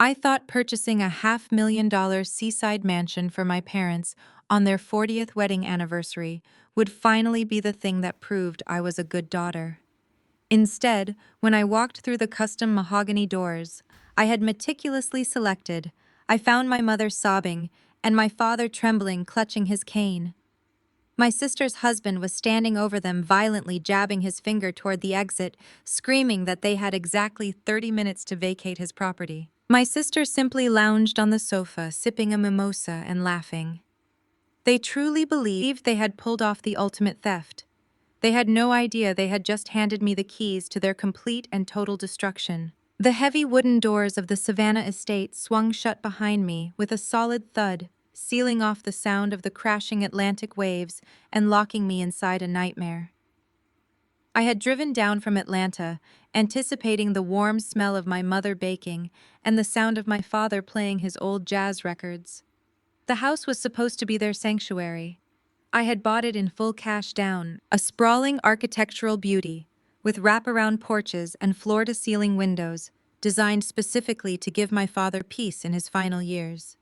I thought purchasing a $500,000 seaside mansion for my parents on their 40th wedding anniversary would finally be the thing that proved I was a good daughter. Instead, when I walked through the custom mahogany doors I had meticulously selected, I found my mother sobbing and my father trembling, clutching his cane. My sister's husband was standing over them, violently jabbing his finger toward the exit, screaming that they had exactly 30 minutes to vacate his property. My sister simply lounged on the sofa, sipping a mimosa and laughing. They truly believed they had pulled off the ultimate theft. They had no idea they had just handed me the keys to their complete and total destruction. The heavy wooden doors of the Savannah estate swung shut behind me with a solid thud, sealing off the sound of the crashing Atlantic waves and locking me inside a nightmare. I had driven down from Atlanta, anticipating the warm smell of my mother baking and the sound of my father playing his old jazz records. The house was supposed to be their sanctuary. I had bought it in full cash down, a sprawling architectural beauty, with wraparound porches and floor-to-ceiling windows, designed specifically to give my father peace in his final years.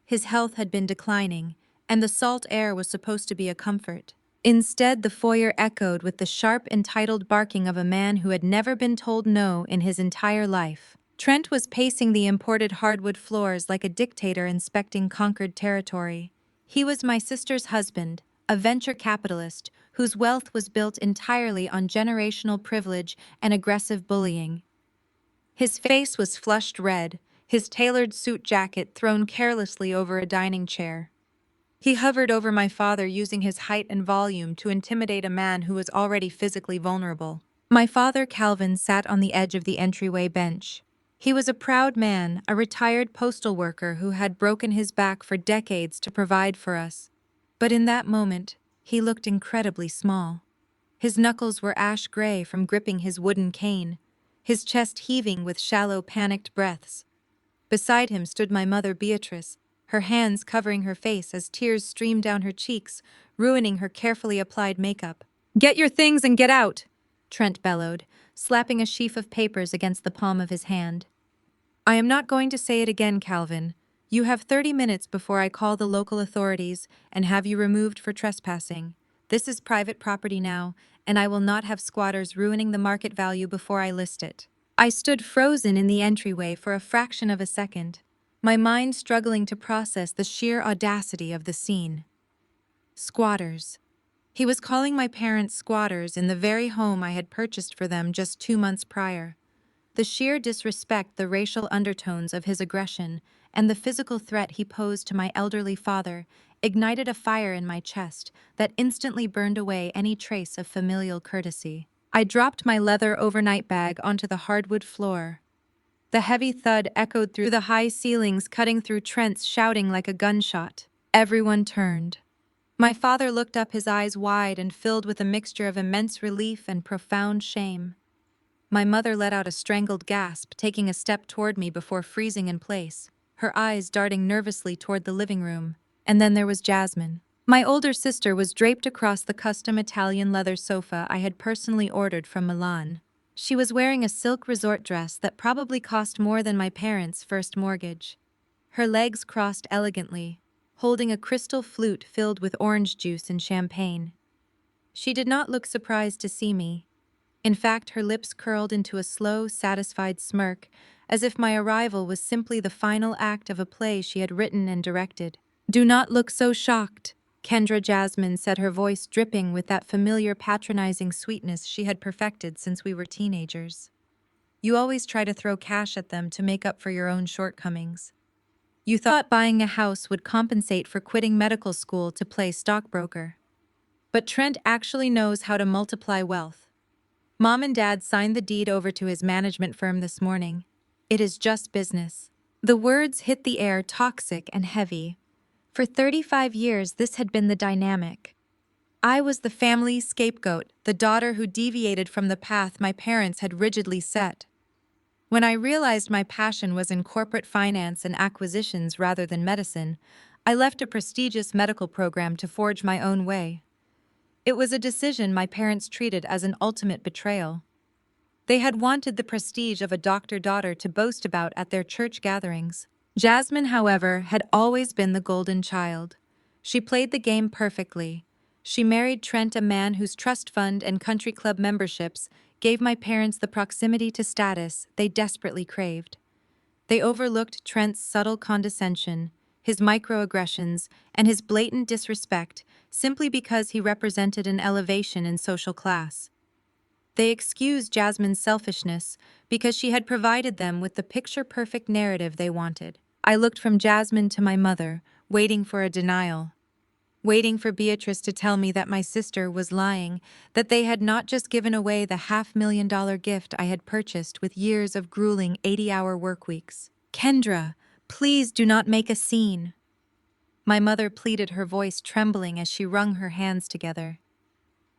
His health had been declining, and the salt air was supposed to be a comfort. Instead, the foyer echoed with the sharp, entitled barking of a man who had never been told no in his entire life. Trent was pacing the imported hardwood floors like a dictator inspecting conquered territory. He was my sister's husband, a venture capitalist whose wealth was built entirely on generational privilege and aggressive bullying. His face was flushed red, his tailored suit jacket thrown carelessly over a dining chair. He hovered over my father, using his height and volume to intimidate a man who was already physically vulnerable. My father, Calvin, sat on the edge of the entryway bench. He was a proud man, a retired postal worker who had broken his back for decades to provide for us. But in that moment, he looked incredibly small. His knuckles were ash gray from gripping his wooden cane, his chest heaving with shallow, panicked breaths. Beside him stood my mother, Beatrice, her hands covering her face as tears streamed down her cheeks, ruining her carefully applied makeup. "Get your things and get out!" Trent bellowed, slapping a sheaf of papers against the palm of his hand. "I am not going to say it again, Calvin. You have 30 minutes before I call the local authorities and have you removed for trespassing. This is private property now, and I will not have squatters ruining the market value before I list it." I stood frozen in the entryway for a fraction of a second, my mind struggling to process the sheer audacity of the scene. Squatters. He was calling my parents squatters in the very home I had purchased for them just 2 months prior. The sheer disrespect, the racial undertones of his aggression, and the physical threat he posed to my elderly father ignited a fire in my chest that instantly burned away any trace of familial courtesy. I dropped my leather overnight bag onto the hardwood floor. The heavy thud echoed through the high ceilings, cutting through Trent's shouting like a gunshot. Everyone turned. My father looked up, his eyes wide and filled with a mixture of immense relief and profound shame. My mother let out a strangled gasp, taking a step toward me before freezing in place, her eyes darting nervously toward the living room. And then there was Jasmine. My older sister was draped across the custom Italian leather sofa I had personally ordered from Milan. She was wearing a silk resort dress that probably cost more than my parents' first mortgage. Her legs crossed elegantly, holding a crystal flute filled with orange juice and champagne. She did not look surprised to see me. In fact, her lips curled into a slow, satisfied smirk, as if my arrival was simply the final act of a play she had written and directed. "Do not look so shocked," Kendra Jasmine said, her voice dripping with that familiar patronizing sweetness she had perfected since we were teenagers. "You always try to throw cash at them to make up for your own shortcomings. You thought buying a house would compensate for quitting medical school to play stockbroker. But Trent actually knows how to multiply wealth. Mom and Dad signed the deed over to his management firm this morning. It is just business." The words hit the air toxic and heavy. For 35 years, this had been the dynamic. I was the family scapegoat, the daughter who deviated from the path my parents had rigidly set. When I realized my passion was in corporate finance and acquisitions rather than medicine, I left a prestigious medical program to forge my own way. It was a decision my parents treated as an ultimate betrayal. They had wanted the prestige of a doctor-daughter to boast about at their church gatherings. Jasmine, however, had always been the golden child. She played the game perfectly. She married Trent, a man whose trust fund and country club memberships gave my parents the proximity to status they desperately craved. They overlooked Trent's subtle condescension, his microaggressions, and his blatant disrespect simply because he represented an elevation in social class. They excused Jasmine's selfishness because she had provided them with the picture-perfect narrative they wanted. I looked from Jasmine to my mother, waiting for a denial. Waiting for Beatrice to tell me that my sister was lying, that they had not just given away the $500,000 gift I had purchased with years of grueling 80-hour work weeks. Kendra, please do not make a scene. My mother pleaded, her voice trembling as she wrung her hands together.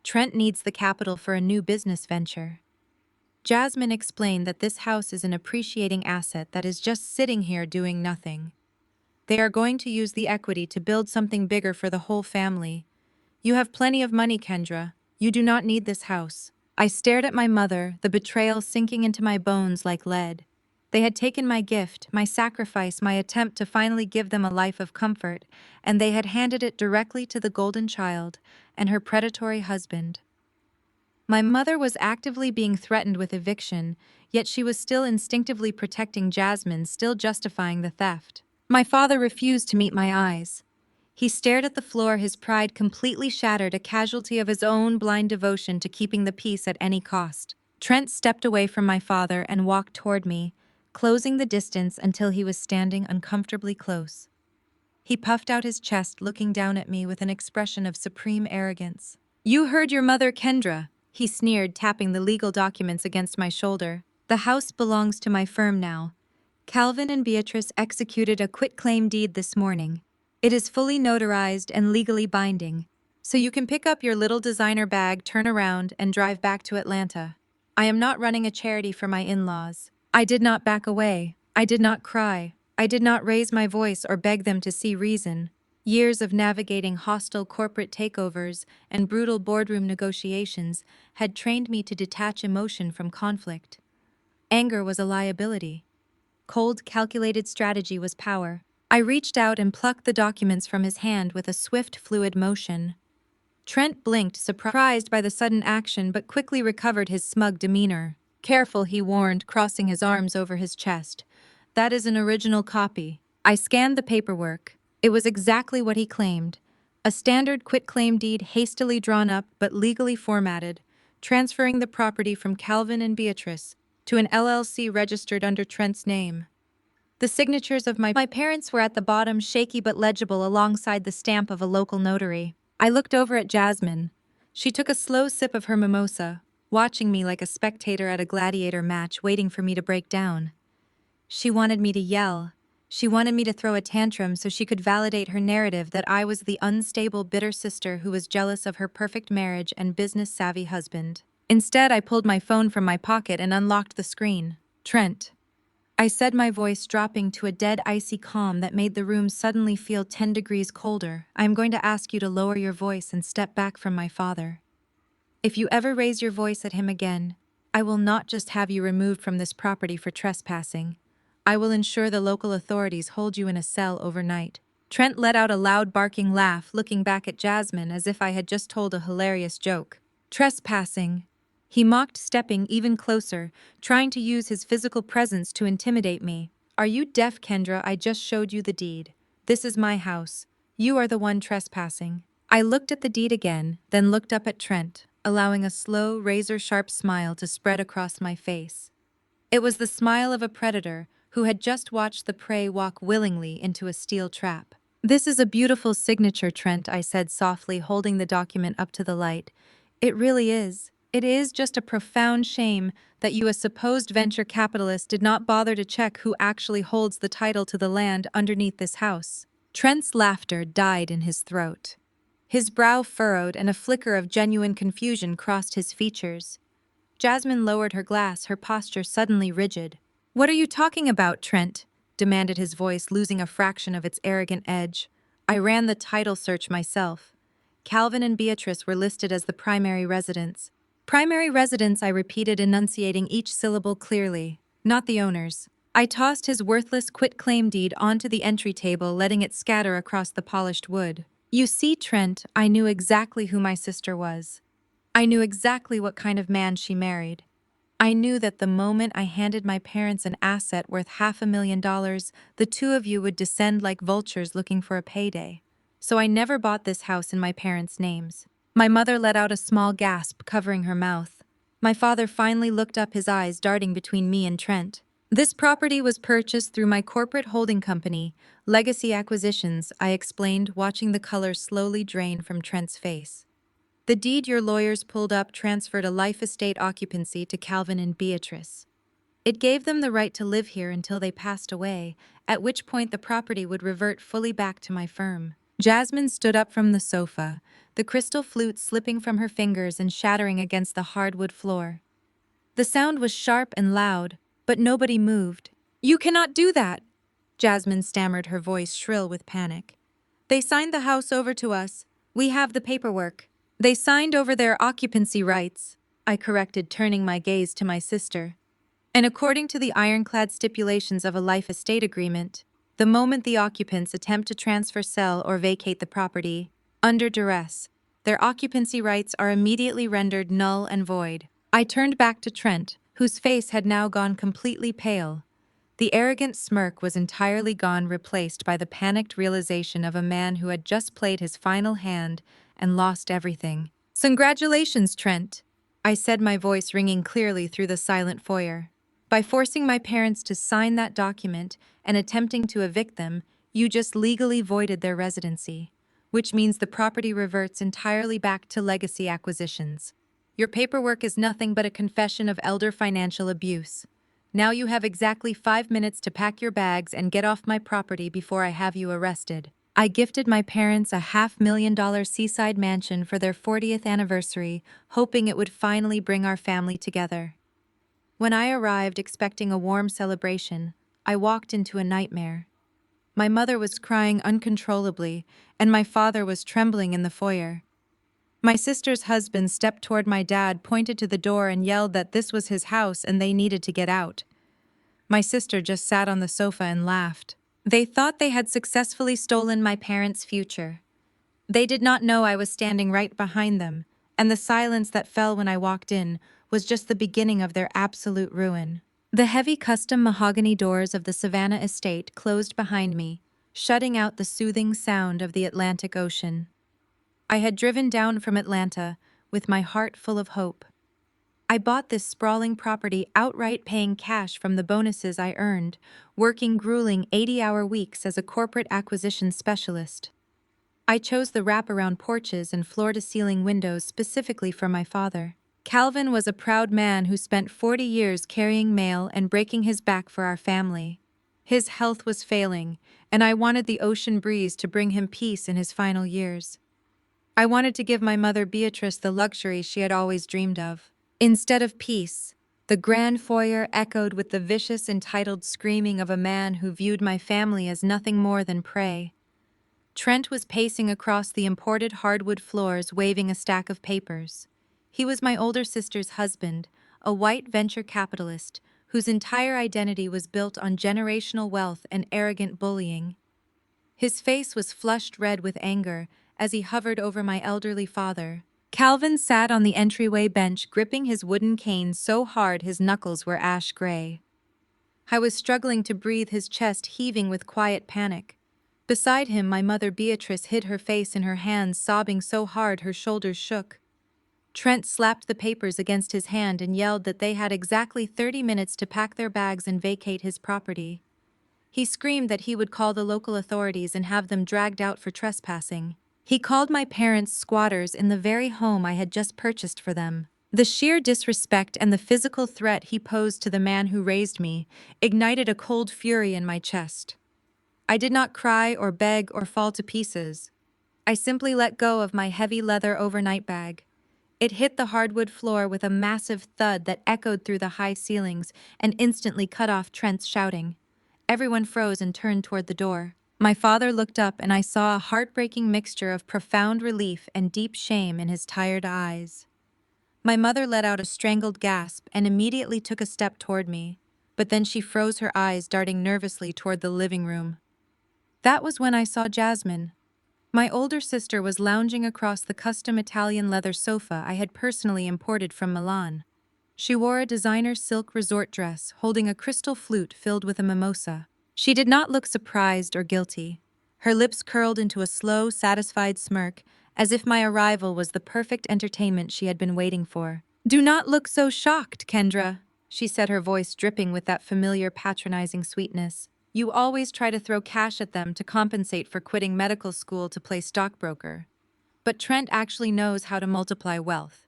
Trent needs the capital for a new business venture. Jasmine explained that this house is an appreciating asset that is just sitting here doing nothing. They are going to use the equity to build something bigger for the whole family. You have plenty of money, Kendra. You do not need this house. I stared at my mother, the betrayal sinking into my bones like lead. They had taken my gift, my sacrifice, my attempt to finally give them a life of comfort, and they had handed it directly to the golden child and her predatory husband. My mother was actively being threatened with eviction, yet she was still instinctively protecting Jasmine, still justifying the theft. My father refused to meet my eyes. He stared at the floor, his pride completely shattered, a casualty of his own blind devotion to keeping the peace at any cost. Trent stepped away from my father and walked toward me, closing the distance until he was standing uncomfortably close. He puffed out his chest, looking down at me with an expression of supreme arrogance. "You heard your mother, Kendra," he sneered, tapping the legal documents against my shoulder. "The house belongs to my firm now. Calvin and Beatrice executed a quitclaim deed this morning. It is fully notarized and legally binding, so you can pick up your little designer bag, turn around, and drive back to Atlanta. I am not running a charity for my in-laws." I did not back away. I did not cry. I did not raise my voice or beg them to see reason. Years of navigating hostile corporate takeovers and brutal boardroom negotiations had trained me to detach emotion from conflict. Anger was a liability. Cold, calculated strategy was power. I reached out and plucked the documents from his hand with a swift, fluid motion. Trent blinked, surprised by the sudden action, but quickly recovered his smug demeanor. "Careful," he warned, crossing his arms over his chest. "That is an original copy." I scanned the paperwork. It was exactly what he claimed. A standard quitclaim deed, hastily drawn up but legally formatted, transferring the property from Calvin and Beatrice to an LLC registered under Trent's name. The signatures of my parents were at the bottom, shaky but legible, alongside the stamp of a local notary. I looked over at Jasmine. She took a slow sip of her mimosa, watching me like a spectator at a gladiator match, waiting for me to break down. She wanted me to yell. She wanted me to throw a tantrum so she could validate her narrative that I was the unstable, bitter sister who was jealous of her perfect marriage and business-savvy husband. Instead, I pulled my phone from my pocket and unlocked the screen. "Trent," I said, my voice dropping to a dead, icy calm that made the room suddenly feel 10 degrees colder. "I am going to ask you to lower your voice and step back from my father. If you ever raise your voice at him again, I will not just have you removed from this property for trespassing. I will ensure the local authorities hold you in a cell overnight." Trent let out a loud, barking laugh, looking back at Jasmine as if I had just told a hilarious joke. "Trespassing?" He mocked, stepping even closer, trying to use his physical presence to intimidate me. "Are you deaf, Kendra? I just showed you the deed. This is my house. You are the one trespassing." I looked at the deed again, then looked up at Trent, allowing a slow, razor-sharp smile to spread across my face. It was the smile of a predator who had just watched the prey walk willingly into a steel trap. "This is a beautiful signature, Trent," I said softly, holding the document up to the light. "It really is. It is just a profound shame that you, a supposed venture capitalist, did not bother to check who actually holds the title to the land underneath this house." Trent's laughter died in his throat. His brow furrowed and a flicker of genuine confusion crossed his features. Jasmine lowered her glass, her posture suddenly rigid. "What are you talking about, Trent?" demanded his voice, losing a fraction of its arrogant edge. "I ran the title search myself. Calvin and Beatrice were listed as the primary residents. Primary residence, I repeated, enunciating each syllable clearly, not the owner's. I tossed his worthless quitclaim deed onto the entry table, letting it scatter across the polished wood. You see, Trent, I knew exactly who my sister was. I knew exactly what kind of man she married. I knew that the moment I handed my parents an asset worth $500,000, the two of you would descend like vultures looking for a payday. So I never bought this house in my parents' names. My mother let out a small gasp, covering her mouth. My father finally looked up, his eyes darting between me and Trent. This property was purchased through my corporate holding company, Legacy Acquisitions, I explained, watching the color slowly drain from Trent's face. The deed your lawyers pulled up transferred a life estate occupancy to Calvin and Beatrice. It gave them the right to live here until they passed away, at which point the property would revert fully back to my firm. Jasmine stood up from the sofa, the crystal flute slipping from her fingers and shattering against the hardwood floor. The sound was sharp and loud, but nobody moved. "You cannot do that!" Jasmine stammered, her voice shrill with panic. "They signed the house over to us. We have the paperwork." "They signed over their occupancy rights," I corrected, turning my gaze to my sister. "And according to the ironclad stipulations of a life estate agreement, the moment the occupants attempt to transfer, sell, or vacate the property, under duress, their occupancy rights are immediately rendered null and void." I turned back to Trent, whose face had now gone completely pale. The arrogant smirk was entirely gone, replaced by the panicked realization of a man who had just played his final hand and lost everything. "Congratulations, Trent," I said, my voice ringing clearly through the silent foyer. "By forcing my parents to sign that document and attempting to evict them, you just legally voided their residency, which means the property reverts entirely back to Legacy Acquisitions. Your paperwork is nothing but a confession of elder financial abuse. Now you have exactly 5 minutes to pack your bags and get off my property before I have you arrested." I gifted my parents a $500,000 seaside mansion for their 40th anniversary, hoping it would finally bring our family together. When I arrived expecting a warm celebration, I walked into a nightmare. My mother was crying uncontrollably, and my father was trembling in the foyer. My sister's husband stepped toward my dad, pointed to the door, and yelled that this was his house and they needed to get out. My sister just sat on the sofa and laughed. They thought they had successfully stolen my parents' future. They did not know I was standing right behind them, and the silence that fell when I walked in was just the beginning of their absolute ruin. The heavy custom mahogany doors of the Savannah estate closed behind me, shutting out the soothing sound of the Atlantic Ocean. I had driven down from Atlanta with my heart full of hope. I bought this sprawling property outright, paying cash from the bonuses I earned, working grueling 80-hour weeks as a corporate acquisition specialist. I chose the wraparound porches and floor-to-ceiling windows specifically for my father. Calvin was a proud man who spent 40 years carrying mail and breaking his back for our family. His health was failing, and I wanted the ocean breeze to bring him peace in his final years. I wanted to give my mother Beatrice the luxury she had always dreamed of. Instead of peace, the grand foyer echoed with the vicious, entitled screaming of a man who viewed my family as nothing more than prey. Trent was pacing across the imported hardwood floors, waving a stack of papers. He was my older sister's husband, a white venture capitalist whose entire identity was built on generational wealth and arrogant bullying. His face was flushed red with anger as he hovered over my elderly father. Calvin sat on the entryway bench, gripping his wooden cane so hard his knuckles were ash gray. I was struggling to breathe, his chest heaving with quiet panic. Beside him, my mother Beatrice hid her face in her hands, sobbing so hard her shoulders shook. Trent slapped the papers against his hand and yelled that they had exactly 30 minutes to pack their bags and vacate his property. He screamed that he would call the local authorities and have them dragged out for trespassing. He called my parents squatters in the very home I had just purchased for them. The sheer disrespect and the physical threat he posed to the man who raised me ignited a cold fury in my chest. I did not cry or beg or fall to pieces. I simply let go of my heavy leather overnight bag. It hit the hardwood floor with a massive thud that echoed through the high ceilings and instantly cut off Trent's shouting. Everyone froze and turned toward the door. My father looked up, and I saw a heartbreaking mixture of profound relief and deep shame in his tired eyes. My mother let out a strangled gasp and immediately took a step toward me, but then she froze her eyes, darting nervously toward the living room. That was when I saw Jasmine. My older sister was lounging across the custom Italian leather sofa I had personally imported from Milan. She wore a designer silk resort dress, holding a crystal flute filled with a mimosa. She did not look surprised or guilty. Her lips curled into a slow, satisfied smirk, as if my arrival was the perfect entertainment she had been waiting for. "Do not look so shocked, Kendra," she said, her voice dripping with that familiar patronizing sweetness. "You always try to throw cash at them to compensate for quitting medical school to play stockbroker. But Trent actually knows how to multiply wealth.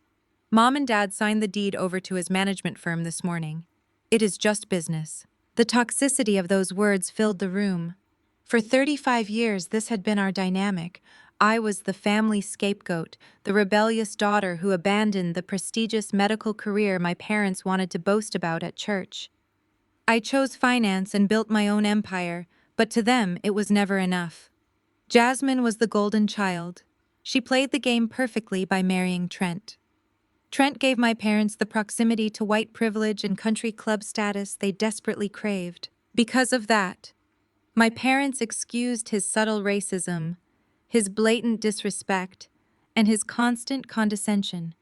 Mom and Dad signed the deed over to his management firm this morning. It is just business." The toxicity of those words filled the room. For 35 years, this had been our dynamic. I was the family scapegoat, the rebellious daughter who abandoned the prestigious medical career my parents wanted to boast about at church. I chose finance and built my own empire, but to them it was never enough. Jasmine was the golden child. She played the game perfectly by marrying Trent. Trent gave my parents the proximity to white privilege and country club status they desperately craved. Because of that, my parents excused his subtle racism, his blatant disrespect, and his constant condescension.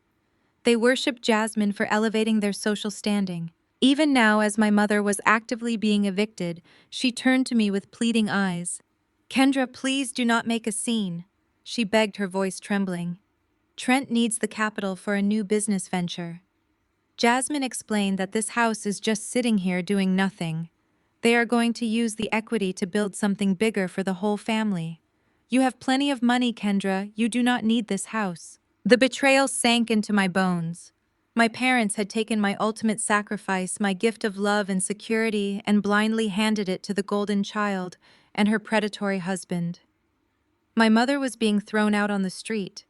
They worshipped Jasmine for elevating their social standing. Even now, as my mother was actively being evicted, she turned to me with pleading eyes. "Kendra, please do not make a scene," she begged, her voice trembling. "Trent needs the capital for a new business venture." Jasmine explained that this house is just sitting here doing nothing. They are going to use the equity to build something bigger for the whole family. "You have plenty of money, Kendra. You do not need this house." The betrayal sank into my bones. My parents had taken my ultimate sacrifice, my gift of love and security, and blindly handed it to the golden child and her predatory husband. My mother was being thrown out on the street,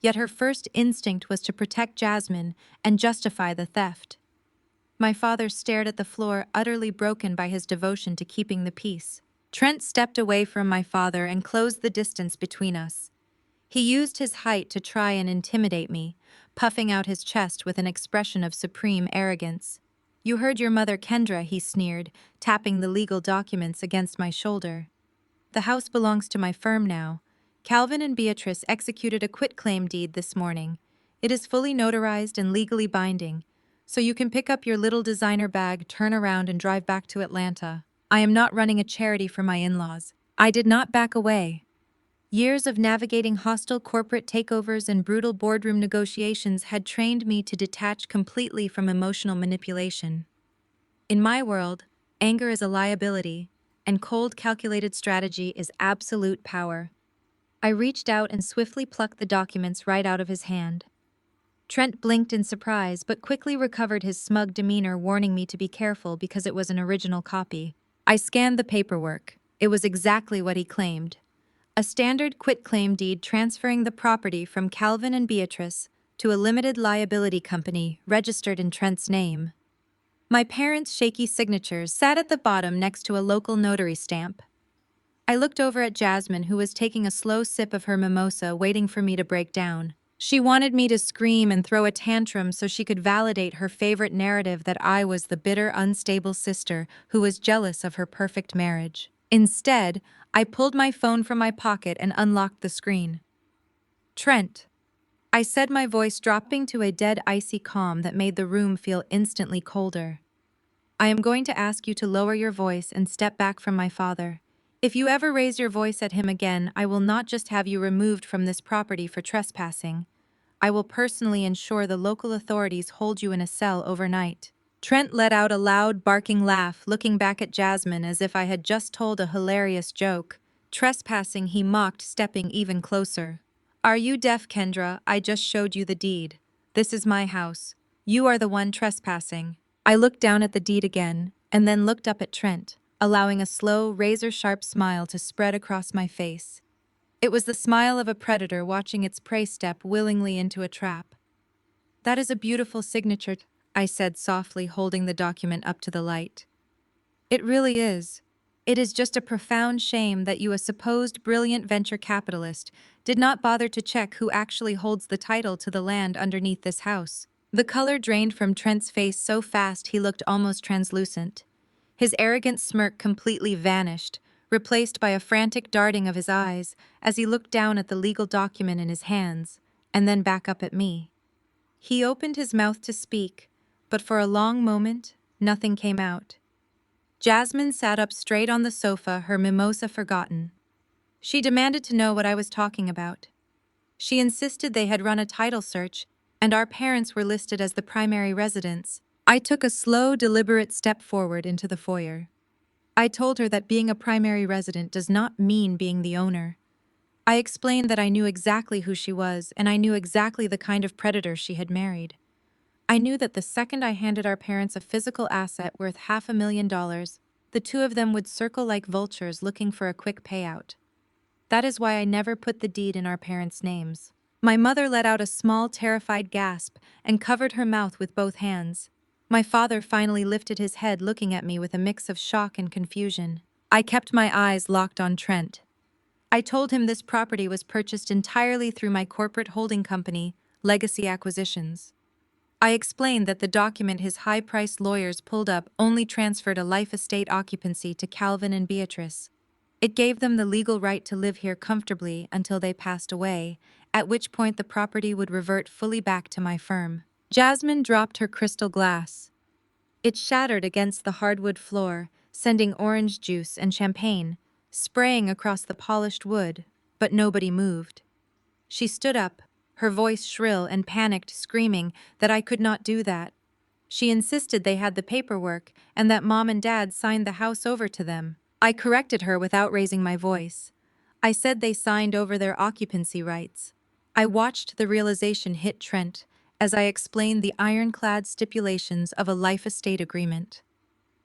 yet her first instinct was to protect Jasmine and justify the theft. My father stared at the floor, utterly broken by his devotion to keeping the peace. Trent stepped away from my father and closed the distance between us. He used his height to try and intimidate me, puffing out his chest with an expression of supreme arrogance. "You heard your mother, Kendra," he sneered, tapping the legal documents against my shoulder. "The house belongs to my firm now. Calvin and Beatrice executed a quitclaim deed this morning. It is fully notarized and legally binding, so you can pick up your little designer bag, turn around, and drive back to Atlanta. I am not running a charity for my in-laws." I did not back away. Years of navigating hostile corporate takeovers and brutal boardroom negotiations had trained me to detach completely from emotional manipulation. In my world, anger is a liability, and cold, calculated strategy is absolute power. I reached out and swiftly plucked the documents right out of his hand. Trent blinked in surprise, but quickly recovered his smug demeanor, warning me to be careful because it was an original copy. I scanned the paperwork. It was exactly what he claimed. A standard quitclaim deed transferring the property from Calvin and Beatrice to a limited liability company registered in Trent's name. My parents' shaky signatures sat at the bottom next to a local notary stamp. I looked over at Jasmine, who was taking a slow sip of her mimosa, waiting for me to break down. She wanted me to scream and throw a tantrum so she could validate her favorite narrative that I was the bitter, unstable sister who was jealous of her perfect marriage. Instead, I pulled my phone from my pocket and unlocked the screen. "Trent," I said, my voice dropping to a dead, icy calm that made the room feel instantly colder. "I am going to ask you to lower your voice and step back from my father. If you ever raise your voice at him again, I will not just have you removed from this property for trespassing. I will personally ensure the local authorities hold you in a cell overnight." Trent let out a loud, barking laugh, looking back at Jasmine as if I had just told a hilarious joke. "Trespassing," he mocked, stepping even closer. "Are you deaf, Kendra? I just showed you the deed. This is my house. You are the one trespassing." I looked down at the deed again, and then looked up at Trent, allowing a slow, razor-sharp smile to spread across my face. It was the smile of a predator watching its prey step willingly into a trap. "That is a beautiful signature," I said softly, holding the document up to the light. "It really is. It is just a profound shame that you, a supposed brilliant venture capitalist, did not bother to check who actually holds the title to the land underneath this house." The color drained from Trent's face so fast he looked almost translucent. His arrogant smirk completely vanished, replaced by a frantic darting of his eyes as he looked down at the legal document in his hands, and then back up at me. He opened his mouth to speak, but for a long moment, nothing came out. Jasmine sat up straight on the sofa, her mimosa forgotten. She demanded to know what I was talking about. She insisted they had run a title search, and our parents were listed as the primary residents. I took a slow, deliberate step forward into the foyer. I told her that being a primary resident does not mean being the owner. I explained that I knew exactly who she was, and I knew exactly the kind of predator she had married. I knew that the second I handed our parents a physical asset worth $500,000, the two of them would circle like vultures looking for a quick payout. That is why I never put the deed in our parents' names. My mother let out a small, terrified gasp and covered her mouth with both hands. My father finally lifted his head, looking at me with a mix of shock and confusion. I kept my eyes locked on Trent. I told him this property was purchased entirely through my corporate holding company, Legacy Acquisitions. I explained that the document his high-priced lawyers pulled up only transferred a life estate occupancy to Calvin and Beatrice. It gave them the legal right to live here comfortably until they passed away, at which point the property would revert fully back to my firm. Jasmine dropped her crystal glass. It shattered against the hardwood floor, sending orange juice and champagne spraying across the polished wood, but nobody moved. She stood up, her voice shrill and panicked, screaming that I could not do that. She insisted they had the paperwork and that Mom and Dad signed the house over to them. I corrected her without raising my voice. I said they signed over their occupancy rights. I watched the realization hit Trent as I explained the ironclad stipulations of a life estate agreement.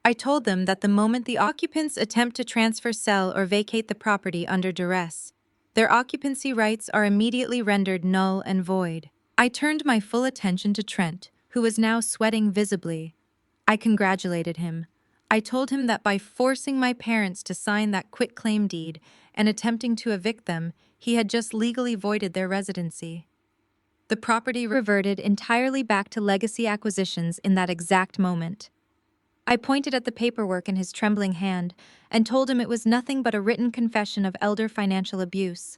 I told them that the moment the occupants attempt to transfer, sell, or vacate the property under duress, their occupancy rights are immediately rendered null and void. I turned my full attention to Trent, who was now sweating visibly. I congratulated him. I told him that by forcing my parents to sign that quitclaim deed and attempting to evict them, he had just legally voided their residency. The property reverted entirely back to Legacy Acquisitions in that exact moment. I pointed at the paperwork in his trembling hand and told him it was nothing but a written confession of elder financial abuse.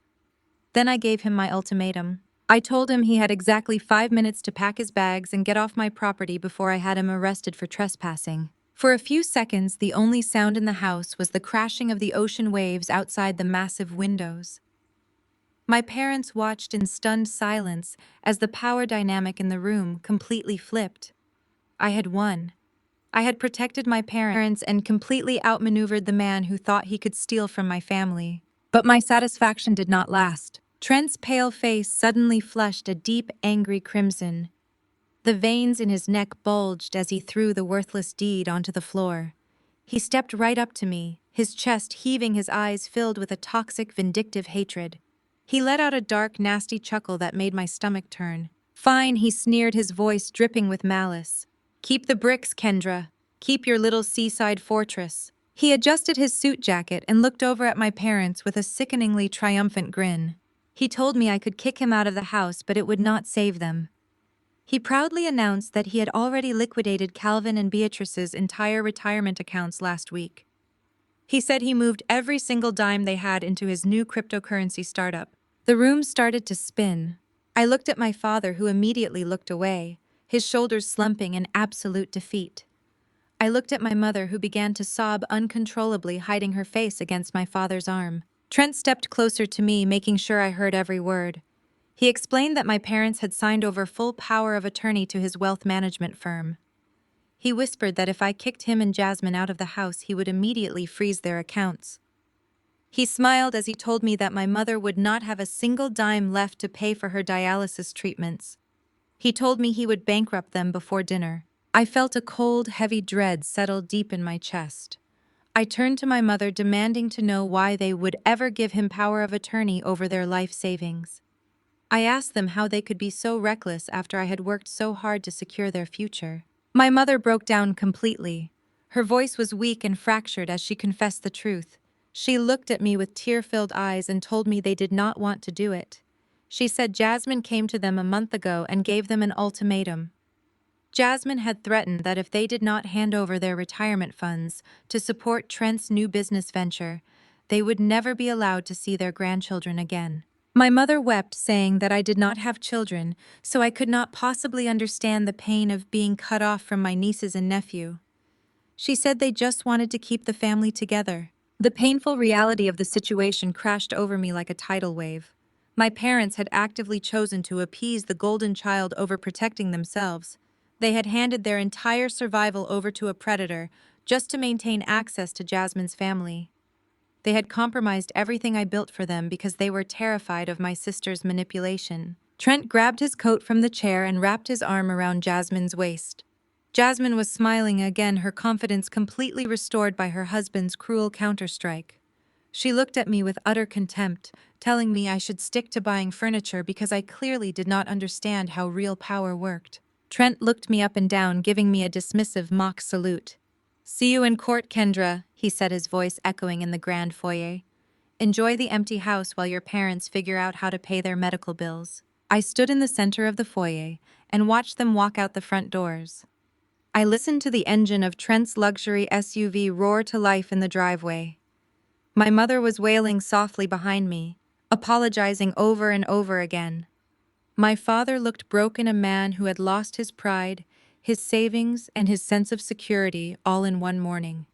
Then I gave him my ultimatum. I told him he had exactly 5 minutes to pack his bags and get off my property before I had him arrested for trespassing. For a few seconds, the only sound in the house was the crashing of the ocean waves outside the massive windows. My parents watched in stunned silence as the power dynamic in the room completely flipped. I had won. I had protected my parents and completely outmaneuvered the man who thought he could steal from my family. But my satisfaction did not last. Trent's pale face suddenly flushed a deep, angry crimson. The veins in his neck bulged as he threw the worthless deed onto the floor. He stepped right up to me, his chest heaving, his eyes filled with a toxic, vindictive hatred. He let out a dark, nasty chuckle that made my stomach turn. "Fine," he sneered, his voice dripping with malice. "Keep the bricks, Kendra. Keep your little seaside fortress." He adjusted his suit jacket and looked over at my parents with a sickeningly triumphant grin. He told me I could kick him out of the house, but it would not save them. He proudly announced that he had already liquidated Calvin and Beatrice's entire retirement accounts last week. He said he moved every single dime they had into his new cryptocurrency startup. The room started to spin. I looked at my father, who immediately looked away, his shoulders slumping in absolute defeat. I looked at my mother, who began to sob uncontrollably, hiding her face against my father's arm. Trent stepped closer to me, making sure I heard every word. He explained that my parents had signed over full power of attorney to his wealth management firm. He whispered that if I kicked him and Jasmine out of the house, he would immediately freeze their accounts. He smiled as he told me that my mother would not have a single dime left to pay for her dialysis treatments. He told me he would bankrupt them before dinner. I felt a cold, heavy dread settle deep in my chest. I turned to my mother, demanding to know why they would ever give him power of attorney over their life savings. I asked them how they could be so reckless after I had worked so hard to secure their future. My mother broke down completely. Her voice was weak and fractured as she confessed the truth. She looked at me with tear-filled eyes and told me they did not want to do it. She said Jasmine came to them a month ago and gave them an ultimatum. Jasmine had threatened that if they did not hand over their retirement funds to support Trent's new business venture, they would never be allowed to see their grandchildren again. My mother wept, saying that I did not have children, so I could not possibly understand the pain of being cut off from my nieces and nephew. She said they just wanted to keep the family together. The painful reality of the situation crashed over me like a tidal wave. My parents had actively chosen to appease the golden child over protecting themselves. They had handed their entire survival over to a predator just to maintain access to Jasmine's family. They had compromised everything I built for them because they were terrified of my sister's manipulation. Trent grabbed his coat from the chair and wrapped his arm around Jasmine's waist. Jasmine was smiling again, her confidence completely restored by her husband's cruel counterstrike. She looked at me with utter contempt, telling me I should stick to buying furniture because I clearly did not understand how real power worked. Trent looked me up and down, giving me a dismissive mock salute. "See you in court, Kendra," he said, his voice echoing in the grand foyer. "Enjoy the empty house while your parents figure out how to pay their medical bills." I stood in the center of the foyer and watched them walk out the front doors. I listened to the engine of Trent's luxury SUV roar to life in the driveway. My mother was wailing softly behind me, apologizing over and over again. My father looked broken, a man who had lost his pride, his savings, and his sense of security all in one morning.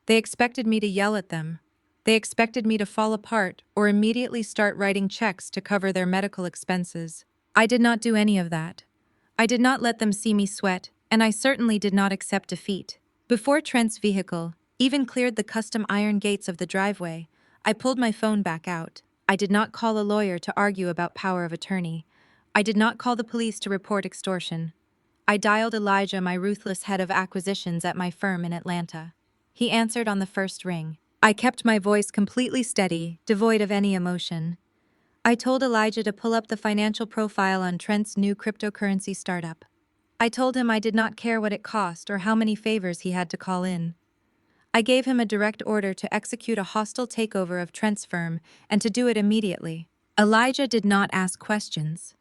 They expected me to yell at them. They expected me to fall apart or immediately start writing checks to cover their medical expenses. I did not do any of that. I did not let them see me sweat, and I certainly did not accept defeat. Before Trent's vehicle even cleared the custom iron gates of the driveway, I pulled my phone back out. I did not call a lawyer to argue about power of attorney. I did not call the police to report extortion. I dialed Elijah, my ruthless head of acquisitions at my firm in Atlanta. He answered on the first ring. I kept my voice completely steady, devoid of any emotion. I told Elijah to pull up the financial profile on Trent's new cryptocurrency startup. I told him I did not care what it cost or how many favors he had to call in. I gave him a direct order to execute a hostile takeover of Trent's firm and to do it immediately. Elijah did not ask questions.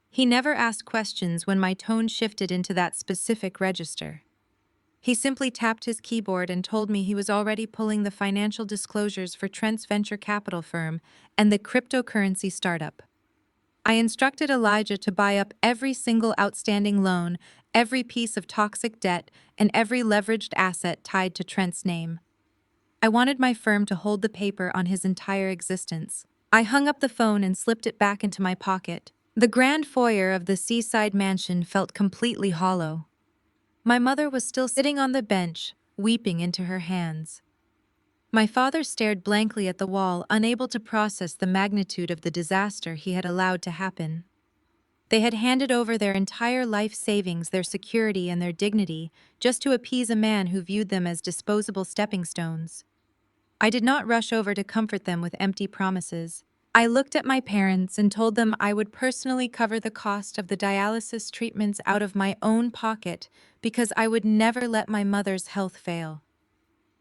He never asked questions when my tone shifted into that specific register. He simply tapped his keyboard and told me he was already pulling the financial disclosures for Trent's venture capital firm and the cryptocurrency startup. I instructed Elijah to buy up every single outstanding loan, every piece of toxic debt, and every leveraged asset tied to Trent's name. I wanted my firm to hold the paper on his entire existence. I hung up the phone and slipped it back into my pocket. The grand foyer of the Seaside mansion felt completely hollow. My mother was still sitting on the bench, weeping into her hands. My father stared blankly at the wall, unable to process the magnitude of the disaster he had allowed to happen. They had handed over their entire life savings, their security, and their dignity just to appease a man who viewed them as disposable stepping stones. I did not rush over to comfort them with empty promises. I looked at my parents and told them I would personally cover the cost of the dialysis treatments out of my own pocket because I would never let my mother's health fail.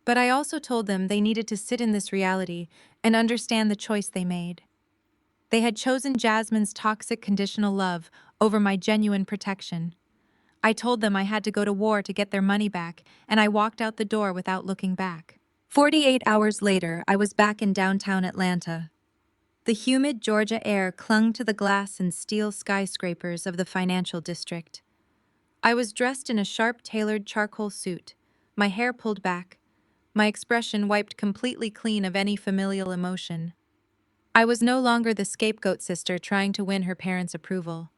But I also told them they needed to sit in this reality and understand the choice they made. They had chosen Jasmine's toxic conditional love over my genuine protection. I told them I had to go to war to get their money back, and I walked out the door without looking back. 48 hours later, I was back in downtown Atlanta. The humid Georgia air clung to the glass and steel skyscrapers of the financial district. I was dressed in a sharp, tailored charcoal suit, my hair pulled back, my expression wiped completely clean of any familial emotion. I was no longer the scapegoat sister trying to win her parents' approval.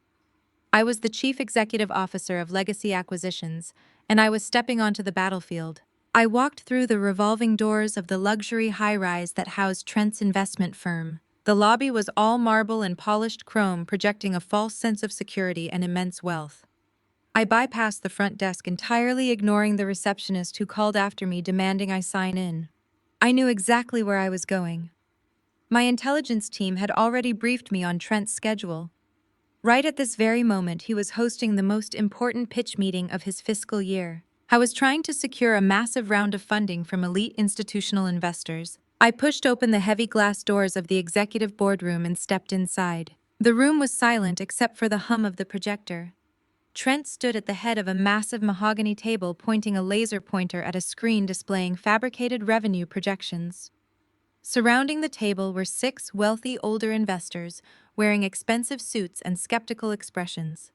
I was the chief executive officer of Legacy Acquisitions, and I was stepping onto the battlefield. I walked through the revolving doors of the luxury high-rise that housed Trent's investment firm. The lobby was all marble and polished chrome, projecting a false sense of security and immense wealth. I bypassed the front desk entirely, ignoring the receptionist who called after me demanding I sign in. I knew exactly where I was going. My intelligence team had already briefed me on Trent's schedule. Right at this very moment, he was hosting the most important pitch meeting of his fiscal year. I was trying to secure a massive round of funding from elite institutional investors. I pushed open the heavy glass doors of the executive boardroom and stepped inside. The room was silent except for the hum of the projector. Trent stood at the head of a massive mahogany table pointing a laser pointer at a screen displaying fabricated revenue projections. Surrounding the table were 6 wealthy older investors wearing expensive suits and skeptical expressions.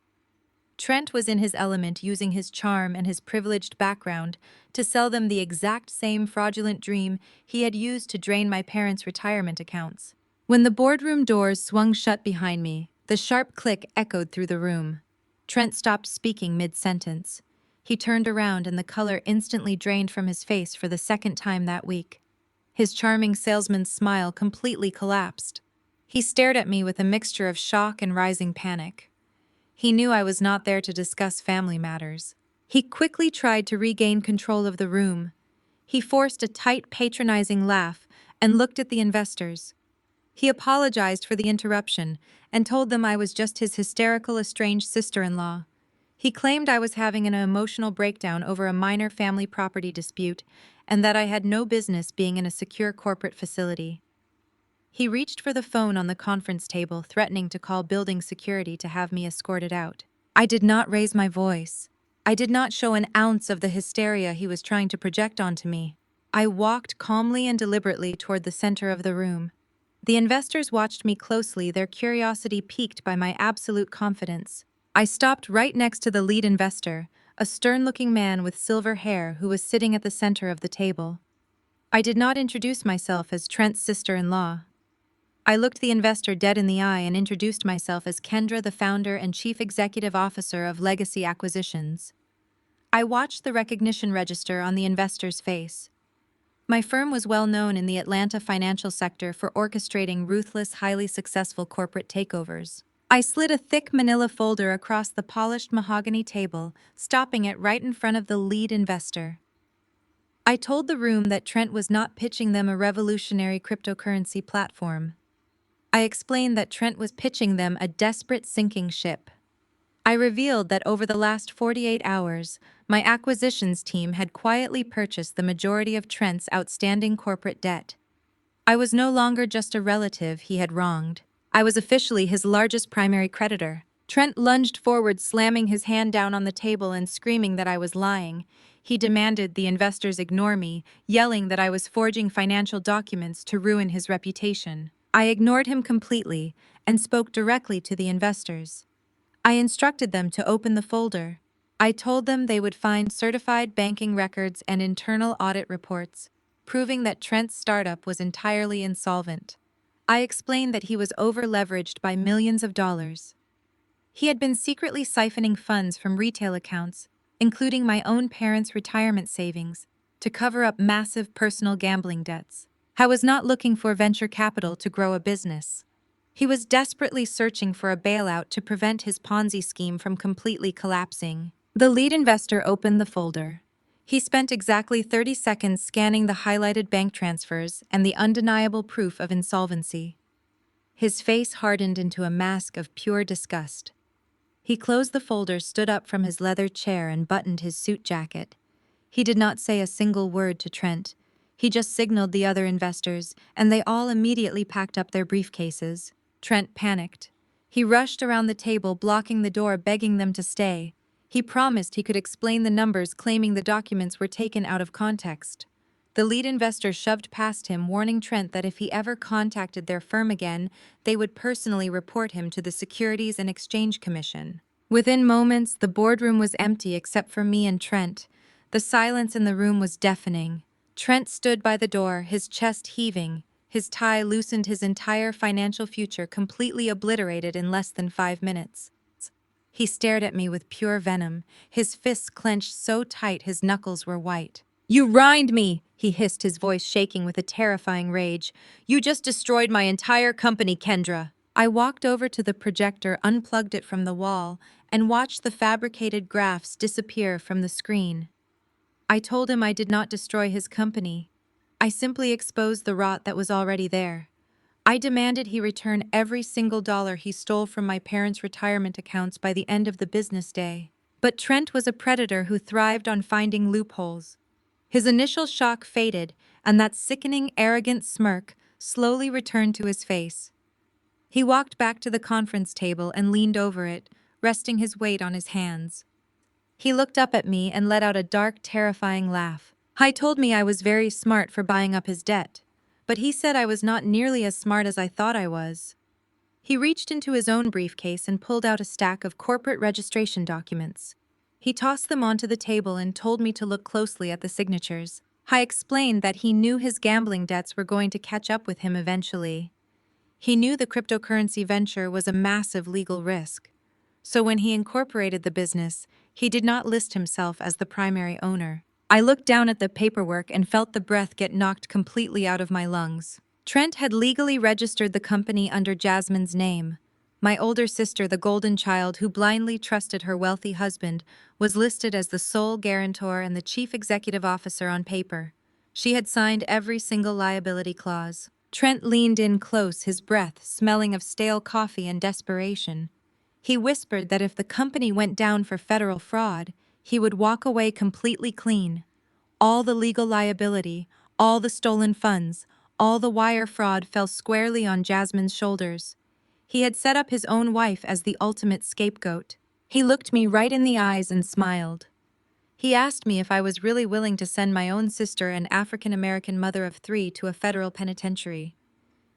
Trent was in his element, using his charm and his privileged background to sell them the exact same fraudulent dream he had used to drain my parents' retirement accounts. When the boardroom doors swung shut behind me, the sharp click echoed through the room. Trent stopped speaking mid-sentence. He turned around and the color instantly drained from his face for the second time that week. His charming salesman's smile completely collapsed. He stared at me with a mixture of shock and rising panic. He knew I was not there to discuss family matters. He quickly tried to regain control of the room. He forced a tight, patronizing laugh and looked at the investors. He apologized for the interruption and told them I was just his hysterical, estranged sister-in-law. He claimed I was having an emotional breakdown over a minor family property dispute and that I had no business being in a secure corporate facility. He reached for the phone on the conference table, threatening to call building security to have me escorted out. I did not raise my voice. I did not show an ounce of the hysteria he was trying to project onto me. I walked calmly and deliberately toward the center of the room. The investors watched me closely, their curiosity piqued by my absolute confidence. I stopped right next to the lead investor, a stern-looking man with silver hair who was sitting at the center of the table. I did not introduce myself as Trent's sister-in-law. I looked the investor dead in the eye and introduced myself as Kendra, the founder and chief executive officer of Legacy Acquisitions. I watched the recognition register on the investor's face. My firm was well known in the Atlanta financial sector for orchestrating ruthless, highly successful corporate takeovers. I slid a thick manila folder across the polished mahogany table, stopping it right in front of the lead investor. I told the room that Trent was not pitching them a revolutionary cryptocurrency platform. I explained that Trent was pitching them a desperate sinking ship. I revealed that over the last 48 hours, my acquisitions team had quietly purchased the majority of Trent's outstanding corporate debt. I was no longer just a relative he had wronged. I was officially his largest primary creditor. Trent lunged forward, slamming his hand down on the table and screaming that I was lying. He demanded the investors ignore me, yelling that I was forging financial documents to ruin his reputation. I ignored him completely and spoke directly to the investors. I instructed them to open the folder. I told them they would find certified banking records and internal audit reports, proving that Trent's startup was entirely insolvent. I explained that he was over-leveraged by millions of dollars. He had been secretly siphoning funds from retail accounts, including my own parents' retirement savings, to cover up massive personal gambling debts. I was not looking for venture capital to grow a business. He was desperately searching for a bailout to prevent his Ponzi scheme from completely collapsing. The lead investor opened the folder. He spent exactly 30 seconds scanning the highlighted bank transfers and the undeniable proof of insolvency. His face hardened into a mask of pure disgust. He closed the folder, stood up from his leather chair, and buttoned his suit jacket. He did not say a single word to Trent. He just signaled the other investors, and they all immediately packed up their briefcases. Trent panicked. He rushed around the table, blocking the door, begging them to stay. He promised he could explain the numbers, claiming the documents were taken out of context. The lead investor shoved past him, warning Trent that if he ever contacted their firm again, they would personally report him to the Securities and Exchange Commission. Within moments, the boardroom was empty except for me and Trent. The silence in the room was deafening. Trent stood by the door, his chest heaving. His tie loosened, his entire financial future completely obliterated in less than 5 minutes. He stared at me with pure venom, his fists clenched so tight his knuckles were white. "You ruined me!" he hissed, his voice shaking with a terrifying rage. "You just destroyed my entire company, Kendra." I walked over to the projector, unplugged it from the wall, and watched the fabricated graphs disappear from the screen. I told him I did not destroy his company. I simply exposed the rot that was already there. I demanded he return every single dollar he stole from my parents' retirement accounts by the end of the business day. But Trent was a predator who thrived on finding loopholes. His initial shock faded, and that sickening, arrogant smirk slowly returned to his face. He walked back to the conference table and leaned over it, resting his weight on his hands. He looked up at me and let out a dark, terrifying laugh. He told me I was very smart for buying up his debt, but he said I was not nearly as smart as I thought I was. He reached into his own briefcase and pulled out a stack of corporate registration documents. He tossed them onto the table and told me to look closely at the signatures. I explained that he knew his gambling debts were going to catch up with him eventually. He knew the cryptocurrency venture was a massive legal risk. So when he incorporated the business, he did not list himself as the primary owner. I looked down at the paperwork and felt the breath get knocked completely out of my lungs. Trent had legally registered the company under Jasmine's name. My older sister, the golden child who blindly trusted her wealthy husband, was listed as the sole guarantor and the chief executive officer on paper. She had signed every single liability clause. Trent leaned in close, his breath smelling of stale coffee and desperation. He whispered that if the company went down for federal fraud, he would walk away completely clean. All the legal liability, all the stolen funds, all the wire fraud fell squarely on Jasmine's shoulders. He had set up his own wife as the ultimate scapegoat. He looked me right in the eyes and smiled. He asked me if I was really willing to send my own sister, an African-American mother of 3, to a federal penitentiary.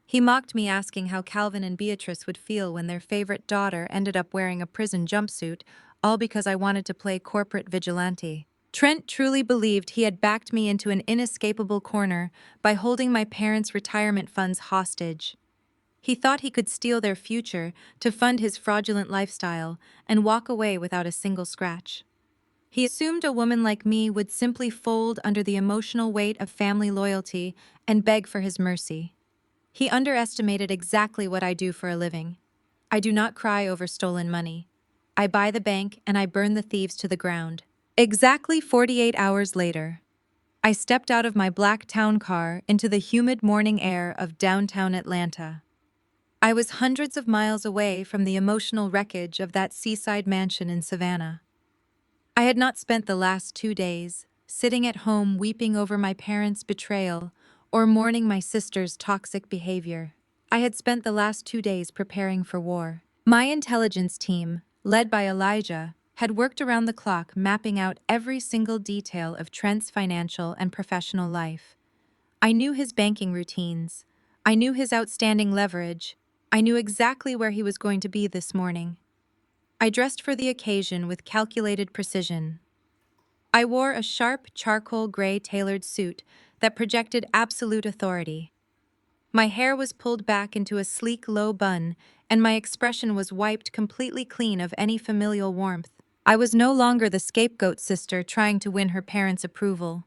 He mocked me, asking how Calvin and Beatrice would feel when their favorite daughter ended up wearing a prison jumpsuit, all because I wanted to play corporate vigilante. Trent truly believed he had backed me into an inescapable corner by holding my parents' retirement funds hostage. He thought he could steal their future to fund his fraudulent lifestyle and walk away without a single scratch. He assumed a woman like me would simply fold under the emotional weight of family loyalty and beg for his mercy. He underestimated exactly what I do for a living. I do not cry over stolen money. I buy the bank and I burn the thieves to the ground. Exactly 48 hours later, I stepped out of my black town car into the humid morning air of downtown Atlanta. I was hundreds of miles away from the emotional wreckage of that seaside mansion in Savannah. I had not spent the last 2 days sitting at home weeping over my parents' betrayal or mourning my sister's toxic behavior. I had spent the last 2 days preparing for war. My intelligence team, led by Elijah, had worked around the clock mapping out every single detail of Trent's financial and professional life. I knew his banking routines. I knew his outstanding leverage. I knew exactly where he was going to be this morning. I dressed for the occasion with calculated precision. I wore a sharp charcoal gray tailored suit that projected absolute authority. My hair was pulled back into a sleek low bun, and my expression was wiped completely clean of any familial warmth. I was no longer the scapegoat sister trying to win her parents' approval.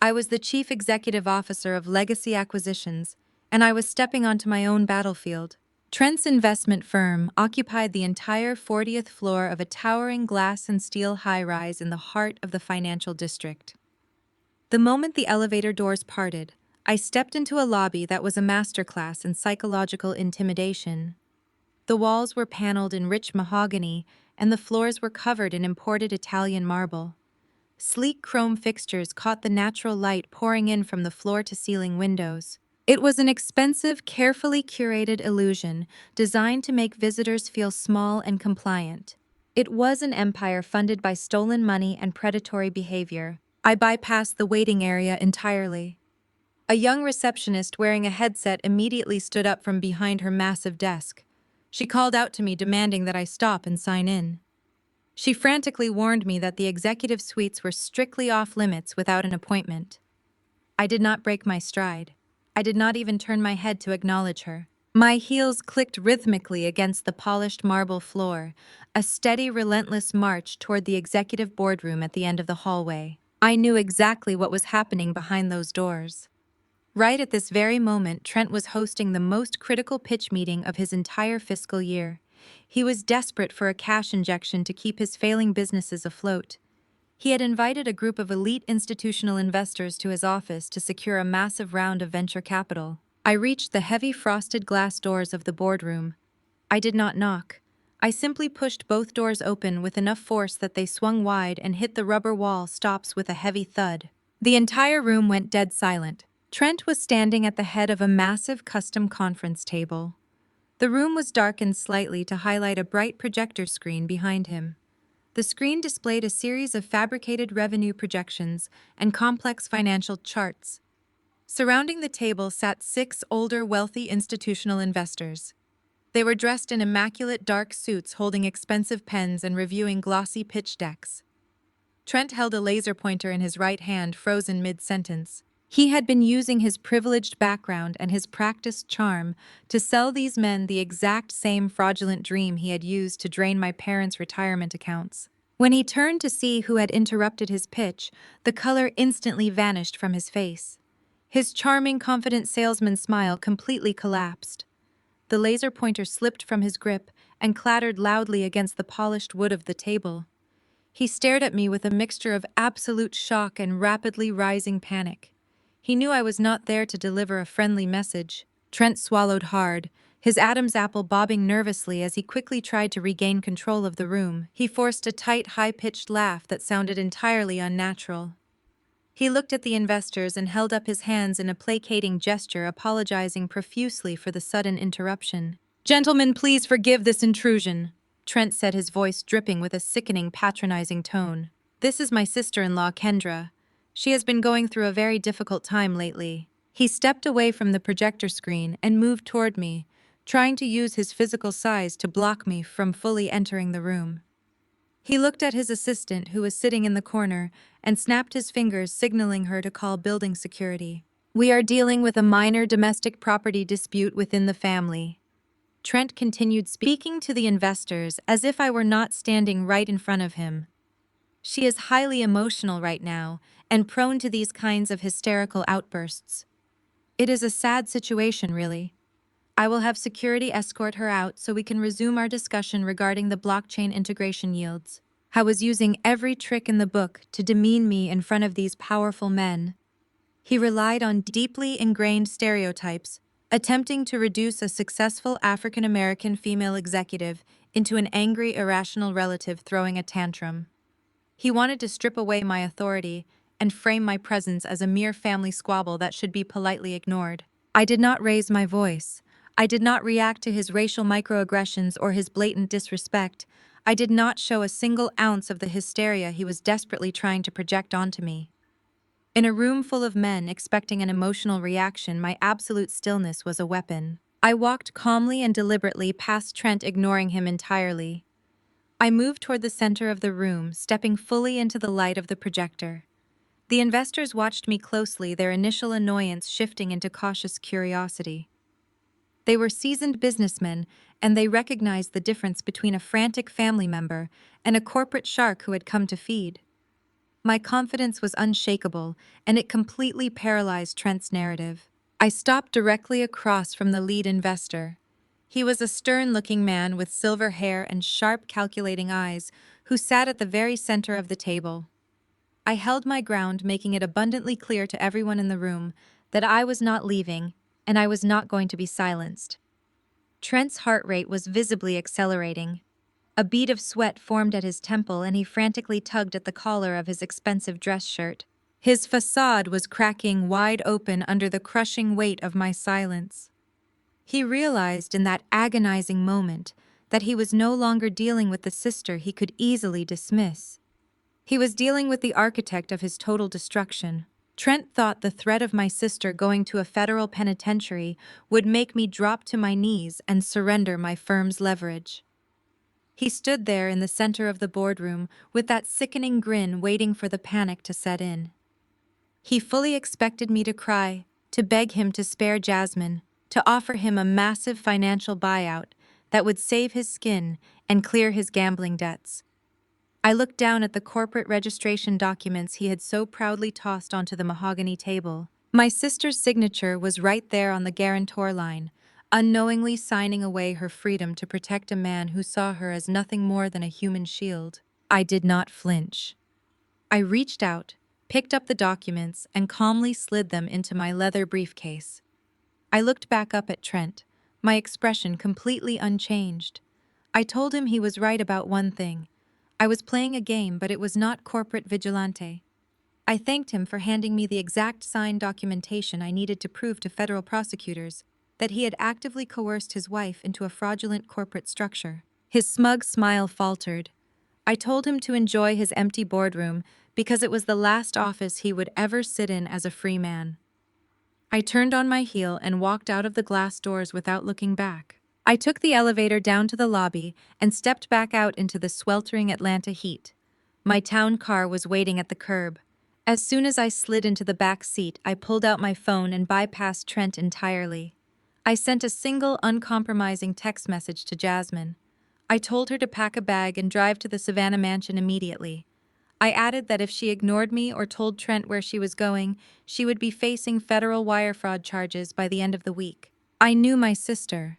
I was the chief executive officer of Legacy Acquisitions, and I was stepping onto my own battlefield. Trent's investment firm occupied the entire 40th floor of a towering glass and steel high-rise in the heart of the financial district. The moment the elevator doors parted, I stepped into a lobby that was a masterclass in psychological intimidation. The walls were paneled in rich mahogany, and the floors were covered in imported Italian marble. Sleek chrome fixtures caught the natural light pouring in from the floor-to-ceiling windows. It was an expensive, carefully curated illusion designed to make visitors feel small and compliant. It was an empire funded by stolen money and predatory behavior. I bypassed the waiting area entirely. A young receptionist wearing a headset immediately stood up from behind her massive desk. She called out to me, demanding that I stop and sign in. She frantically warned me that the executive suites were strictly off-limits without an appointment. I did not break my stride. I did not even turn my head to acknowledge her. My heels clicked rhythmically against the polished marble floor, a steady, relentless march toward the executive boardroom at the end of the hallway. I knew exactly what was happening behind those doors. Right at this very moment, Trent was hosting the most critical pitch meeting of his entire fiscal year. He was desperate for a cash injection to keep his failing businesses afloat. He had invited a group of elite institutional investors to his office to secure a massive round of venture capital. I reached the heavy frosted glass doors of the boardroom. I did not knock. I simply pushed both doors open with enough force that they swung wide and hit the rubber wall stops with a heavy thud. The entire room went dead silent. Trent was standing at the head of a massive custom conference table. The room was darkened slightly to highlight a bright projector screen behind him. The screen displayed a series of fabricated revenue projections and complex financial charts. Surrounding the table sat 6 older, wealthy institutional investors. They were dressed in immaculate dark suits holding expensive pens and reviewing glossy pitch decks. Trent held a laser pointer in his right hand, frozen mid-sentence. He had been using his privileged background and his practiced charm to sell these men the exact same fraudulent dream he had used to drain my parents' retirement accounts. When he turned to see who had interrupted his pitch, the color instantly vanished from his face. His charming, confident salesman smile completely collapsed. The laser pointer slipped from his grip and clattered loudly against the polished wood of the table. He stared at me with a mixture of absolute shock and rapidly rising panic. He knew I was not there to deliver a friendly message. Trent swallowed hard, his Adam's apple bobbing nervously as he quickly tried to regain control of the room. He forced a tight, high-pitched laugh that sounded entirely unnatural. He looked at the investors and held up his hands in a placating gesture, apologizing profusely for the sudden interruption. "Gentlemen, please forgive this intrusion," Trent said, his voice dripping with a sickening, patronizing tone. "This is my sister-in-law, Kendra. She has been going through a very difficult time lately." He stepped away from the projector screen and moved toward me, trying to use his physical size to block me from fully entering the room. He looked at his assistant, who was sitting in the corner, and snapped his fingers, signaling her to call building security. "We are dealing with a minor domestic property dispute within the family." Trent continued speaking to the investors as if I were not standing right in front of him. "She is highly emotional right now and prone to these kinds of hysterical outbursts. It is a sad situation, really. I will have security escort her out so we can resume our discussion regarding the blockchain integration yields." I was using every trick in the book to demean me in front of these powerful men. He relied on deeply ingrained stereotypes, attempting to reduce a successful African-American female executive into an angry, irrational relative throwing a tantrum. He wanted to strip away my authority and frame my presence as a mere family squabble that should be politely ignored. I did not raise my voice. I did not react to his racial microaggressions or his blatant disrespect. I did not show a single ounce of the hysteria he was desperately trying to project onto me. In a room full of men expecting an emotional reaction, my absolute stillness was a weapon. I walked calmly and deliberately past Trent, ignoring him entirely. I moved toward the center of the room, stepping fully into the light of the projector. The investors watched me closely, their initial annoyance shifting into cautious curiosity. They were seasoned businessmen, and they recognized the difference between a frantic family member and a corporate shark who had come to feed. My confidence was unshakable, and it completely paralyzed Trent's narrative. I stopped directly across from the lead investor. He was a stern-looking man with silver hair and sharp, calculating eyes, who sat at the very center of the table. I held my ground, making it abundantly clear to everyone in the room that I was not leaving, and I was not going to be silenced. Trent's heart rate was visibly accelerating. A bead of sweat formed at his temple, and he frantically tugged at the collar of his expensive dress shirt. His facade was cracking wide open under the crushing weight of my silence. He realized in that agonizing moment that he was no longer dealing with the sister he could easily dismiss. He was dealing with the architect of his total destruction. Trent thought the threat of my sister going to a federal penitentiary would make me drop to my knees and surrender my firm's leverage. He stood there in the center of the boardroom with that sickening grin, waiting for the panic to set in. He fully expected me to cry, to beg him to spare Jasmine, to offer him a massive financial buyout that would save his skin and clear his gambling debts. I looked down at the corporate registration documents he had so proudly tossed onto the mahogany table. My sister's signature was right there on the guarantor line, unknowingly signing away her freedom to protect a man who saw her as nothing more than a human shield. I did not flinch. I reached out, picked up the documents, and calmly slid them into my leather briefcase. I looked back up at Trent, my expression completely unchanged. I told him he was right about one thing. I was playing a game, but it was not corporate vigilante. I thanked him for handing me the exact signed documentation I needed to prove to federal prosecutors that he had actively coerced his wife into a fraudulent corporate structure. His smug smile faltered. I told him to enjoy his empty boardroom because it was the last office he would ever sit in as a free man. I turned on my heel and walked out of the glass doors without looking back. I took the elevator down to the lobby and stepped back out into the sweltering Atlanta heat. My town car was waiting at the curb. As soon as I slid into the back seat, I pulled out my phone and bypassed Trent entirely. I sent a single uncompromising text message to Jasmine. I told her to pack a bag and drive to the Savannah mansion immediately. I added that if she ignored me or told Trent where she was going, she would be facing federal wire fraud charges by the end of the week. I knew my sister.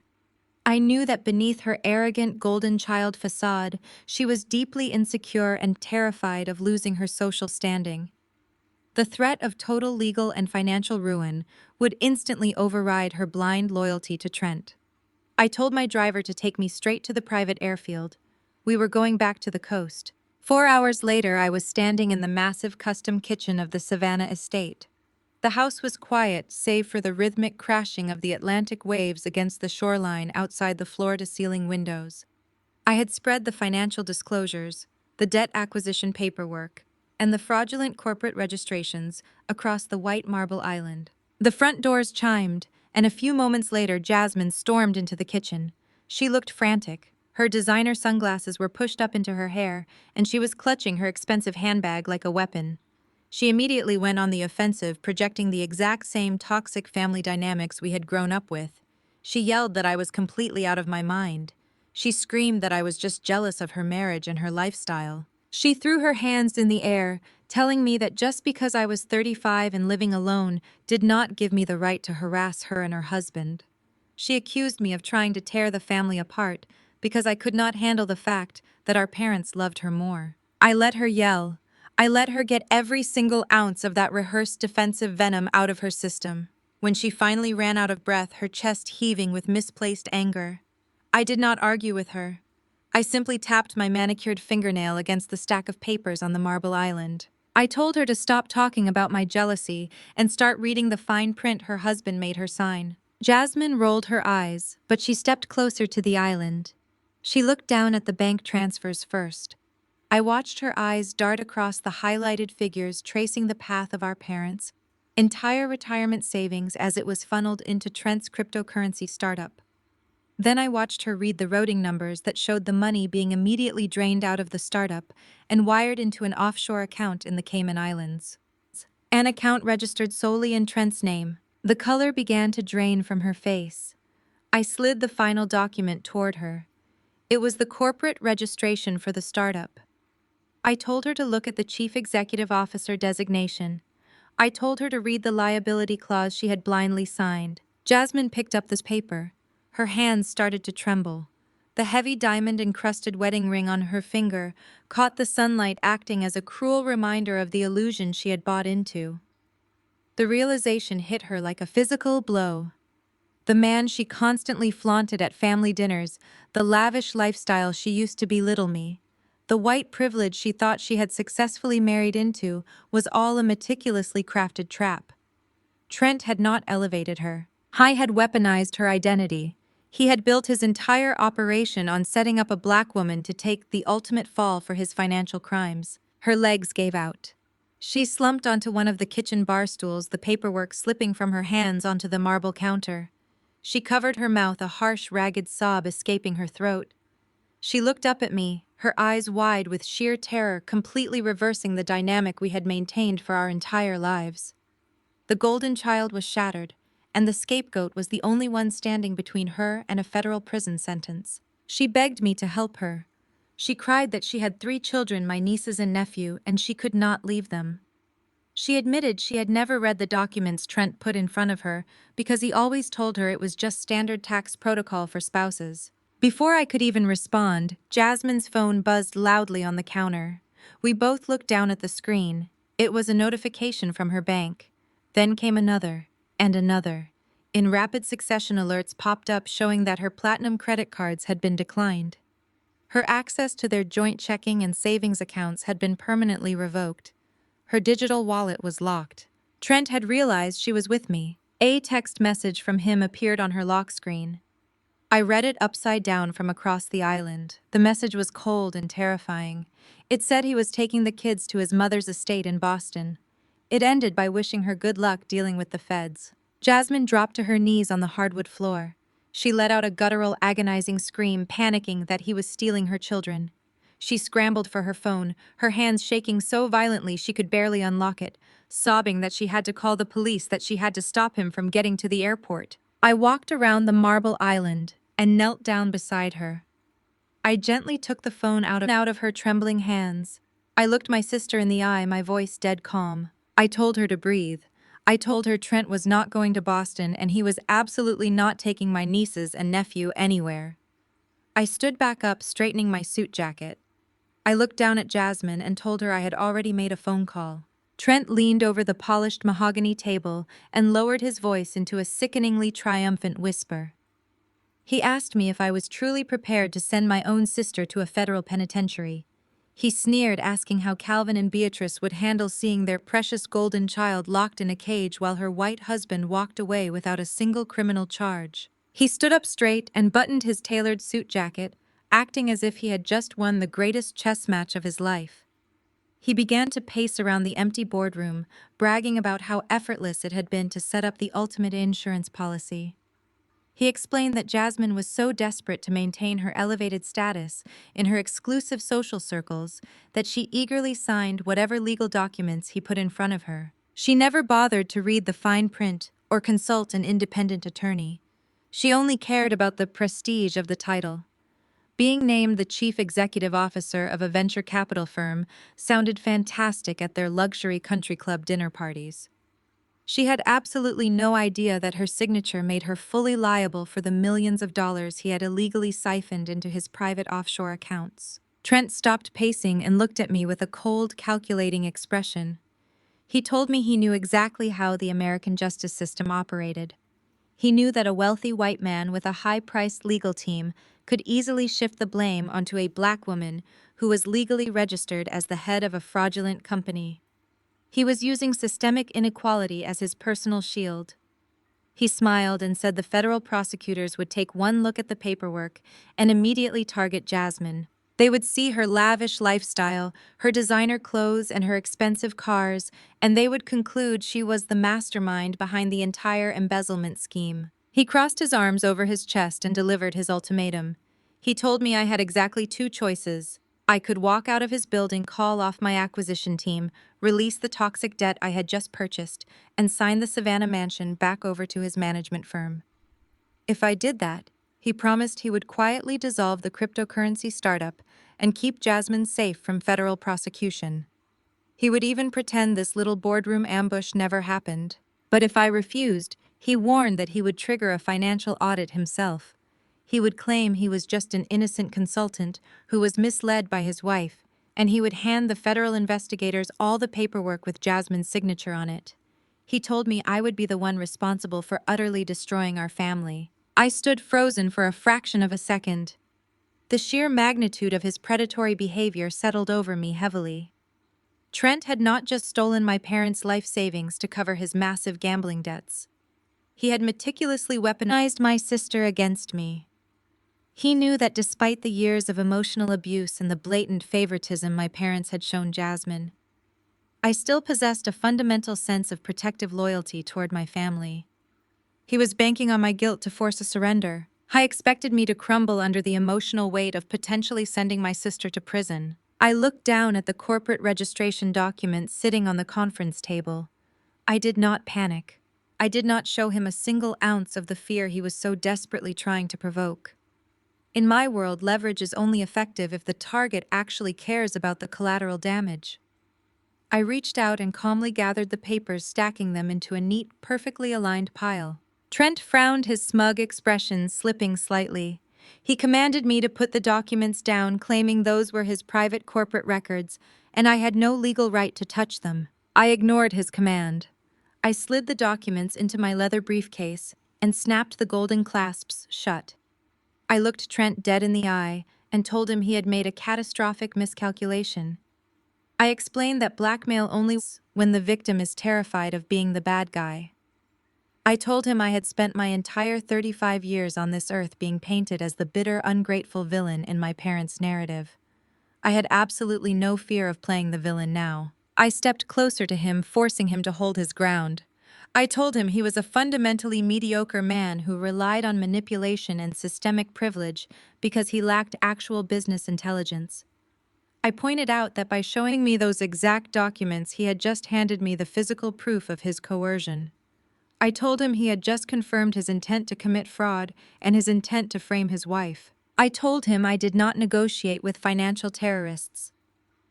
I knew that beneath her arrogant golden child facade, she was deeply insecure and terrified of losing her social standing. The threat of total legal and financial ruin would instantly override her blind loyalty to Trent. I told my driver to take me straight to the private airfield. We were going back to the coast. 4 hours later, I was standing in the massive custom kitchen of the Savannah estate. The house was quiet, save for the rhythmic crashing of the Atlantic waves against the shoreline outside the floor-to-ceiling windows. I had spread the financial disclosures, the debt acquisition paperwork, and the fraudulent corporate registrations across the white marble island. The front doors chimed, and a few moments later Jasmine stormed into the kitchen. She looked frantic. Her designer sunglasses were pushed up into her hair, and she was clutching her expensive handbag like a weapon. She immediately went on the offensive, projecting the exact same toxic family dynamics we had grown up with. She yelled that I was completely out of my mind. She screamed that I was just jealous of her marriage and her lifestyle. She threw her hands in the air, telling me that just because I was 35 and living alone did not give me the right to harass her and her husband. She accused me of trying to tear the family apart because I could not handle the fact that our parents loved her more. I let her yell. I let her get every single ounce of that rehearsed defensive venom out of her system. When she finally ran out of breath, her chest heaving with misplaced anger, I did not argue with her. I simply tapped my manicured fingernail against the stack of papers on the marble island. I told her to stop talking about my jealousy and start reading the fine print her husband made her sign. Jasmine rolled her eyes, but she stepped closer to the island. She looked down at the bank transfers first. I watched her eyes dart across the highlighted figures tracing the path of our parents' entire retirement savings as it was funneled into Trent's cryptocurrency startup. Then I watched her read the routing numbers that showed the money being immediately drained out of the startup and wired into an offshore account in the Cayman Islands. An account registered solely in Trent's name. The color began to drain from her face. I slid the final document toward her. It was the corporate registration for the startup. I told her to look at the Chief Executive Officer designation. I told her to read the liability clause she had blindly signed. Jasmine picked up this paper. Her hands started to tremble. The heavy diamond-encrusted wedding ring on her finger caught the sunlight, acting as a cruel reminder of the illusion she had bought into. The realization hit her like a physical blow. The man she constantly flaunted at family dinners, the lavish lifestyle she used to belittle me, the white privilege she thought she had successfully married into was all a meticulously crafted trap. Trent had not elevated her. He had weaponized her identity. He had built his entire operation on setting up a black woman to take the ultimate fall for his financial crimes. Her legs gave out. She slumped onto one of the kitchen bar stools, the paperwork slipping from her hands onto the marble counter. She covered her mouth, a harsh, ragged sob escaping her throat. She looked up at me, her eyes wide with sheer terror, completely reversing the dynamic we had maintained for our entire lives. The golden child was shattered, and the scapegoat was the only one standing between her and a federal prison sentence. She begged me to help her. She cried that she had 3 children, my nieces and nephew, and she could not leave them. She admitted she had never read the documents Trent put in front of her because he always told her it was just standard tax protocol for spouses. Before I could even respond, Jasmine's phone buzzed loudly on the counter. We both looked down at the screen. It was a notification from her bank. Then came another, and another. In rapid succession, alerts popped up showing that her platinum credit cards had been declined. Her access to their joint checking and savings accounts had been permanently revoked. Her digital wallet was locked. Trent had realized she was with me. A text message from him appeared on her lock screen. I read it upside down from across the island. The message was cold and terrifying. It said he was taking the kids to his mother's estate in Boston. It ended by wishing her good luck dealing with the feds. Jasmine dropped to her knees on the hardwood floor. She let out a guttural, agonizing scream, panicking that he was stealing her children. She scrambled for her phone, her hands shaking so violently she could barely unlock it, sobbing that she had to call the police, that she had to stop him from getting to the airport. I walked around the marble island and knelt down beside her. I gently took the phone out of her trembling hands. I looked my sister in the eye, my voice dead calm. I told her to breathe. I told her Trent was not going to Boston and he was absolutely not taking my nieces and nephew anywhere. I stood back up, straightening my suit jacket. I looked down at Jasmine and told her I had already made a phone call. Trent leaned over the polished mahogany table and lowered his voice into a sickeningly triumphant whisper. He asked me if I was truly prepared to send my own sister to a federal penitentiary. He sneered, asking how Calvin and Beatrice would handle seeing their precious golden child locked in a cage while her white husband walked away without a single criminal charge. He stood up straight and buttoned his tailored suit jacket, acting as if he had just won the greatest chess match of his life. He began to pace around the empty boardroom, bragging about how effortless it had been to set up the ultimate insurance policy. He explained that Jasmine was so desperate to maintain her elevated status in her exclusive social circles that she eagerly signed whatever legal documents he put in front of her. She never bothered to read the fine print or consult an independent attorney. She only cared about the prestige of the title. Being named the chief executive officer of a venture capital firm sounded fantastic at their luxury country club dinner parties. She had absolutely no idea that her signature made her fully liable for the millions of dollars he had illegally siphoned into his private offshore accounts. Trent stopped pacing and looked at me with a cold, calculating expression. He told me he knew exactly how the American justice system operated. He knew that a wealthy white man with a high-priced legal team could easily shift the blame onto a black woman who was legally registered as the head of a fraudulent company. He was using systemic inequality as his personal shield. He smiled and said the federal prosecutors would take one look at the paperwork and immediately target Jasmine. They would see her lavish lifestyle, her designer clothes, and her expensive cars, and they would conclude she was the mastermind behind the entire embezzlement scheme. He crossed his arms over his chest and delivered his ultimatum. He told me I had exactly two choices. I could walk out of his building, call off my acquisition team, release the toxic debt I had just purchased, and sign the Savannah mansion back over to his management firm. If I did that, he promised he would quietly dissolve the cryptocurrency startup and keep Jasmine safe from federal prosecution. He would even pretend this little boardroom ambush never happened. But if I refused, he warned that he would trigger a financial audit himself. He would claim he was just an innocent consultant who was misled by his wife, and he would hand the federal investigators all the paperwork with Jasmine's signature on it. He told me I would be the one responsible for utterly destroying our family. I stood frozen for a fraction of a second. The sheer magnitude of his predatory behavior settled over me heavily. Trent had not just stolen my parents' life savings to cover his massive gambling debts. He had meticulously weaponized my sister against me. He knew that despite the years of emotional abuse and the blatant favoritism my parents had shown Jasmine, I still possessed a fundamental sense of protective loyalty toward my family. He was banking on my guilt to force a surrender. He expected me to crumble under the emotional weight of potentially sending my sister to prison. I looked down at the corporate registration documents sitting on the conference table. I did not panic. I did not show him a single ounce of the fear he was so desperately trying to provoke. In my world, leverage is only effective if the target actually cares about the collateral damage. I reached out and calmly gathered the papers, stacking them into a neat, perfectly aligned pile. Trent frowned, his smug expression slipping slightly. He commanded me to put the documents down, claiming those were his private corporate records, and I had no legal right to touch them. I ignored his command. I slid the documents into my leather briefcase and snapped the golden clasps shut. I looked Trent dead in the eye and told him he had made a catastrophic miscalculation. I explained that blackmail only works when the victim is terrified of being the bad guy. I told him I had spent my entire 35 years on this earth being painted as the bitter, ungrateful villain in my parents' narrative. I had absolutely no fear of playing the villain now. I stepped closer to him, forcing him to hold his ground. I told him he was a fundamentally mediocre man who relied on manipulation and systemic privilege because he lacked actual business intelligence. I pointed out that by showing me those exact documents, he had just handed me the physical proof of his coercion. I told him he had just confirmed his intent to commit fraud and his intent to frame his wife. I told him I did not negotiate with financial terrorists.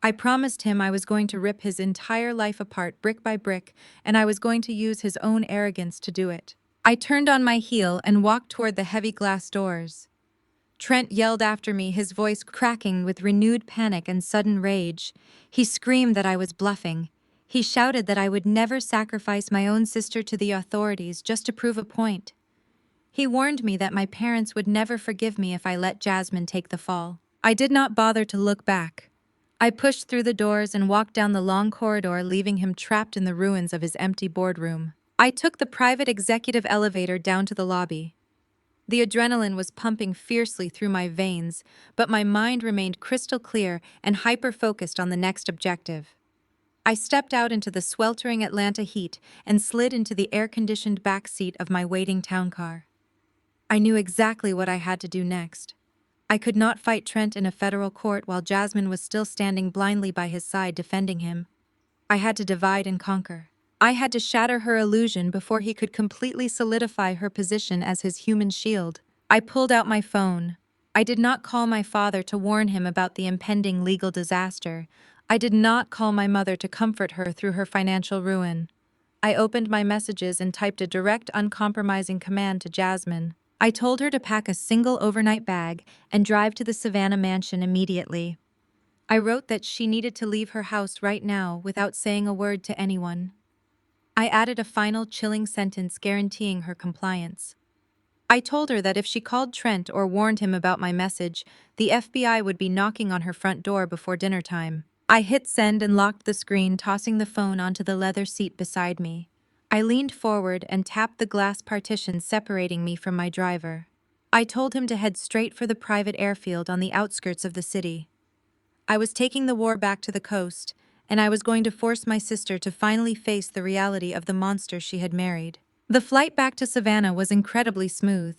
I promised him I was going to rip his entire life apart brick by brick, and I was going to use his own arrogance to do it. I turned on my heel and walked toward the heavy glass doors. Trent yelled after me, his voice cracking with renewed panic and sudden rage. He screamed that I was bluffing. He shouted that I would never sacrifice my own sister to the authorities just to prove a point. He warned me that my parents would never forgive me if I let Jasmine take the fall. I did not bother to look back. I pushed through the doors and walked down the long corridor, leaving him trapped in the ruins of his empty boardroom. I took the private executive elevator down to the lobby. The adrenaline was pumping fiercely through my veins, but my mind remained crystal clear and hyper-focused on the next objective. I stepped out into the sweltering Atlanta heat and slid into the air-conditioned back seat of my waiting town car. I knew exactly what I had to do next. I could not fight Trent in a federal court while Jasmine was still standing blindly by his side defending him. I had to divide and conquer. I had to shatter her illusion before he could completely solidify her position as his human shield. I pulled out my phone. I did not call my father to warn him about the impending legal disaster. I did not call my mother to comfort her through her financial ruin. I opened my messages and typed a direct, uncompromising command to Jasmine. I told her to pack a single overnight bag and drive to the Savannah mansion immediately. I wrote that she needed to leave her house right now without saying a word to anyone. I added a final chilling sentence guaranteeing her compliance. I told her that if she called Trent or warned him about my message, the FBI would be knocking on her front door before dinner time. I hit send and locked the screen, tossing the phone onto the leather seat beside me. I leaned forward and tapped the glass partition separating me from my driver. I told him to head straight for the private airfield on the outskirts of the city. I was taking the war back to the coast, and I was going to force my sister to finally face the reality of the monster she had married. The flight back to Savannah was incredibly smooth,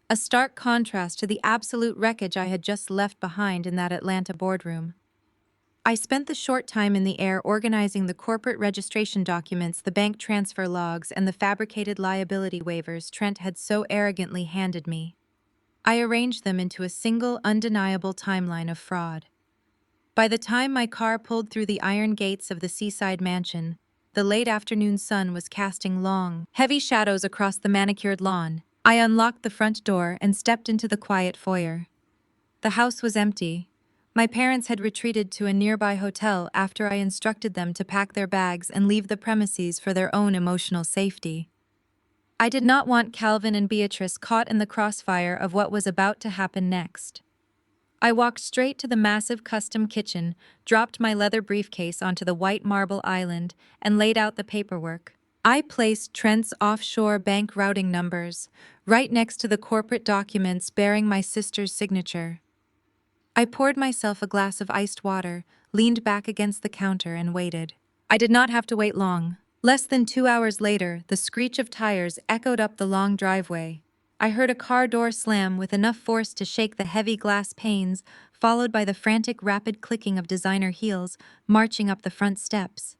a stark contrast to the absolute wreckage I had just left behind in that Atlanta boardroom. I spent the short time in the air organizing the corporate registration documents, the bank transfer logs, and the fabricated liability waivers Trent had so arrogantly handed me. I arranged them into a single, undeniable timeline of fraud. By the time my car pulled through the iron gates of the Seaside mansion, the late afternoon sun was casting long, heavy shadows across the manicured lawn. I unlocked the front door and stepped into the quiet foyer. The house was empty. My parents had retreated to a nearby hotel after I instructed them to pack their bags and leave the premises for their own emotional safety. I did not want Calvin and Beatrice caught in the crossfire of what was about to happen next. I walked straight to the massive custom kitchen, dropped my leather briefcase onto the white marble island, and laid out the paperwork. I placed Trent's offshore bank routing numbers right next to the corporate documents bearing my sister's signature. I poured myself a glass of iced water, leaned back against the counter, and waited. I did not have to wait long. Less than 2 hours later, the screech of tires echoed up the long driveway. I heard a car door slam with enough force to shake the heavy glass panes, followed by the frantic, rapid clicking of designer heels marching up the front steps.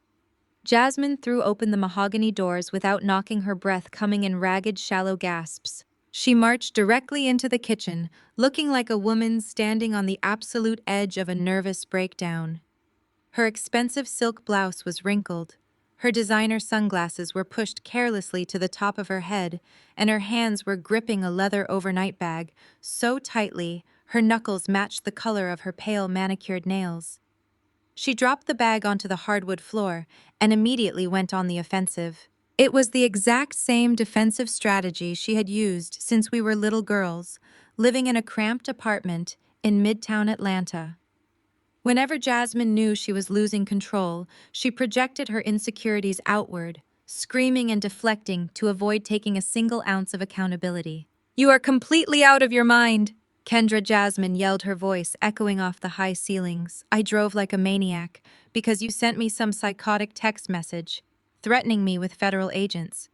Jasmine threw open the mahogany doors without knocking, her breath coming in ragged, shallow gasps. She marched directly into the kitchen, looking like a woman standing on the absolute edge of a nervous breakdown. Her expensive silk blouse was wrinkled. Her designer sunglasses were pushed carelessly to the top of her head, and her hands were gripping a leather overnight bag so tightly her knuckles matched the color of her pale manicured nails. She dropped the bag onto the hardwood floor and immediately went on the offensive. It was the exact same defensive strategy she had used since we were little girls, living in a cramped apartment in Midtown Atlanta. Whenever Jasmine knew she was losing control, she projected her insecurities outward, screaming and deflecting to avoid taking a single ounce of accountability. "You are completely out of your mind!" Kendra Jasmine yelled, her voice echoing off the high ceilings. "I drove like a maniac because you sent me some psychotic text message, threatening me with federal agents.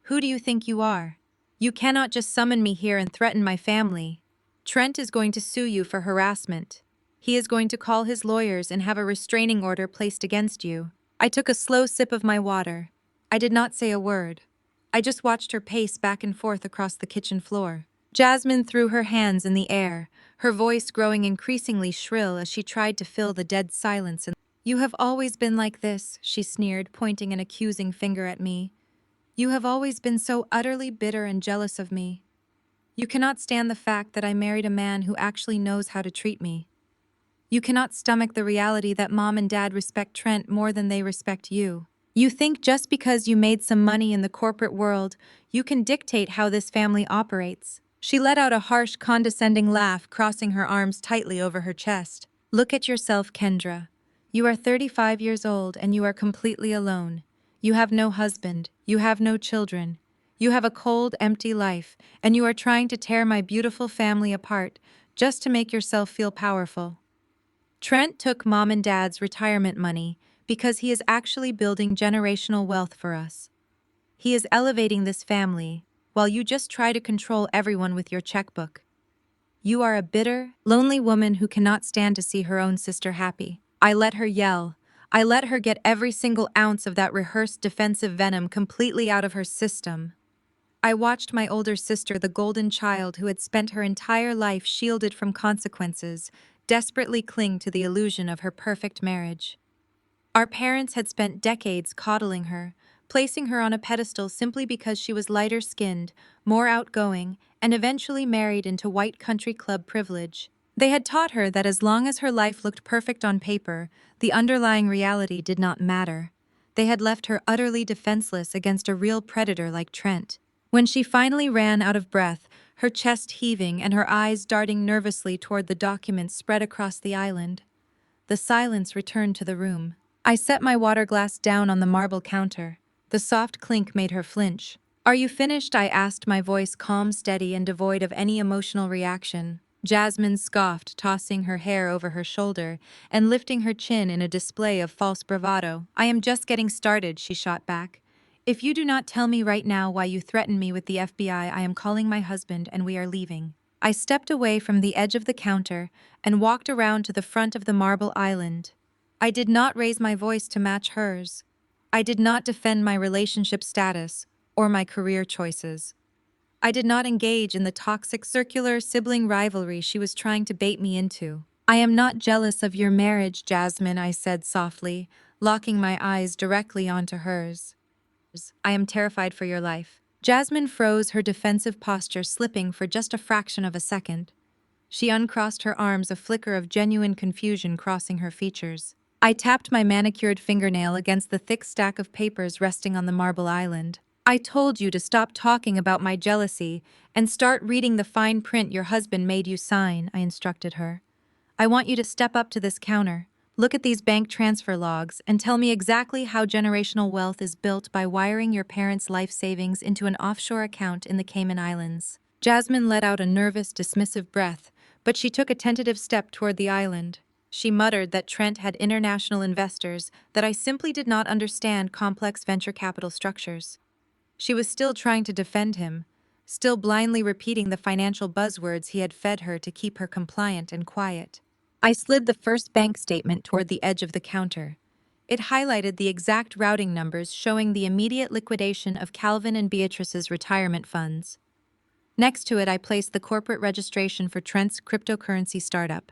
Who do you think you are? You cannot just summon me here and threaten my family. Trent is going to sue you for harassment. He is going to call his lawyers and have a restraining order placed against you." I took a slow sip of my water. I did not say a word. I just watched her pace back and forth across the kitchen floor. Jasmine threw her hands in the air, her voice growing increasingly shrill as she tried to fill the dead silence. "You have always been like this," she sneered, pointing an accusing finger at me. "You have always been so utterly bitter and jealous of me. You cannot stand the fact that I married a man who actually knows how to treat me. You cannot stomach the reality that Mom and Dad respect Trent more than they respect you. You think just because you made some money in the corporate world, you can dictate how this family operates." She let out a harsh, condescending laugh, crossing her arms tightly over her chest. "Look at yourself, Kendra. You are 35 years old and you are completely alone. You have no husband, you have no children. You have a cold, empty life, and you are trying to tear my beautiful family apart just to make yourself feel powerful. Trent took Mom and Dad's retirement money because he is actually building generational wealth for us. He is elevating this family, while you just try to control everyone with your checkbook. You are a bitter, lonely woman who cannot stand to see her own sister happy." I let her yell. I let her get every single ounce of that rehearsed defensive venom completely out of her system. I watched my older sister, the golden child who had spent her entire life shielded from consequences, desperately cling to the illusion of her perfect marriage. Our parents had spent decades coddling her, placing her on a pedestal simply because she was lighter-skinned, more outgoing, and eventually married into white country club privilege. They had taught her that as long as her life looked perfect on paper, the underlying reality did not matter. They had left her utterly defenseless against a real predator like Trent. When she finally ran out of breath, her chest heaving and her eyes darting nervously toward the documents spread across the island, the silence returned to the room. I set my water glass down on the marble counter. The soft clink made her flinch. "Are you finished?" I asked, my voice calm, steady, and devoid of any emotional reaction. Jasmine scoffed, tossing her hair over her shoulder and lifting her chin in a display of false bravado. "I am just getting started," she shot back. "If you do not tell me right now why you threaten me with the FBI, I am calling my husband and we are leaving." I stepped away from the edge of the counter and walked around to the front of the marble island. I did not raise my voice to match hers. I did not defend my relationship status or my career choices. I did not engage in the toxic circular sibling rivalry she was trying to bait me into. "I am not jealous of your marriage, Jasmine," I said softly, locking my eyes directly onto hers. "I am terrified for your life." Jasmine froze, her defensive posture slipping for just a fraction of a second. She uncrossed her arms, a flicker of genuine confusion crossing her features. I tapped my manicured fingernail against the thick stack of papers resting on the marble island. "I told you to stop talking about my jealousy and start reading the fine print your husband made you sign," I instructed her. "I want you to step up to this counter, look at these bank transfer logs, and tell me exactly how generational wealth is built by wiring your parents' life savings into an offshore account in the Cayman Islands." Jasmine let out a nervous, dismissive breath, but she took a tentative step toward the island. She muttered that Trent had international investors, that I simply did not understand complex venture capital structures. She was still trying to defend him, still blindly repeating the financial buzzwords he had fed her to keep her compliant and quiet. I slid the first bank statement toward the edge of the counter. It highlighted the exact routing numbers showing the immediate liquidation of Calvin and Beatrice's retirement funds. Next to it, I placed the corporate registration for Trent's cryptocurrency startup.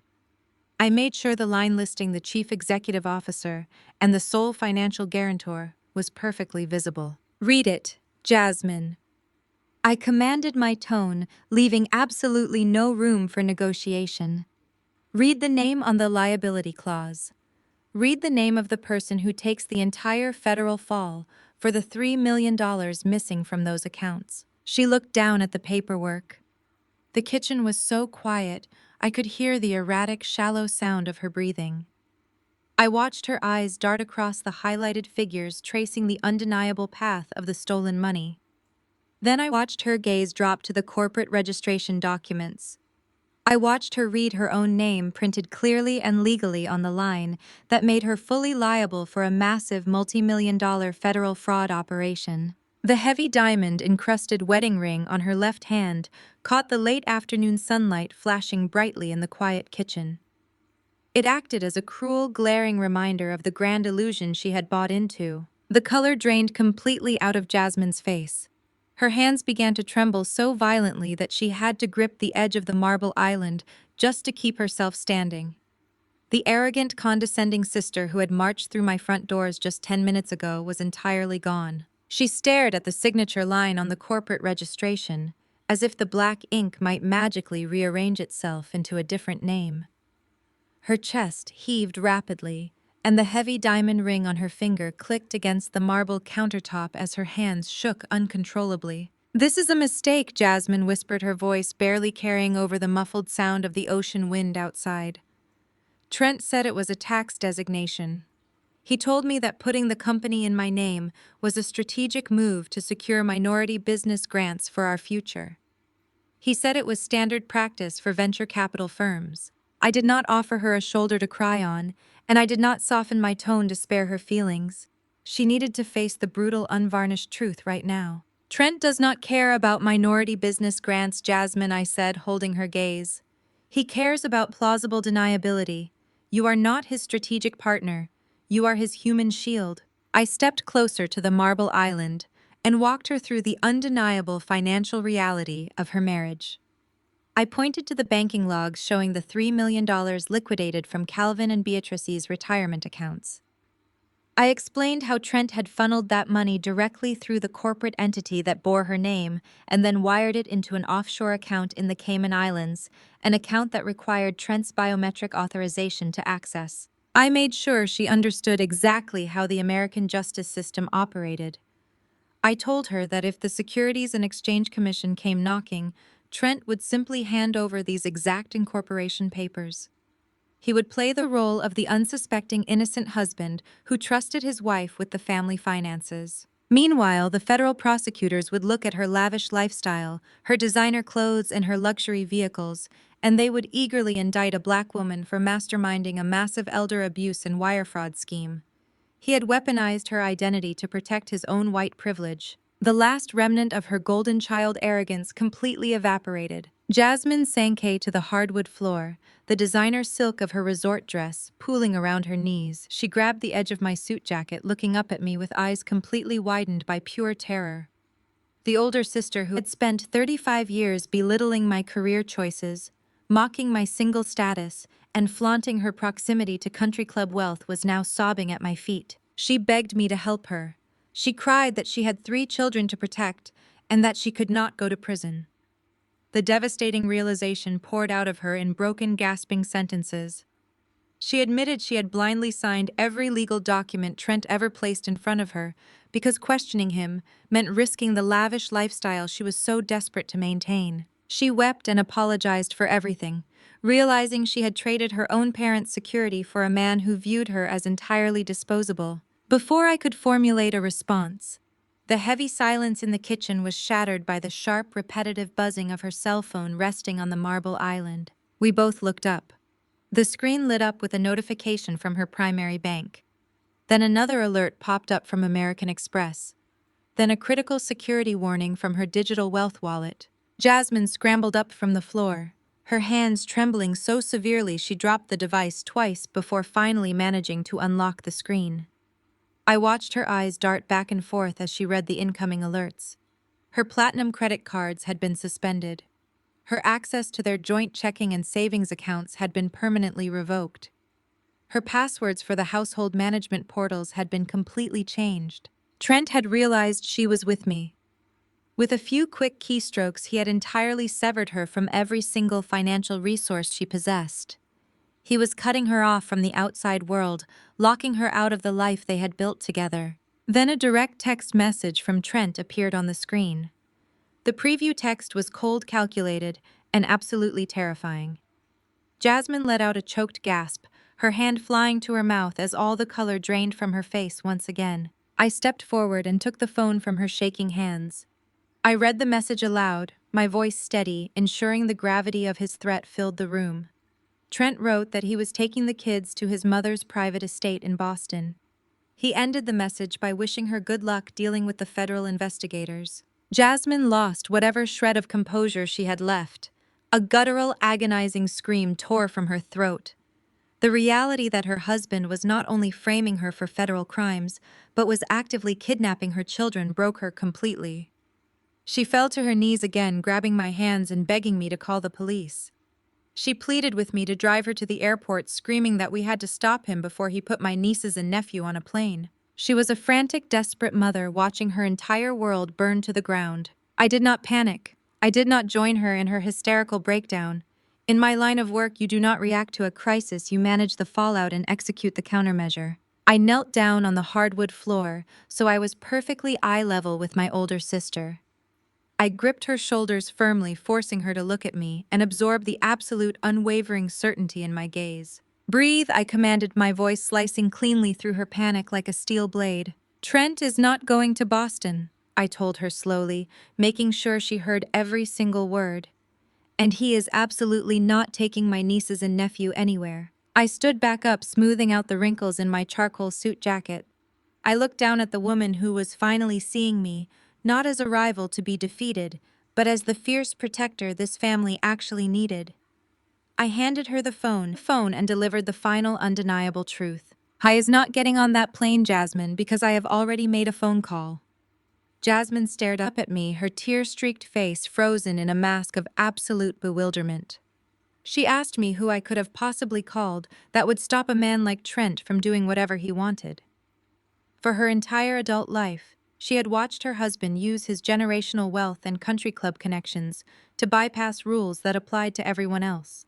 I made sure the line listing the chief executive officer and the sole financial guarantor was perfectly visible. "Read it, Jasmine." I commanded, my tone leaving absolutely no room for negotiation. "Read the name on the liability clause. Read the name of the person who takes the entire federal fall for the $3 million missing from those accounts." She looked down at the paperwork. The kitchen was so quiet, I could hear the erratic, shallow sound of her breathing. I watched her eyes dart across the highlighted figures tracing the undeniable path of the stolen money. Then I watched her gaze drop to the corporate registration documents. I watched her read her own name printed clearly and legally on the line that made her fully liable for a massive multi-million-dollar federal fraud operation. The heavy diamond-encrusted wedding ring on her left hand caught the late afternoon sunlight flashing brightly in the quiet kitchen. It acted as a cruel, glaring reminder of the grand illusion she had bought into. The color drained completely out of Jasmine's face. Her hands began to tremble so violently that she had to grip the edge of the marble island just to keep herself standing. The arrogant, condescending sister who had marched through my front doors just 10 minutes ago was entirely gone. She stared at the signature line on the corporate registration, as if the black ink might magically rearrange itself into a different name. Her chest heaved rapidly, and the heavy diamond ring on her finger clicked against the marble countertop as her hands shook uncontrollably. "This is a mistake," Jasmine whispered, her voice barely carrying over the muffled sound of the ocean wind outside. "Trent said it was a tax designation. He told me that putting the company in my name was a strategic move to secure minority business grants for our future. He said it was standard practice for venture capital firms. I did not offer her a shoulder to cry on, and I did not soften my tone to spare her feelings. She needed to face the brutal, unvarnished truth right now. "Trent does not care about minority business grants," Jasmine, I said, holding her gaze. "He cares about plausible deniability. You are not his strategic partner. You are his human shield." I stepped closer to the marble island and walked her through the undeniable financial reality of her marriage. I pointed to the banking logs showing the $3 million liquidated from Calvin and Beatrice's retirement accounts. I explained how Trent had funneled that money directly through the corporate entity that bore her name and then wired it into an offshore account in the Cayman Islands, an account that required Trent's biometric authorization to access. I made sure she understood exactly how the American justice system operated. I told her that if the Securities and Exchange Commission came knocking, Trent would simply hand over these exact incorporation papers. He would play the role of the unsuspecting innocent husband who trusted his wife with the family finances. Meanwhile, the federal prosecutors would look at her lavish lifestyle, her designer clothes, and her luxury vehicles, and they would eagerly indict a black woman for masterminding a massive elder abuse and wire fraud scheme. He had weaponized her identity to protect his own white privilege. The last remnant of her golden child arrogance completely evaporated. Jasmine sank to the hardwood floor, the designer silk of her resort dress pooling around her knees. She grabbed the edge of my suit jacket, looking up at me with eyes completely widened by pure terror. The older sister, who had spent 35 years belittling my career choices, mocking my single status, and flaunting her proximity to country club wealth, was now sobbing at my feet. She begged me to help her. She cried that she had 3 children to protect and that she could not go to prison. The devastating realization poured out of her in broken, gasping sentences. She admitted she had blindly signed every legal document Trent ever placed in front of her because questioning him meant risking the lavish lifestyle she was so desperate to maintain. She wept and apologized for everything, realizing she had traded her own parents' security for a man who viewed her as entirely disposable. Before I could formulate a response, the heavy silence in the kitchen was shattered by the sharp, repetitive buzzing of her cell phone resting on the marble island. We both looked up. The screen lit up with a notification from her primary bank. Then another alert popped up from American Express. Then a critical security warning from her digital wealth wallet. Jasmine scrambled up from the floor, her hands trembling so severely she dropped the device twice before finally managing to unlock the screen. I watched her eyes dart back and forth as she read the incoming alerts. Her platinum credit cards had been suspended. Her access to their joint checking and savings accounts had been permanently revoked. Her passwords for the household management portals had been completely changed. Trent had realized she was with me. With a few quick keystrokes, he had entirely severed her from every single financial resource she possessed. He was cutting her off from the outside world, locking her out of the life they had built together. Then a direct text message from Trent appeared on the screen. The preview text was cold, calculated, and absolutely terrifying. Jasmine let out a choked gasp, her hand flying to her mouth as all the color drained from her face once again. I stepped forward and took the phone from her shaking hands. I read the message aloud, my voice steady, ensuring the gravity of his threat filled the room. Trent wrote that he was taking the kids to his mother's private estate in Boston. He ended the message by wishing her good luck dealing with the federal investigators. Jasmine lost whatever shred of composure she had left. A guttural, agonizing scream tore from her throat. The reality that her husband was not only framing her for federal crimes, but was actively kidnapping her children broke her completely. She fell to her knees again, grabbing my hands and begging me to call the police. She pleaded with me to drive her to the airport, screaming that we had to stop him before he put my nieces and nephew on a plane. She was a frantic, desperate mother watching her entire world burn to the ground. I did not panic. I did not join her in her hysterical breakdown. In my line of work, you do not react to a crisis, you manage the fallout and execute the countermeasure. I knelt down on the hardwood floor, so I was perfectly eye level with my older sister. I gripped her shoulders firmly, forcing her to look at me and absorb the absolute, unwavering certainty in my gaze. "Breathe," I commanded, my voice slicing cleanly through her panic like a steel blade. "Trent is not going to Boston," I told her slowly, making sure she heard every single word. "And he is absolutely not taking my nieces and nephew anywhere." I stood back up, smoothing out the wrinkles in my charcoal suit jacket. I looked down at the woman who was finally seeing me, not as a rival to be defeated, but as the fierce protector this family actually needed. I handed her the phone and delivered the final undeniable truth. "I is not getting on that plane, Jasmine, because I have already made a phone call." Jasmine stared up at me, her tear-streaked face frozen in a mask of absolute bewilderment. She asked me who I could have possibly called that would stop a man like Trent from doing whatever he wanted. For her entire adult life, she had watched her husband use his generational wealth and country club connections to bypass rules that applied to everyone else.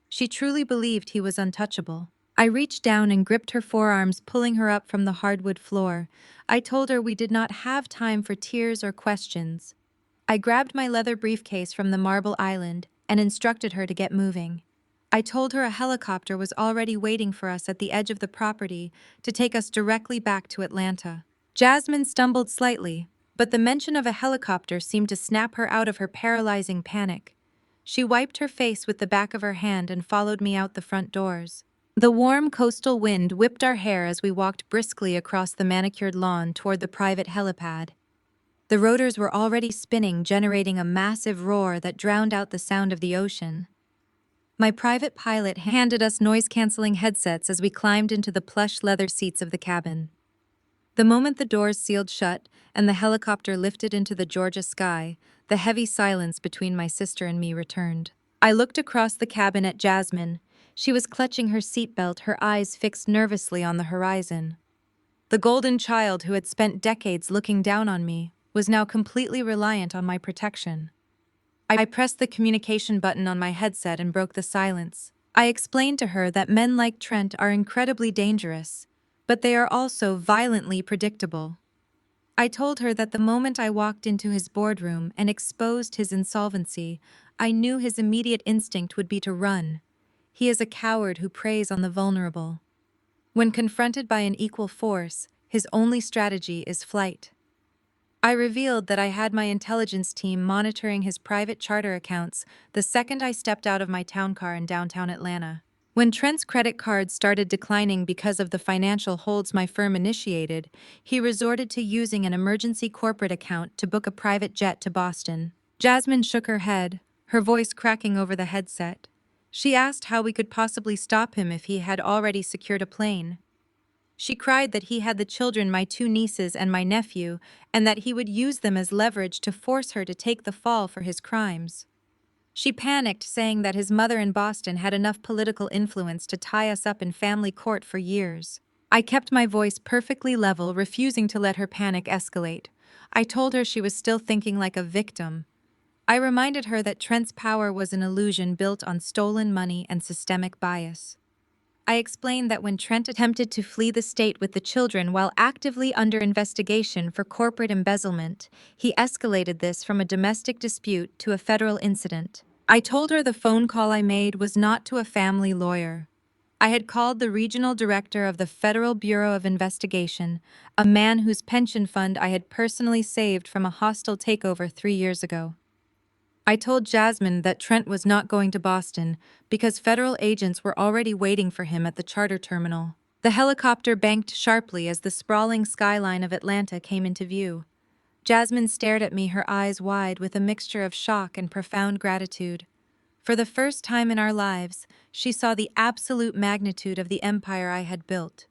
She truly believed he was untouchable. I reached down and gripped her forearms, pulling her up from the hardwood floor. I told her we did not have time for tears or questions. I grabbed my leather briefcase from the marble island and instructed her to get moving. I told her a helicopter was already waiting for us at the edge of the property to take us directly back to Atlanta. Jasmine stumbled slightly, but the mention of a helicopter seemed to snap her out of her paralyzing panic. She wiped her face with the back of her hand and followed me out the front doors. The warm coastal wind whipped our hair as we walked briskly across the manicured lawn toward the private helipad. The rotors were already spinning, generating a massive roar that drowned out the sound of the ocean. My private pilot handed us noise-canceling headsets as we climbed into the plush leather seats of the cabin. The moment the doors sealed shut and the helicopter lifted into the Georgia sky, the heavy silence between my sister and me returned. I looked across the cabin at Jasmine. She was clutching her seatbelt, her eyes fixed nervously on the horizon. The golden child who had spent decades looking down on me was now completely reliant on my protection. I pressed the communication button on my headset and broke the silence. I explained to her that men like Trent are incredibly dangerous, but they are also violently predictable. I told her that the moment I walked into his boardroom and exposed his insolvency, I knew his immediate instinct would be to run. He is a coward who preys on the vulnerable. When confronted by an equal force, his only strategy is flight. I revealed that I had my intelligence team monitoring his private charter accounts the second I stepped out of my town car in downtown Atlanta. When Trent's credit cards started declining because of the financial holds my firm initiated, he resorted to using an emergency corporate account to book a private jet to Boston. Jasmine shook her head, her voice cracking over the headset. She asked how we could possibly stop him if he had already secured a plane. She cried that he had the children, my two nieces and my nephew, and that he would use them as leverage to force her to take the fall for his crimes. She panicked, saying that his mother in Boston had enough political influence to tie us up in family court for years. I kept my voice perfectly level, refusing to let her panic escalate. I told her she was still thinking like a victim. I reminded her that Trent's power was an illusion built on stolen money and systemic bias. I explained that when Trent attempted to flee the state with the children while actively under investigation for corporate embezzlement, he escalated this from a domestic dispute to a federal incident. I told her the phone call I made was not to a family lawyer. I had called the regional director of the Federal Bureau of Investigation, a man whose pension fund I had personally saved from a hostile takeover 3 years ago. I told Jasmine that Trent was not going to Boston because federal agents were already waiting for him at the charter terminal. The helicopter banked sharply as the sprawling skyline of Atlanta came into view. Jasmine stared at me, her eyes wide with a mixture of shock and profound gratitude. For the first time in our lives, she saw the absolute magnitude of the empire I had built.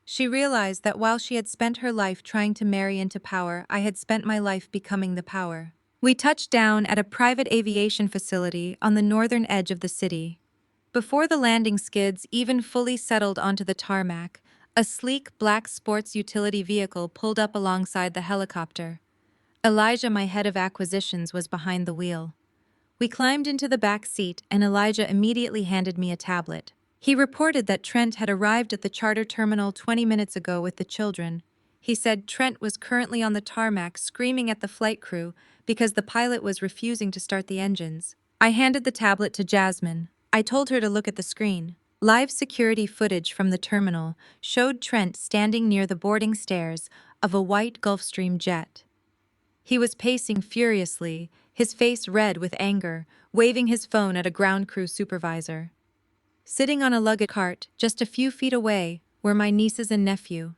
She realized that while she had spent her life trying to marry into power, I had spent my life becoming the power. We touched down at a private aviation facility on the northern edge of the city. Before the landing skids even fully settled onto the tarmac, a sleek black sports utility vehicle pulled up alongside the helicopter. Elijah, my head of acquisitions, was behind the wheel. We climbed into the back seat, and Elijah immediately handed me a tablet. He reported that Trent had arrived at the charter terminal 20 minutes ago with the children. He said Trent was currently on the tarmac screaming at the flight crew because the pilot was refusing to start the engines. I handed the tablet to Jasmine. I told her to look at the screen. Live security footage from the terminal showed Trent standing near the boarding stairs of a white Gulfstream jet. He was pacing furiously, his face red with anger, waving his phone at a ground crew supervisor. Sitting on a luggage cart just a few feet away were my nieces and nephew.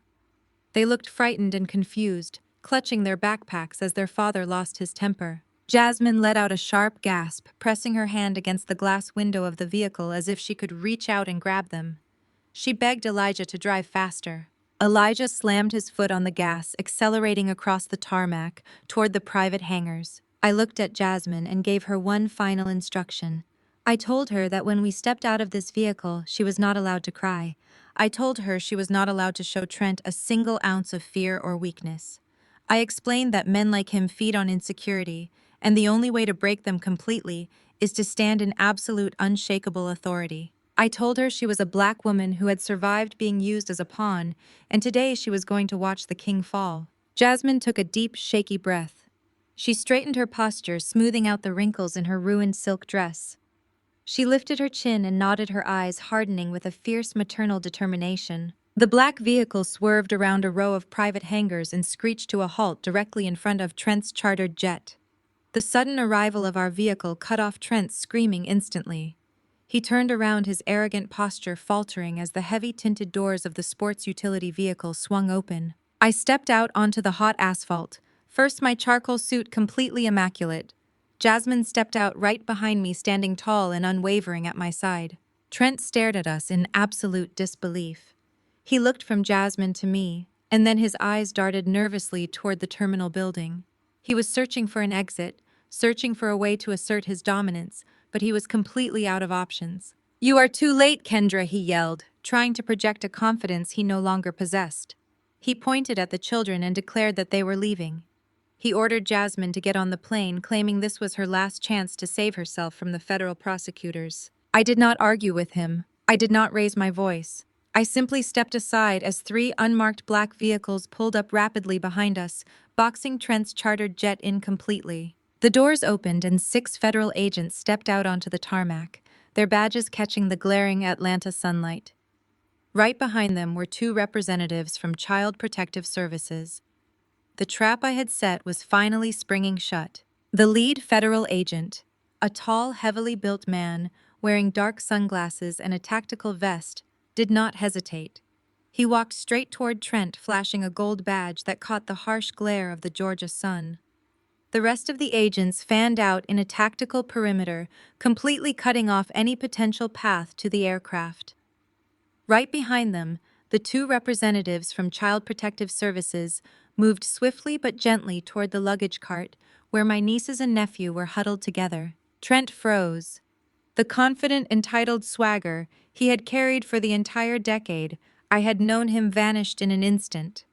They looked frightened and confused, clutching their backpacks as their father lost his temper. Jasmine let out a sharp gasp, pressing her hand against the glass window of the vehicle as if she could reach out and grab them. She begged Elijah to drive faster. Elijah slammed his foot on the gas, accelerating across the tarmac toward the private hangars. I looked at Jasmine and gave her one final instruction. I told her that when we stepped out of this vehicle, she was not allowed to cry. I told her she was not allowed to show Trent a single ounce of fear or weakness. I explained that men like him feed on insecurity, and the only way to break them completely is to stand in absolute unshakable authority. I told her she was a black woman who had survived being used as a pawn, and today she was going to watch the king fall. Jasmine took a deep, shaky breath. She straightened her posture, smoothing out the wrinkles in her ruined silk dress. She lifted her chin and nodded, her eyes hardening with a fierce maternal determination. The black vehicle swerved around a row of private hangars and screeched to a halt directly in front of Trent's chartered jet. The sudden arrival of our vehicle cut off Trent's screaming instantly. He turned around, his arrogant posture faltering as the heavy tinted doors of the sports utility vehicle swung open. I stepped out onto the hot asphalt, first my charcoal suit completely immaculate. Jasmine stepped out right behind me, standing tall and unwavering at my side. Trent stared at us in absolute disbelief. He looked from Jasmine to me, and then his eyes darted nervously toward the terminal building. He was searching for an exit, searching for a way to assert his dominance, but he was completely out of options. "You are too late, Kendra," he yelled, trying to project a confidence he no longer possessed. He pointed at the children and declared that they were leaving. He ordered Jasmine to get on the plane, claiming this was her last chance to save herself from the federal prosecutors. I did not argue with him. I did not raise my voice. I simply stepped aside as 3 unmarked black vehicles pulled up rapidly behind us, boxing Trent's chartered jet in completely. The doors opened and 6 federal agents stepped out onto the tarmac, their badges catching the glaring Atlanta sunlight. Right behind them were 2 representatives from Child Protective Services. The trap I had set was finally springing shut. The lead federal agent, a tall, heavily built man wearing dark sunglasses and a tactical vest, did not hesitate. He walked straight toward Trent, flashing a gold badge that caught the harsh glare of the Georgia sun. The rest of the agents fanned out in a tactical perimeter, completely cutting off any potential path to the aircraft. Right behind them, the 2 representatives from Child Protective Services moved swiftly but gently toward the luggage cart, where my nieces and nephew were huddled together. Trent froze. The confident, entitled swagger he had carried for the entire decade I had known him vanished in an instant.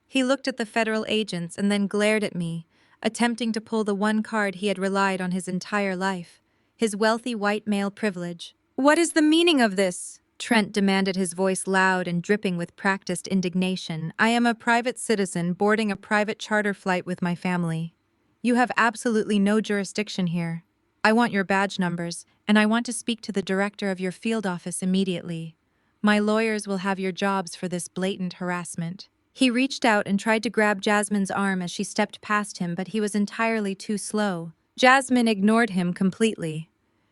He looked at the federal agents and then glared at me, attempting to pull the one card he had relied on his entire life, his wealthy white male privilege. "What is the meaning of this?" Trent demanded, his voice loud and dripping with practiced indignation. "I am a private citizen boarding a private charter flight with my family. You have absolutely no jurisdiction here. I want your badge numbers, and I want to speak to the director of your field office immediately." My lawyers will have your jobs for this blatant harassment. He reached out and tried to grab Jasmine's arm as she stepped past him, but he was entirely too slow. Jasmine ignored him completely.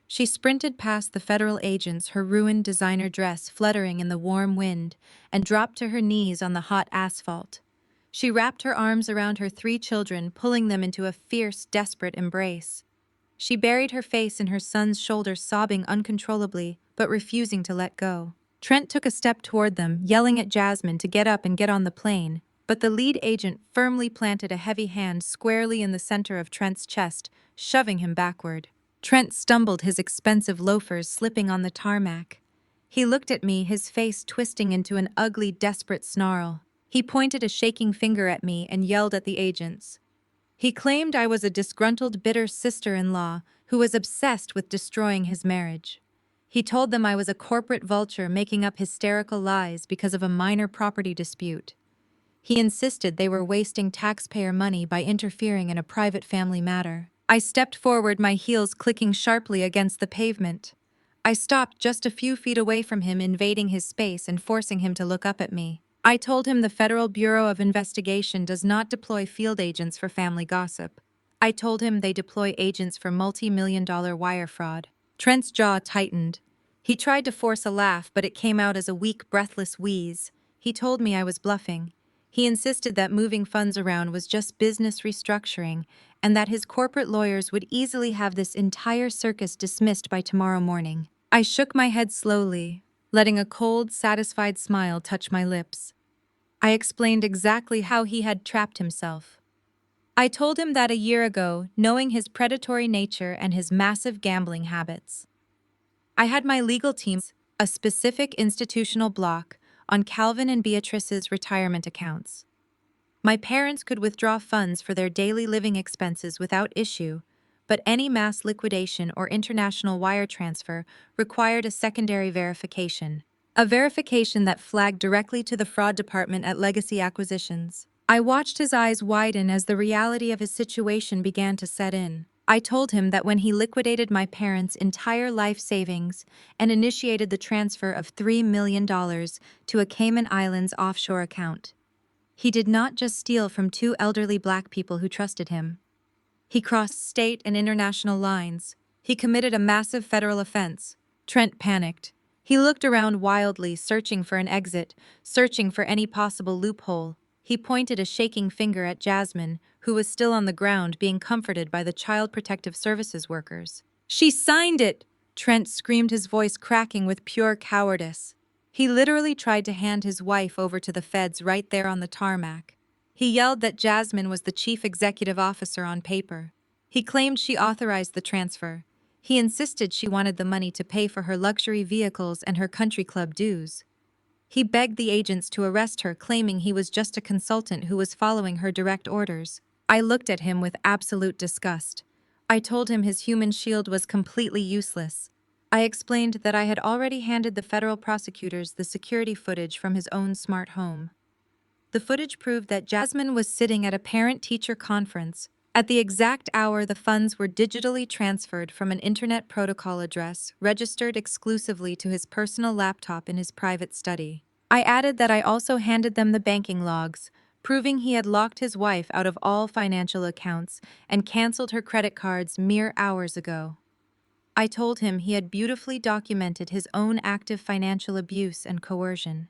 She sprinted past the federal agents, her ruined designer dress fluttering in the warm wind, and dropped to her knees on the hot asphalt. She wrapped her arms around her 3 children, pulling them into a fierce, desperate embrace. She buried her face in her son's shoulder, sobbing uncontrollably, but refusing to let go. Trent took a step toward them, yelling at Jasmine to get up and get on the plane, but the lead agent firmly planted a heavy hand squarely in the center of Trent's chest, shoving him backward. Trent stumbled, his expensive loafers slipping on the tarmac. He looked at me, his face twisting into an ugly, desperate snarl. He pointed a shaking finger at me and yelled at the agents. He claimed I was a disgruntled, bitter sister-in-law who was obsessed with destroying his marriage. He told them I was a corporate vulture making up hysterical lies because of a minor property dispute. He insisted they were wasting taxpayer money by interfering in a private family matter. I stepped forward, my heels clicking sharply against the pavement. I stopped just a few feet away from him, invading his space and forcing him to look up at me. I told him the Federal Bureau of Investigation does not deploy field agents for family gossip. I told him they deploy agents for multi-million-dollar wire fraud. Trent's jaw tightened. He tried to force a laugh, but it came out as a weak, breathless wheeze. He told me I was bluffing. He insisted that moving funds around was just business restructuring, and that his corporate lawyers would easily have this entire circus dismissed by tomorrow morning. I shook my head slowly, letting a cold, satisfied smile touch my lips. I explained exactly how he had trapped himself. I told him that a year ago, knowing his predatory nature and his massive gambling habits, I had my legal team a specific institutional block on Calvin and Beatrice's retirement accounts. My parents could withdraw funds for their daily living expenses without issue, but any mass liquidation or international wire transfer required a secondary verification. A verification that flagged directly to the fraud department at Legacy Acquisitions. I watched his eyes widen as the reality of his situation began to set in. I told him that when he liquidated my parents' entire life savings and initiated the transfer of $3 million to a Cayman Islands offshore account, he did not just steal from 2 elderly black people who trusted him. He crossed state and international lines. He committed a massive federal offense. Trent panicked. He looked around wildly, searching for an exit, searching for any possible loophole. He pointed a shaking finger at Jasmine, who was still on the ground being comforted by the Child Protective Services workers. "She signed it!" Trent screamed, his voice cracking with pure cowardice. He literally tried to hand his wife over to the feds right there on the tarmac. He yelled that Jasmine was the chief executive officer on paper. He claimed she authorized the transfer. He insisted she wanted the money to pay for her luxury vehicles and her country club dues. He begged the agents to arrest her, claiming he was just a consultant who was following her direct orders. I looked at him with absolute disgust. I told him his human shield was completely useless. I explained that I had already handed the federal prosecutors the security footage from his own smart home. The footage proved that Jasmine was sitting at a parent-teacher conference. At the exact hour, the funds were digitally transferred from an internet protocol address registered exclusively to his personal laptop in his private study. I added that I also handed them the banking logs, proving he had locked his wife out of all financial accounts and canceled her credit cards mere hours ago. I told him he had beautifully documented his own active financial abuse and coercion.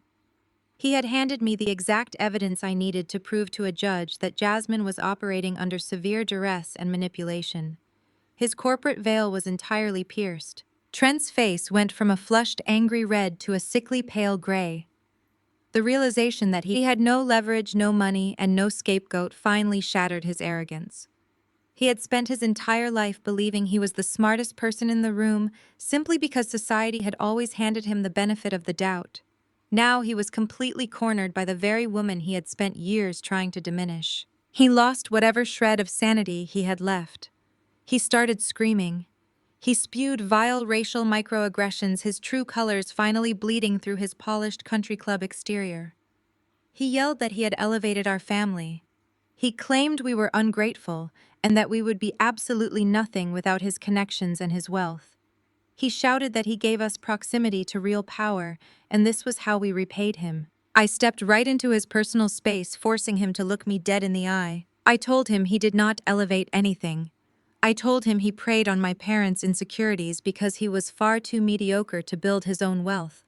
He had handed me the exact evidence I needed to prove to a judge that Jasmine was operating under severe duress and manipulation. His corporate veil was entirely pierced. Trent's face went from a flushed, angry red to a sickly pale gray. The realization that he had no leverage, no money, and no scapegoat finally shattered his arrogance. He had spent his entire life believing he was the smartest person in the room simply because society had always handed him the benefit of the doubt. Now he was completely cornered by the very woman he had spent years trying to diminish. He lost whatever shred of sanity he had left. He started screaming. He spewed vile racial microaggressions, his true colors finally bleeding through his polished country club exterior. He yelled that he had elevated our family. He claimed we were ungrateful and that we would be absolutely nothing without his connections and his wealth. He shouted that he gave us proximity to real power, and this was how we repaid him. I stepped right into his personal space, forcing him to look me dead in the eye. I told him he did not elevate anything. I told him he preyed on my parents' insecurities because he was far too mediocre to build his own wealth.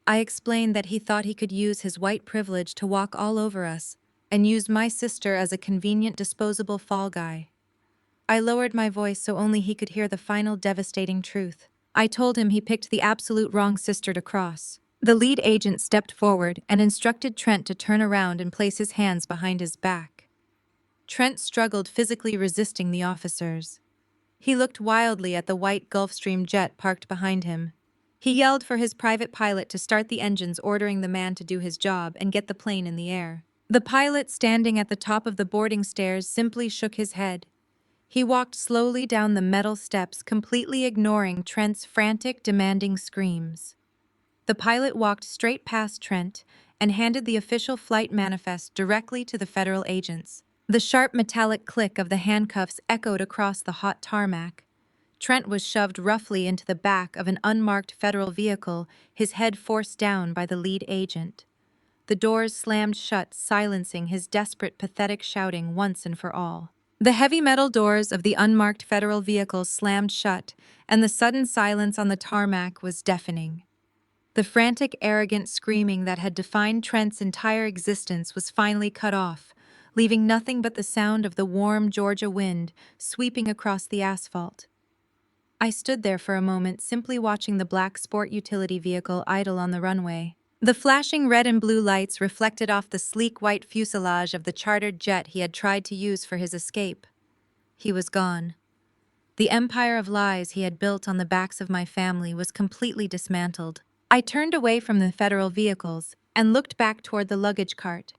I explained that he thought he could use his white privilege to walk all over us, and used my sister as a convenient disposable fall guy. I lowered my voice so only he could hear the final devastating truth. I told him he picked the absolute wrong sister to cross. The lead agent stepped forward and instructed Trent to turn around and place his hands behind his back. Trent struggled, physically resisting the officers. He looked wildly at the white Gulfstream jet parked behind him. He yelled for his private pilot to start the engines, ordering the man to do his job and get the plane in the air. The pilot, standing at the top of the boarding stairs, simply shook his head. He walked slowly down the metal steps, completely ignoring Trent's frantic, demanding screams. The pilot walked straight past Trent and handed the official flight manifest directly to the federal agents. The sharp metallic click of the handcuffs echoed across the hot tarmac. Trent was shoved roughly into the back of an unmarked federal vehicle, his head forced down by the lead agent. The doors slammed shut, silencing his desperate, pathetic shouting once and for all. The heavy metal doors of the unmarked federal vehicle slammed shut, and the sudden silence on the tarmac was deafening. The frantic, arrogant screaming that had defined Trent's entire existence was finally cut off, leaving nothing but the sound of the warm Georgia wind sweeping across the asphalt. I stood there for a moment, simply watching the black sport utility vehicle idle on the runway. The flashing red and blue lights reflected off the sleek white fuselage of the chartered jet he had tried to use for his escape. He was gone. The empire of lies he had built on the backs of my family was completely dismantled. I turned away from the federal vehicles and looked back toward the luggage cart.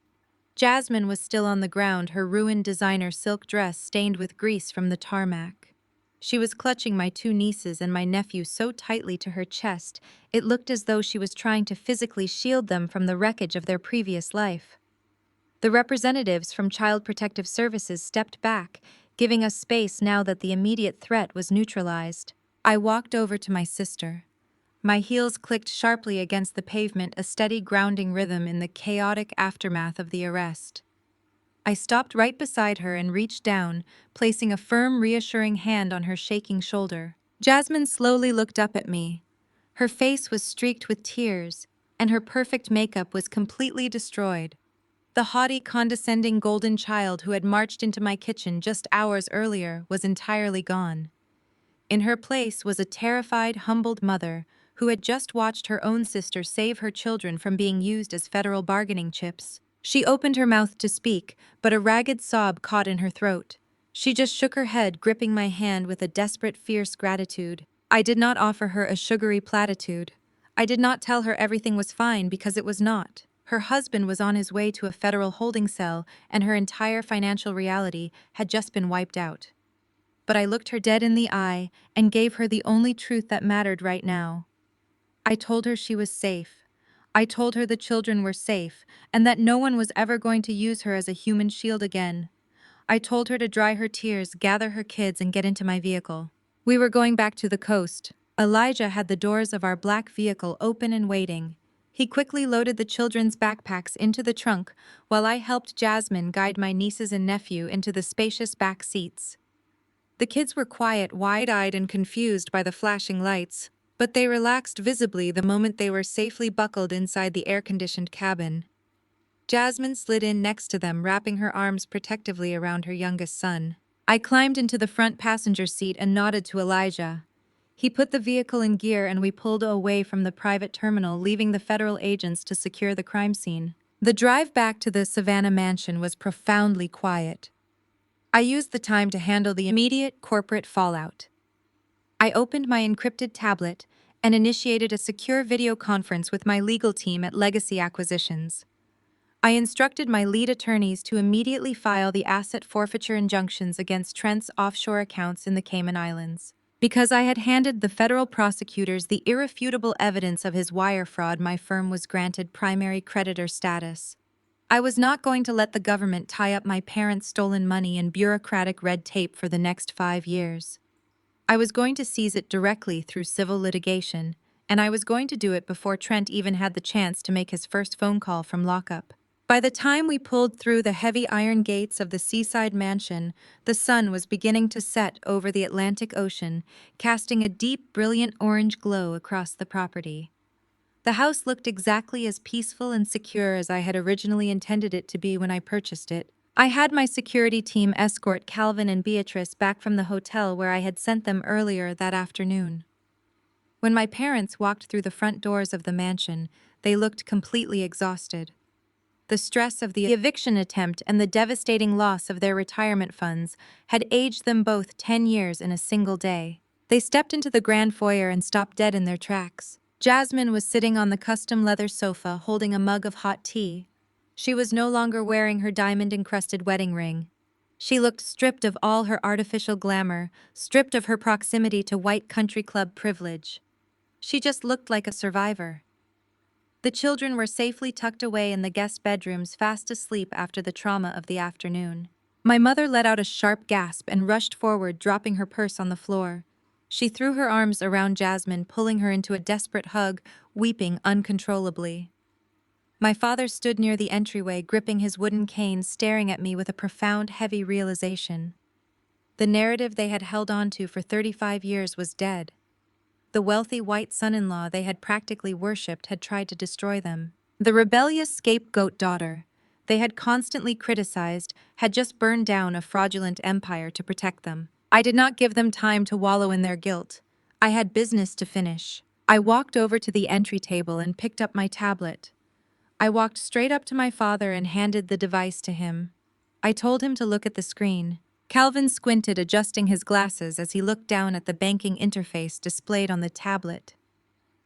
Jasmine was still on the ground, her ruined designer silk dress stained with grease from the tarmac. She was clutching my two nieces and my nephew so tightly to her chest, it looked as though she was trying to physically shield them from the wreckage of their previous life. The representatives from Child Protective Services stepped back, giving us space now that the immediate threat was neutralized. I walked over to my sister. My heels clicked sharply against the pavement, a steady grounding rhythm in the chaotic aftermath of the arrest. I stopped right beside her and reached down, placing a firm, reassuring hand on her shaking shoulder. Jasmine slowly looked up at me. Her face was streaked with tears, and her perfect makeup was completely destroyed. The haughty, condescending golden child who had marched into my kitchen just hours earlier was entirely gone. In her place was a terrified, humbled mother who had just watched her own sister save her children from being used as federal bargaining chips. She opened her mouth to speak, but a ragged sob caught in her throat. She just shook her head, gripping my hand with a desperate, fierce gratitude. I did not offer her a sugary platitude. I did not tell her everything was fine, because it was not. Her husband was on his way to a federal holding cell, and her entire financial reality had just been wiped out. But I looked her dead in the eye and gave her the only truth that mattered right now. I told her she was safe. I told her the children were safe, and that no one was ever going to use her as a human shield again. I told her to dry her tears, gather her kids, and get into my vehicle. We were going back to the coast. Elijah had the doors of our black vehicle open and waiting. He quickly loaded the children's backpacks into the trunk, while I helped Jasmine guide my nieces and nephew into the spacious back seats. The kids were quiet, wide-eyed, and confused by the flashing lights, but they relaxed visibly the moment they were safely buckled inside the air-conditioned cabin. Jasmine slid in next to them, wrapping her arms protectively around her youngest son. I climbed into the front passenger seat and nodded to Elijah. He put the vehicle in gear and we pulled away from the private terminal, leaving the federal agents to secure the crime scene. The drive back to the Savannah mansion was profoundly quiet. I used the time to handle the immediate corporate fallout. I opened my encrypted tablet and initiated a secure video conference with my legal team at Legacy Acquisitions. I instructed my lead attorneys to immediately file the asset forfeiture injunctions against Trent's offshore accounts in the Cayman Islands. Because I had handed the federal prosecutors the irrefutable evidence of his wire fraud, my firm was granted primary creditor status. I was not going to let the government tie up my parents' stolen money in bureaucratic red tape for the next 5 years. I was going to seize it directly through civil litigation, and I was going to do it before Trent even had the chance to make his first phone call from lockup. By the time we pulled through the heavy iron gates of the Seaside mansion, the sun was beginning to set over the Atlantic Ocean, casting a deep, brilliant orange glow across the property. The house looked exactly as peaceful and secure as I had originally intended it to be when I purchased it. I had my security team escort Calvin and Beatrice back from the hotel where I had sent them earlier that afternoon. When my parents walked through the front doors of the mansion, they looked completely exhausted. The stress of the eviction attempt and the devastating loss of their retirement funds had aged them both 10 years in a single day. They stepped into the grand foyer and stopped dead in their tracks. Jasmine was sitting on the custom leather sofa holding a mug of hot tea. She was no longer wearing her diamond-encrusted wedding ring. She looked stripped of all her artificial glamour, stripped of her proximity to white country club privilege. She just looked like a survivor. The children were safely tucked away in the guest bedrooms, fast asleep after the trauma of the afternoon. My mother let out a sharp gasp and rushed forward, dropping her purse on the floor. She threw her arms around Jasmine, pulling her into a desperate hug, weeping uncontrollably. My father stood near the entryway, gripping his wooden cane, staring at me with a profound, heavy realization. The narrative they had held on to for 35 years was dead. The wealthy white son-in-law they had practically worshipped had tried to destroy them. The rebellious scapegoat daughter they had constantly criticized had just burned down a fraudulent empire to protect them. I did not give them time to wallow in their guilt. I had business to finish. I walked over to the entry table and picked up my tablet. I walked straight up to my father and handed the device to him. I told him to look at the screen. Calvin squinted, adjusting his glasses as he looked down at the banking interface displayed on the tablet.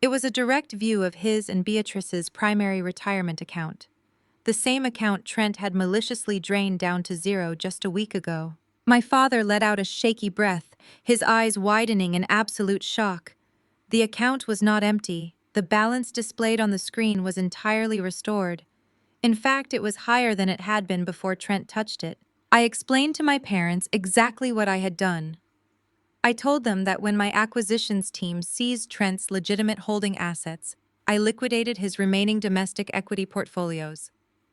It was a direct view of his and Beatrice's primary retirement account. The same account Trent had maliciously drained down to zero just a week ago. My father let out a shaky breath, his eyes widening in absolute shock. The account was not empty. The balance displayed on the screen was entirely restored. In fact, it was higher than it had been before Trent touched it. I explained to my parents exactly what I had done. I told them that when my acquisitions team seized Trent's legitimate holding assets, I liquidated his remaining domestic equity portfolios.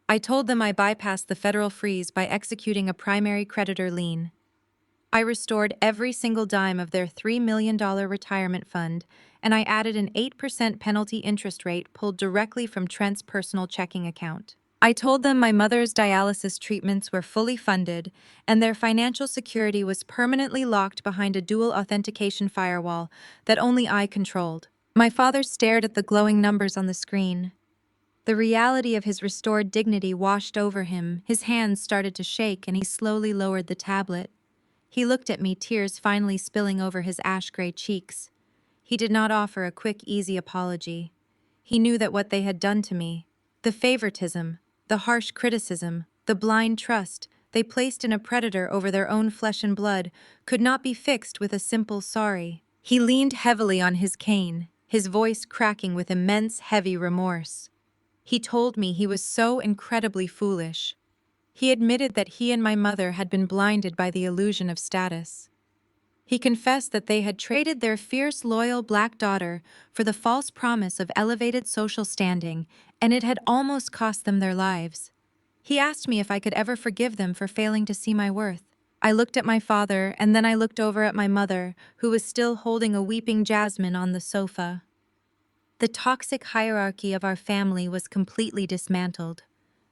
I told them I bypassed the federal freeze by executing a primary creditor lien. I restored every single dime of their $3 million retirement fund, and I added an 8% penalty interest rate pulled directly from Trent's personal checking account. I told them my mother's dialysis treatments were fully funded, and their financial security was permanently locked behind a dual authentication firewall that only I controlled. My father stared at the glowing numbers on the screen. The reality of his restored dignity washed over him. His hands started to shake, and he slowly lowered the tablet. He looked at me, tears finally spilling over his ash-gray cheeks. He did not offer a quick, easy apology. He knew that what they had done to me, the favoritism, the harsh criticism, the blind trust they placed in a predator over their own flesh and blood, could not be fixed with a simple sorry. He leaned heavily on his cane, his voice cracking with immense, heavy remorse. He told me he was so incredibly foolish. He admitted that he and my mother had been blinded by the illusion of status. He confessed that they had traded their fierce, loyal black daughter for the false promise of elevated social standing, and it had almost cost them their lives. He asked me if I could ever forgive them for failing to see my worth. I looked at my father, and then I looked over at my mother, who was still holding a weeping Jasmine on the sofa. The toxic hierarchy of our family was completely dismantled.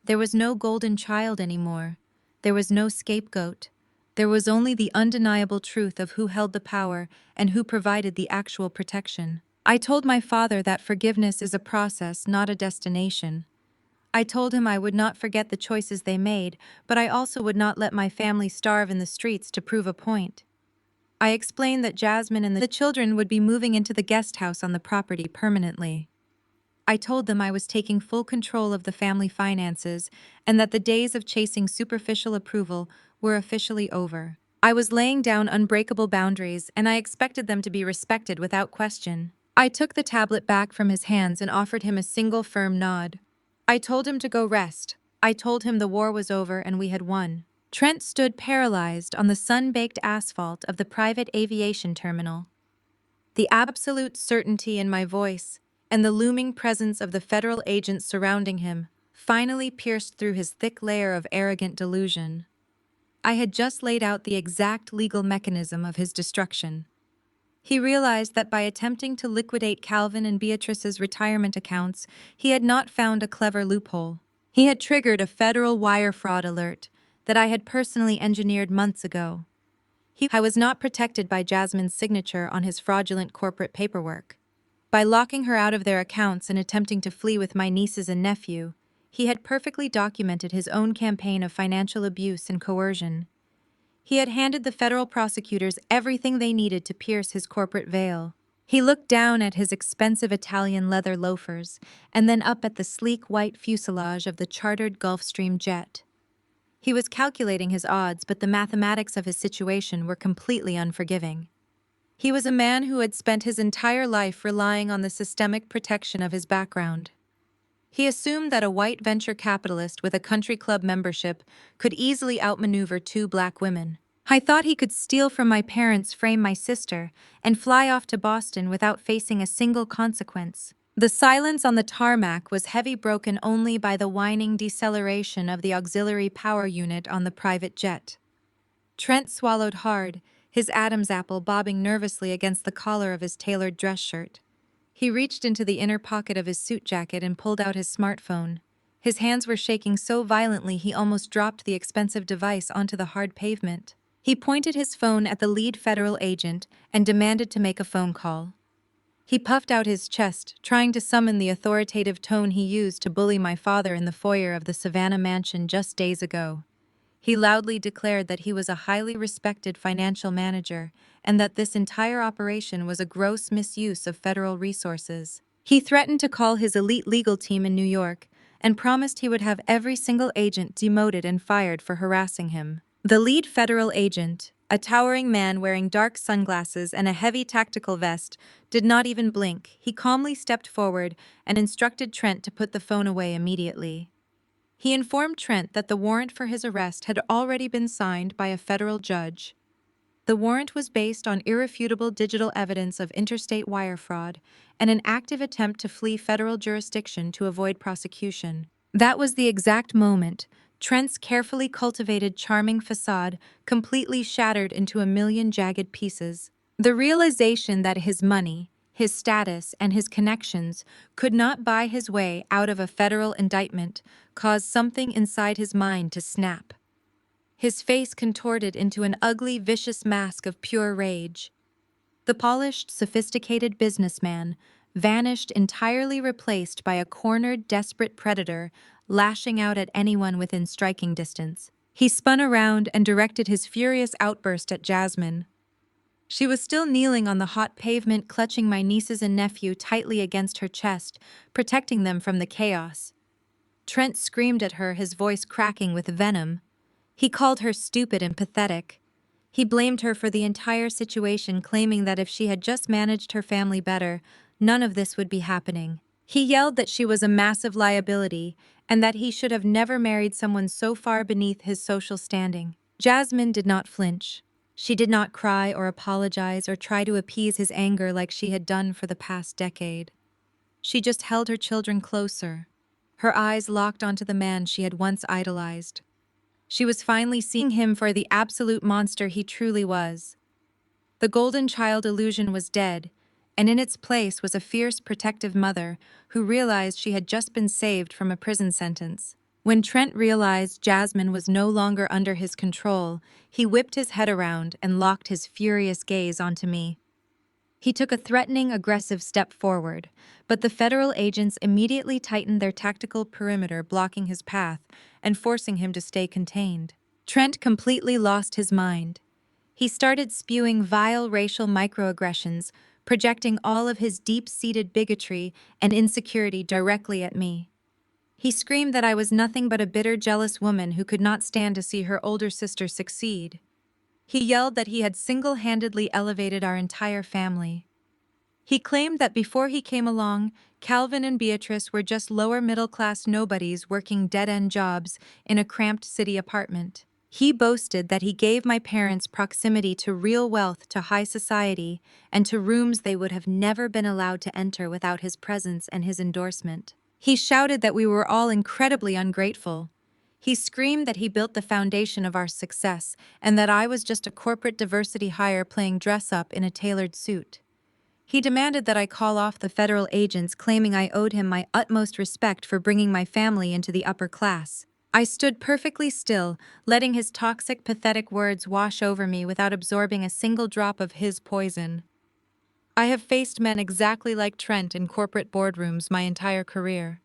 There was no golden child anymore. There was no scapegoat. There was only the undeniable truth of who held the power and who provided the actual protection. I told my father that forgiveness is a process, not a destination. I told him I would not forget the choices they made, but I also would not let my family starve in the streets to prove a point. I explained that Jasmine and the children would be moving into the guest house on the property permanently. I told them I was taking full control of the family finances and that the days of chasing superficial approval were officially over. I was laying down unbreakable boundaries, and I expected them to be respected without question. I took the tablet back from his hands and offered him a single firm nod. I told him to go rest. I told him the war was over and we had won. Trent stood paralyzed on the sun-baked asphalt of the private aviation terminal. The absolute certainty in my voice and the looming presence of the federal agents surrounding him finally pierced through his thick layer of arrogant delusion. I had just laid out the exact legal mechanism of his destruction. He realized that by attempting to liquidate Calvin and Beatrice's retirement accounts, he had not found a clever loophole. He had triggered a federal wire fraud alert that I had personally engineered months ago. I was not protected by Jasmine's signature on his fraudulent corporate paperwork. By locking her out of their accounts and attempting to flee with my nieces and nephew, he had perfectly documented his own campaign of financial abuse and coercion. He had handed the federal prosecutors everything they needed to pierce his corporate veil. He looked down at his expensive Italian leather loafers and then up at the sleek white fuselage of the chartered Gulfstream jet. He was calculating his odds, but the mathematics of his situation were completely unforgiving. He was a man who had spent his entire life relying on the systemic protection of his background. He assumed that a white venture capitalist with a country club membership could easily outmaneuver two black women. I thought he could steal from my parents, frame my sister, and fly off to Boston without facing a single consequence. The silence on the tarmac was heavy, broken only by the whining deceleration of the auxiliary power unit on the private jet. Trent swallowed hard, his Adam's apple bobbing nervously against the collar of his tailored dress shirt. He reached into the inner pocket of his suit jacket and pulled out his smartphone. His hands were shaking so violently he almost dropped the expensive device onto the hard pavement. He pointed his phone at the lead federal agent and demanded to make a phone call. He puffed out his chest, trying to summon the authoritative tone he used to bully my father in the foyer of the Savannah mansion just days ago. He loudly declared that he was a highly respected financial manager and that this entire operation was a gross misuse of federal resources. He threatened to call his elite legal team in New York and promised he would have every single agent demoted and fired for harassing him. The lead federal agent, a towering man wearing dark sunglasses and a heavy tactical vest, did not even blink. He calmly stepped forward and instructed Trent to put the phone away immediately. He informed Trent that the warrant for his arrest had already been signed by a federal judge. The warrant was based on irrefutable digital evidence of interstate wire fraud and an active attempt to flee federal jurisdiction to avoid prosecution. That was the exact moment Trent's carefully cultivated, charming facade completely shattered into a million jagged pieces. The realization that his money, his status, and his connections could not buy his way out of a federal indictment caused something inside his mind to snap. His face contorted into an ugly, vicious mask of pure rage. The polished, sophisticated businessman vanished, entirely replaced by a cornered, desperate predator lashing out at anyone within striking distance. He spun around and directed his furious outburst at Jasmine. She was still kneeling on the hot pavement, clutching my nieces and nephew tightly against her chest, protecting them from the chaos. Trent screamed at her, his voice cracking with venom. He called her stupid and pathetic. He blamed her for the entire situation, claiming that if she had just managed her family better, none of this would be happening. He yelled that she was a massive liability and that he should have never married someone so far beneath his social standing. Jasmine did not flinch. She did not cry or apologize or try to appease his anger like she had done for the past decade. She just held her children closer, her eyes locked onto the man she had once idolized. She was finally seeing him for the absolute monster he truly was. The golden child illusion was dead, and in its place was a fierce, protective mother who realized she had just been saved from a prison sentence. When Trent realized Jasmine was no longer under his control, he whipped his head around and locked his furious gaze onto me. He took a threatening, aggressive step forward, but the federal agents immediately tightened their tactical perimeter, blocking his path and forcing him to stay contained. Trent completely lost his mind. He started spewing vile racial microaggressions, projecting all of his deep-seated bigotry and insecurity directly at me. He screamed that I was nothing but a bitter, jealous woman who could not stand to see her older sister succeed. He yelled that he had single-handedly elevated our entire family. He claimed that before he came along, Calvin and Beatrice were just lower-middle-class nobodies working dead-end jobs in a cramped city apartment. He boasted that he gave my parents proximity to real wealth, to high society, and to rooms they would have never been allowed to enter without his presence and his endorsement. He shouted that we were all incredibly ungrateful. He screamed that he built the foundation of our success and that I was just a corporate diversity hire playing dress-up in a tailored suit. He demanded that I call off the federal agents, claiming I owed him my utmost respect for bringing my family into the upper class. I stood perfectly still, letting his toxic, pathetic words wash over me without absorbing a single drop of his poison. I have faced men exactly like Trent in corporate boardrooms my entire career.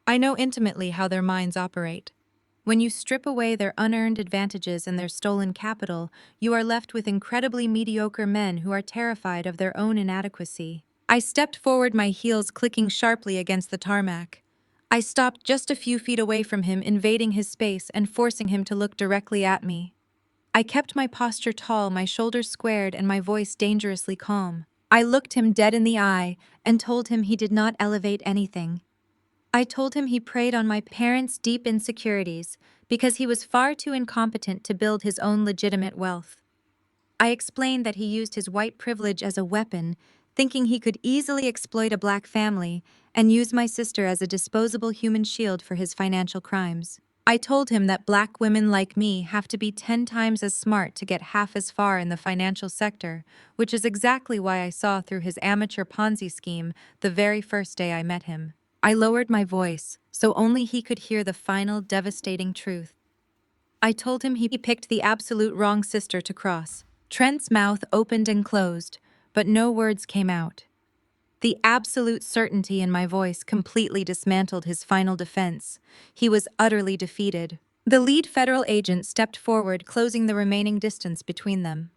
I know intimately how their minds operate. When you strip away their unearned advantages and their stolen capital, you are left with incredibly mediocre men who are terrified of their own inadequacy. I stepped forward, my heels clicking sharply against the tarmac. I stopped just a few feet away from him, invading his space and forcing him to look directly at me. I kept my posture tall, my shoulders squared, and my voice dangerously calm. I looked him dead in the eye and told him he did not elevate anything. I told him he preyed on my parents' deep insecurities because he was far too incompetent to build his own legitimate wealth. I explained that he used his white privilege as a weapon, thinking he could easily exploit a black family and use my sister as a disposable human shield for his financial crimes. I told him that black women like me have to be 10 times as smart to get half as far in the financial sector, which is exactly why I saw through his amateur Ponzi scheme the very first day I met him. I lowered my voice, so only he could hear the final devastating truth. I told him he picked the absolute wrong sister to cross. Trent's mouth opened and closed, but no words came out. The absolute certainty in my voice completely dismantled his final defense. He was utterly defeated. The lead federal agent stepped forward, closing the remaining distance between them.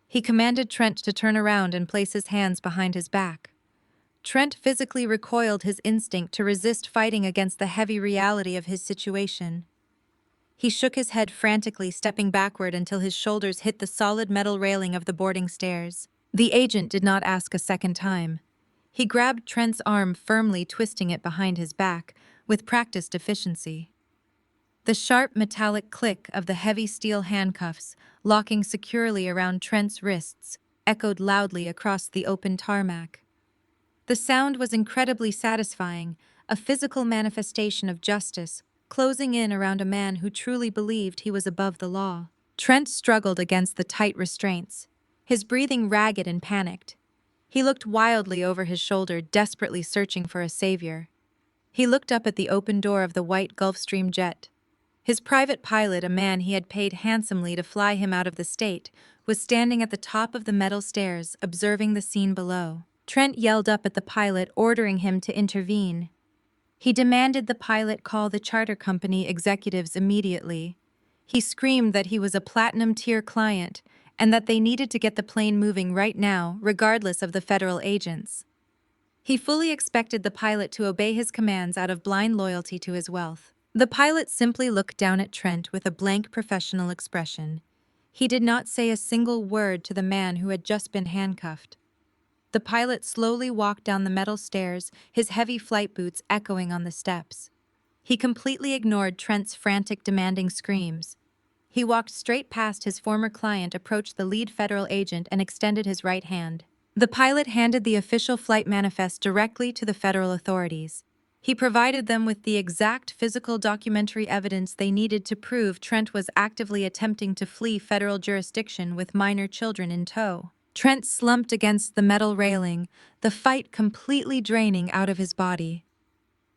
He commanded Trent to turn around and place his hands behind his back. Trent physically recoiled, his instinct to resist fighting against the heavy reality of his situation. He shook his head frantically, stepping backward until his shoulders hit the solid metal railing of the boarding stairs. The agent did not ask a second time. He grabbed Trent's arm firmly, twisting it behind his back with practiced efficiency. The sharp metallic click of the heavy steel handcuffs, locking securely around Trent's wrists, echoed loudly across the open tarmac. The sound was incredibly satisfying, a physical manifestation of justice, closing in around a man who truly believed he was above the law. Trent struggled against the tight restraints, his breathing ragged and panicked. He looked wildly over his shoulder, desperately searching for a savior. He looked up at the open door of the white Gulfstream jet. His private pilot, a man he had paid handsomely to fly him out of the state, was standing at the top of the metal stairs, observing the scene below. Trent yelled up at the pilot, ordering him to intervene. He demanded the pilot call the charter company executives immediately. He screamed that he was a platinum-tier client and that they needed to get the plane moving right now, regardless of the federal agents. He fully expected the pilot to obey his commands out of blind loyalty to his wealth. The pilot simply looked down at Trent with a blank professional expression. He did not say a single word to the man who had just been handcuffed. The pilot slowly walked down the metal stairs, his heavy flight boots echoing on the steps. He completely ignored Trent's frantic, demanding screams. He walked straight past his former client, approached the lead federal agent, and extended his right hand. The pilot handed the official flight manifest directly to the federal authorities. He provided them with the exact physical documentary evidence they needed to prove Trent was actively attempting to flee federal jurisdiction with minor children in tow. Trent slumped against the metal railing, the fight completely draining out of his body.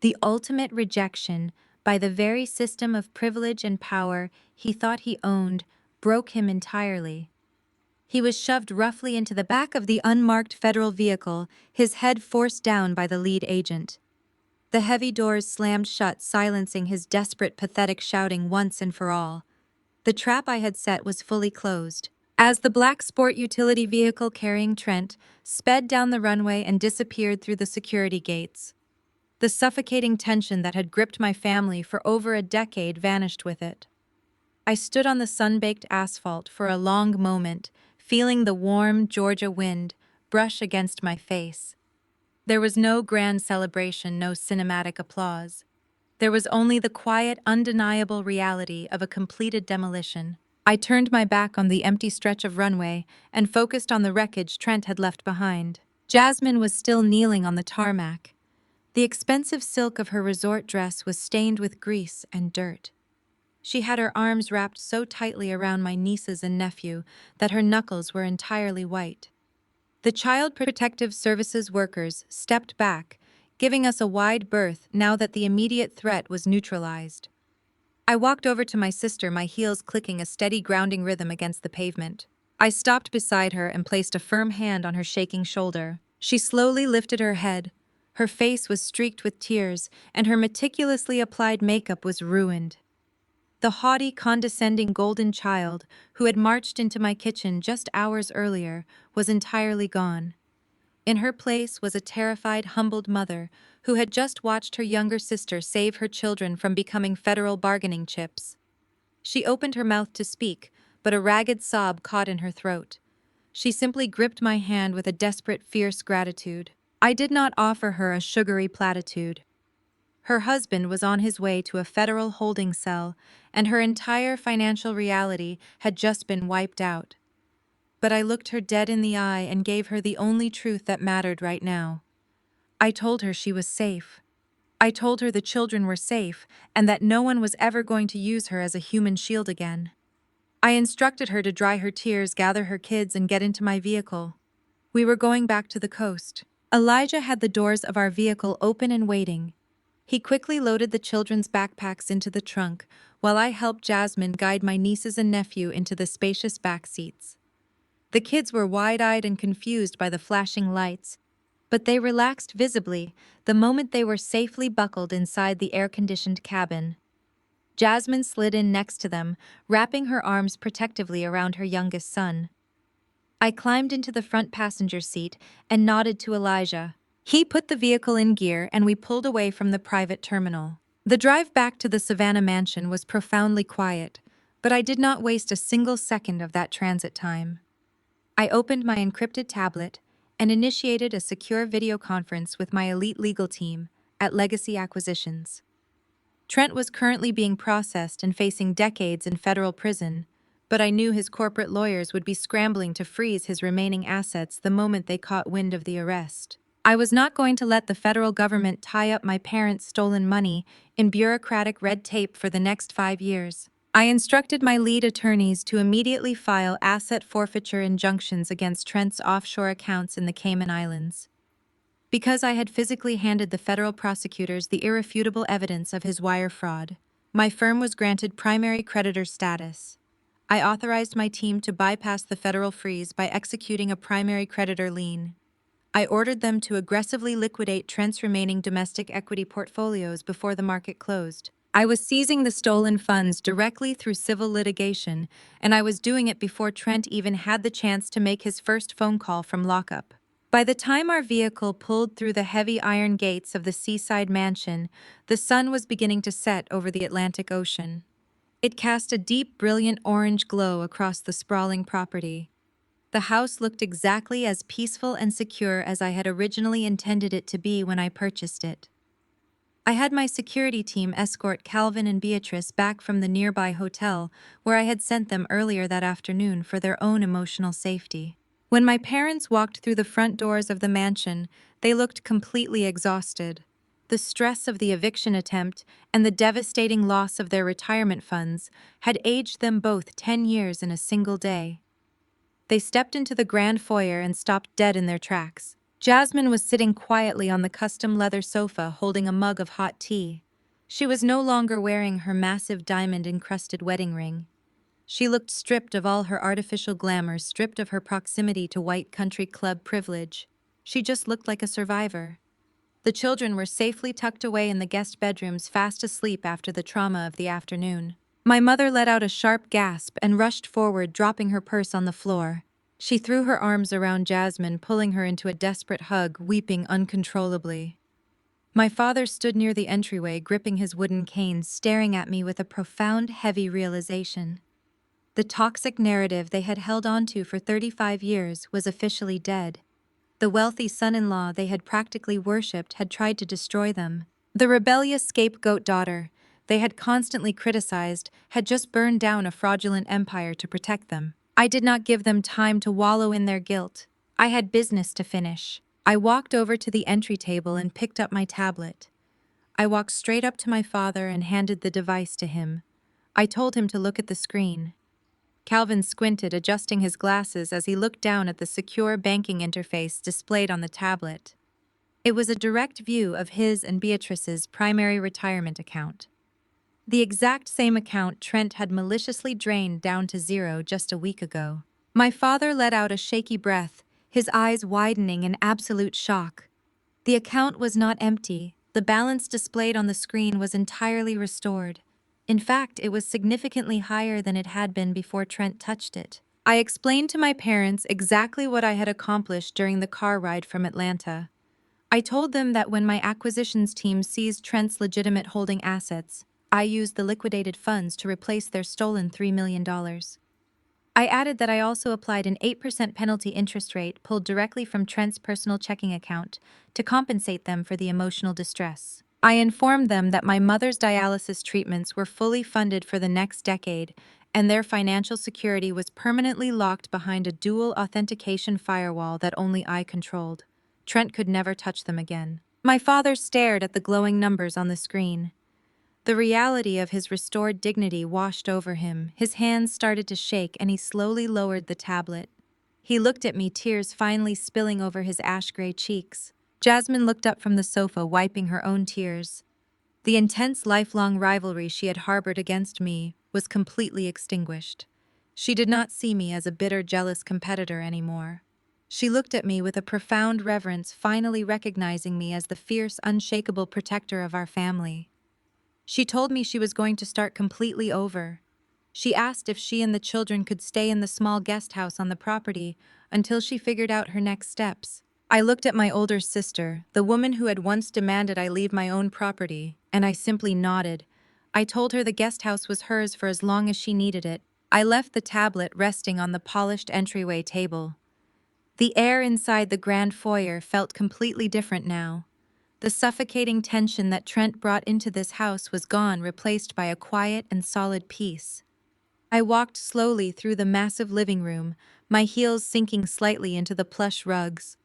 The ultimate rejection by the very system of privilege and power he thought he owned broke him entirely. He was shoved roughly into the back of the unmarked federal vehicle, his head forced down by the lead agent. The heavy doors slammed shut, silencing his desperate, pathetic shouting once and for all. The trap I had set was fully closed. As the black sport utility vehicle carrying Trent sped down the runway and disappeared through the security gates, the suffocating tension that had gripped my family for over a decade vanished with it. I stood on the sun-baked asphalt for a long moment, feeling the warm Georgia wind brush against my face. There was no grand celebration, no cinematic applause. There was only the quiet, undeniable reality of a completed demolition. I turned my back on the empty stretch of runway and focused on the wreckage Trent had left behind. Jasmine was still kneeling on the tarmac. The expensive silk of her resort dress was stained with grease and dirt. She had her arms wrapped so tightly around my nieces and nephew that her knuckles were entirely white. The Child Protective Services workers stepped back, giving us a wide berth now that the immediate threat was neutralized. I walked over to my sister, my heels clicking a steady grounding rhythm against the pavement. I stopped beside her and placed a firm hand on her shaking shoulder. She slowly lifted her head. Her face was streaked with tears, and her meticulously applied makeup was ruined. The haughty, condescending golden child, who had marched into my kitchen just hours earlier, was entirely gone. In her place was a terrified, humbled mother who had just watched her younger sister save her children from becoming federal bargaining chips. She opened her mouth to speak, but a ragged sob caught in her throat. She simply gripped my hand with a desperate, fierce gratitude. I did not offer her a sugary platitude. Her husband was on his way to a federal holding cell, and her entire financial reality had just been wiped out. But I looked her dead in the eye and gave her the only truth that mattered right now. I told her she was safe. I told her the children were safe, and that no one was ever going to use her as a human shield again. I instructed her to dry her tears, gather her kids, and get into my vehicle. We were going back to the coast. Elijah had the doors of our vehicle open and waiting. He quickly loaded the children's backpacks into the trunk, while I helped Jasmine guide my nieces and nephew into the spacious back seats. The kids were wide-eyed and confused by the flashing lights, but they relaxed visibly the moment they were safely buckled inside the air-conditioned cabin. Jasmine slid in next to them, wrapping her arms protectively around her youngest son. I climbed into the front passenger seat and nodded to Elijah. He put the vehicle in gear and we pulled away from the private terminal. The drive back to the Savannah mansion was profoundly quiet, but I did not waste a single second of that transit time. I opened my encrypted tablet and initiated a secure video conference with my elite legal team at Legacy Acquisitions. Trent was currently being processed and facing decades in federal prison, but I knew his corporate lawyers would be scrambling to freeze his remaining assets the moment they caught wind of the arrest. I was not going to let the federal government tie up my parents' stolen money in bureaucratic red tape for the next 5 years. I instructed my lead attorneys to immediately file asset forfeiture injunctions against Trent's offshore accounts in the Cayman Islands. Because I had physically handed the federal prosecutors the irrefutable evidence of his wire fraud, my firm was granted primary creditor status. I authorized my team to bypass the federal freeze by executing a primary creditor lien. I ordered them to aggressively liquidate Trent's remaining domestic equity portfolios before the market closed. I was seizing the stolen funds directly through civil litigation, and I was doing it before Trent even had the chance to make his first phone call from lockup. By the time our vehicle pulled through the heavy iron gates of the Seaside mansion, the sun was beginning to set over the Atlantic Ocean. It cast a deep, brilliant orange glow across the sprawling property. The house looked exactly as peaceful and secure as I had originally intended it to be when I purchased it. I had my security team escort Calvin and Beatrice back from the nearby hotel where I had sent them earlier that afternoon for their own emotional safety. When my parents walked through the front doors of the mansion, they looked completely exhausted. The stress of the eviction attempt and the devastating loss of their retirement funds had aged them both 10 years in a single day. They stepped into the grand foyer and stopped dead in their tracks. Jasmine was sitting quietly on the custom leather sofa holding a mug of hot tea. She was no longer wearing her massive diamond-encrusted wedding ring. She looked stripped of all her artificial glamour, stripped of her proximity to white country club privilege. She just looked like a survivor. The children were safely tucked away in the guest bedrooms, fast asleep after the trauma of the afternoon. My mother let out a sharp gasp and rushed forward, dropping her purse on the floor. She threw her arms around Jasmine, pulling her into a desperate hug, weeping uncontrollably. My father stood near the entryway, gripping his wooden cane, staring at me with a profound, heavy realization. The toxic narrative they had held onto for 35 years was officially dead. The wealthy son-in-law they had practically worshipped had tried to destroy them. The rebellious scapegoat daughter, they had constantly criticized had just burned down a fraudulent empire to protect them. I did not give them time to wallow in their guilt. I had business to finish. I walked over to the entry table and picked up my tablet. I walked straight up to my father and handed the device to him. I told him to look at the screen. Calvin squinted, adjusting his glasses as he looked down at the secure banking interface displayed on the tablet. It was a direct view of his and Beatrice's primary retirement account. The exact same account Trent had maliciously drained down to zero just a week ago. My father let out a shaky breath, his eyes widening in absolute shock. The account was not empty. The balance displayed on the screen was entirely restored. In fact, it was significantly higher than it had been before Trent touched it. I explained to my parents exactly what I had accomplished during the car ride from Atlanta. I told them that when my acquisitions team seized Trent's legitimate holding assets, I used the liquidated funds to replace their stolen $3 million. I added that I also applied an 8% penalty interest rate pulled directly from Trent's personal checking account to compensate them for the emotional distress. I informed them that my mother's dialysis treatments were fully funded for the next decade, and their financial security was permanently locked behind a dual authentication firewall that only I controlled. Trent could never touch them again. My father stared at the glowing numbers on the screen. The reality of his restored dignity washed over him. His hands started to shake and he slowly lowered the tablet. He looked at me, tears finally spilling over his ash-gray cheeks. Jasmine looked up from the sofa, wiping her own tears. The intense lifelong rivalry she had harbored against me was completely extinguished. She did not see me as a bitter, jealous competitor anymore. She looked at me with a profound reverence, finally recognizing me as the fierce, unshakable protector of our family. She told me she was going to start completely over. She asked if she and the children could stay in the small guest house on the property until she figured out her next steps. I looked at my older sister, the woman who had once demanded I leave my own property, and I simply nodded. I told her the guest house was hers for as long as she needed it. I left the tablet resting on the polished entryway table. The air inside the grand foyer felt completely different now. The suffocating tension that Trent brought into this house was gone, replaced by a quiet and solid peace. I walked slowly through the massive living room, my heels sinking slightly into the plush rugs.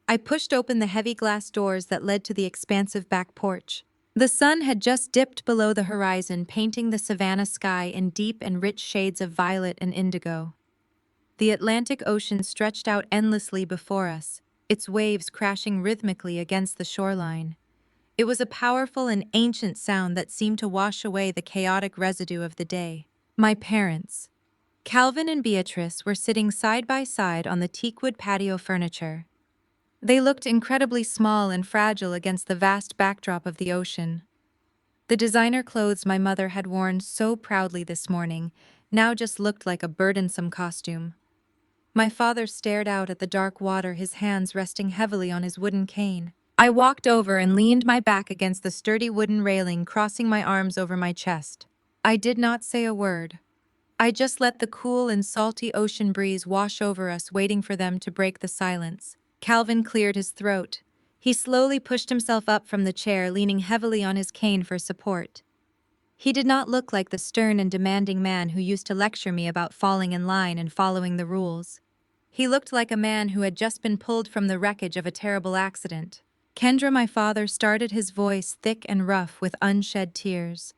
I pushed open the heavy glass doors that led to the expansive back porch. The sun had just dipped below the horizon, painting the savannah sky in deep and rich shades of violet and indigo. The Atlantic Ocean stretched out endlessly before us, its waves crashing rhythmically against the shoreline. It was a powerful and ancient sound that seemed to wash away the chaotic residue of the day. My parents, Calvin and Beatrice, were sitting side by side on the teakwood patio furniture. They looked incredibly small and fragile against the vast backdrop of the ocean. The designer clothes my mother had worn so proudly this morning now just looked like a burdensome costume. My father stared out at the dark water, his hands resting heavily on his wooden cane. I walked over and leaned my back against the sturdy wooden railing, crossing my arms over my chest. I did not say a word. I just let the cool and salty ocean breeze wash over us, waiting for them to break the silence. Calvin cleared his throat. He slowly pushed himself up from the chair, leaning heavily on his cane for support. He did not look like the stern and demanding man who used to lecture me about falling in line and following the rules. He looked like a man who had just been pulled from the wreckage of a terrible accident. Kendra, my father, started, his voice thick and rough with unshed tears.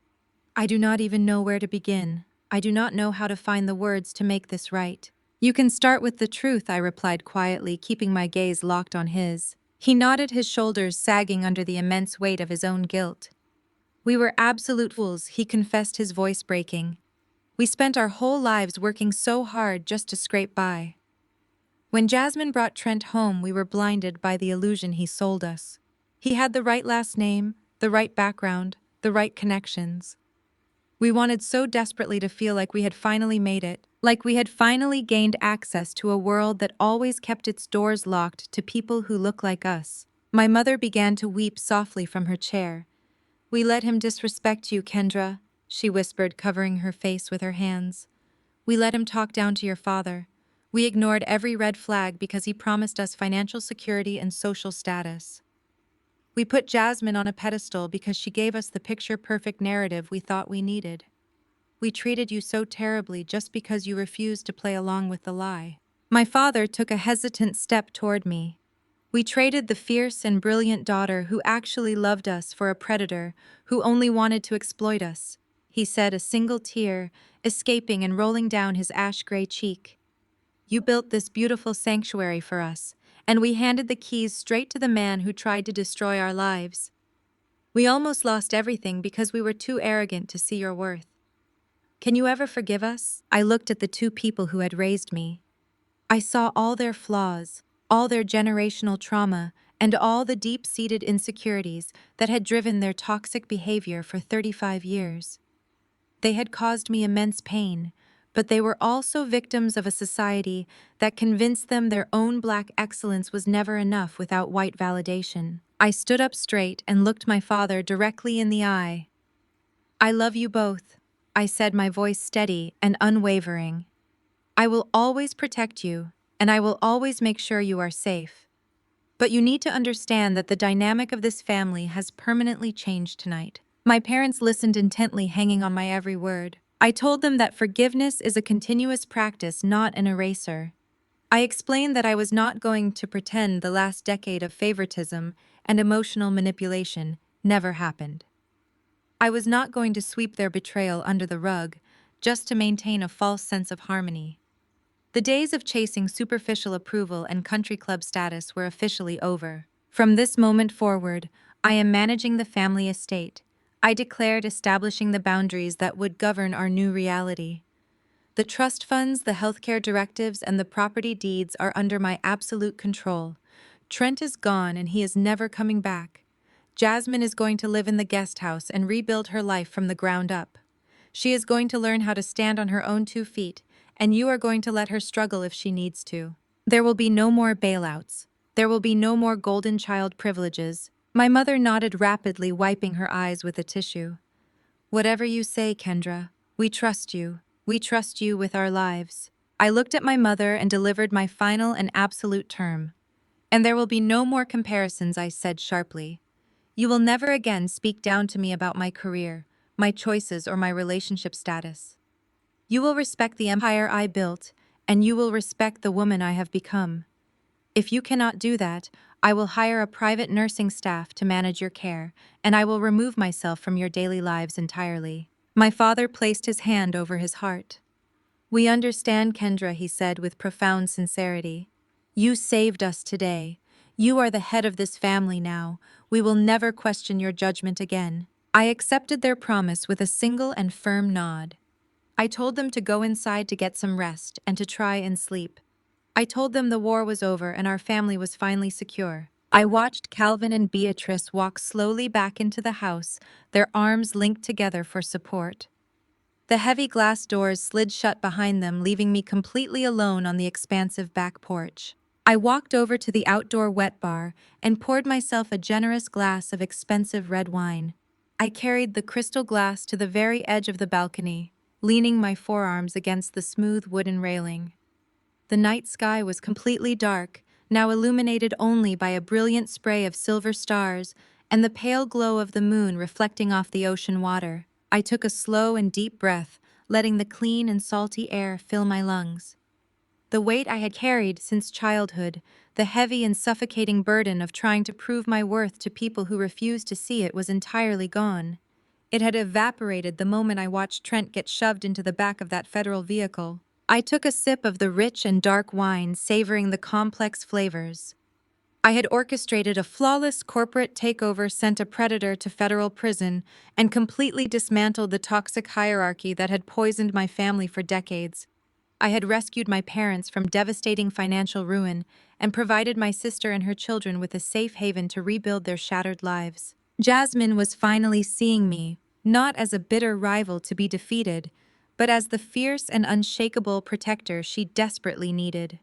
I do not even know where to begin. I do not know how to find the words to make this right. You can start with the truth, I replied quietly, keeping my gaze locked on his. He nodded, his shoulders sagging under the immense weight of his own guilt. We were absolute fools, he confessed, his voice breaking. We spent our whole lives working so hard just to scrape by. When Jasmine brought Trent home, we were blinded by the illusion he sold us. He had the right last name, the right background, the right connections. We wanted so desperately to feel like we had finally made it, like we had finally gained access to a world that always kept its doors locked to people who look like us. My mother began to weep softly from her chair. We let him disrespect you, Kendra, she whispered, covering her face with her hands. We let him talk down to your father. We ignored every red flag because he promised us financial security and social status. We put Jasmine on a pedestal because she gave us the picture-perfect narrative we thought we needed. We treated you so terribly just because you refused to play along with the lie. My father took a hesitant step toward me. We traded the fierce and brilliant daughter who actually loved us for a predator who only wanted to exploit us. He said, a single tear escaping and rolling down his ash-gray cheek. You built this beautiful sanctuary for us, and we handed the keys straight to the man who tried to destroy our lives. We almost lost everything because we were too arrogant to see your worth. Can you ever forgive us? I looked at the two people who had raised me. I saw all their flaws, all their generational trauma, and all the deep-seated insecurities that had driven their toxic behavior for 35 years. They had caused me immense pain, but they were also victims of a society that convinced them their own black excellence was never enough without white validation. I stood up straight and looked my father directly in the eye. I love you both, I said, my voice steady and unwavering. I will always protect you, and I will always make sure you are safe. But you need to understand that the dynamic of this family has permanently changed tonight. My parents listened intently, hanging on my every word. I told them that forgiveness is a continuous practice, not an eraser. I explained that I was not going to pretend the last decade of favoritism and emotional manipulation never happened. I was not going to sweep their betrayal under the rug just to maintain a false sense of harmony. The days of chasing superficial approval and country club status were officially over. From this moment forward, I am managing the family estate. I declared, establishing the boundaries that would govern our new reality. The trust funds, the healthcare directives, and the property deeds are under my absolute control. Trent is gone and he is never coming back. Jasmine is going to live in the guest house and rebuild her life from the ground up. She is going to learn how to stand on her own 2 feet, and you are going to let her struggle if she needs to. There will be no more bailouts. There will be no more golden child privileges. My mother nodded rapidly, wiping her eyes with a tissue. Whatever you say, Kendra, we trust you. We trust you with our lives. I looked at my mother and delivered my final and absolute term. And there will be no more comparisons, I said sharply. You will never again speak down to me about my career, my choices, or my relationship status. You will respect the empire I built, and you will respect the woman I have become. If you cannot do that, I will hire a private nursing staff to manage your care, and I will remove myself from your daily lives entirely. My father placed his hand over his heart. We understand, Kendra, he said with profound sincerity. You saved us today. You are the head of this family now. We will never question your judgment again. I accepted their promise with a single and firm nod. I told them to go inside to get some rest and to try and sleep. I told them the war was over and our family was finally secure. I watched Calvin and Beatrice walk slowly back into the house, their arms linked together for support. The heavy glass doors slid shut behind them, leaving me completely alone on the expansive back porch. I walked over to the outdoor wet bar and poured myself a generous glass of expensive red wine. I carried the crystal glass to the very edge of the balcony, leaning my forearms against the smooth wooden railing. The night sky was completely dark, now illuminated only by a brilliant spray of silver stars and the pale glow of the moon reflecting off the ocean water. I took a slow and deep breath, letting the clean and salty air fill my lungs. The weight I had carried since childhood, the heavy and suffocating burden of trying to prove my worth to people who refused to see it, was entirely gone. It had evaporated the moment I watched Trent get shoved into the back of that federal vehicle. I took a sip of the rich and dark wine, savoring the complex flavors. I had orchestrated a flawless corporate takeover, sent a predator to federal prison, and completely dismantled the toxic hierarchy that had poisoned my family for decades. I had rescued my parents from devastating financial ruin and provided my sister and her children with a safe haven to rebuild their shattered lives. Jasmine was finally seeing me, not as a bitter rival to be defeated, but as the fierce and unshakable protector she desperately needed.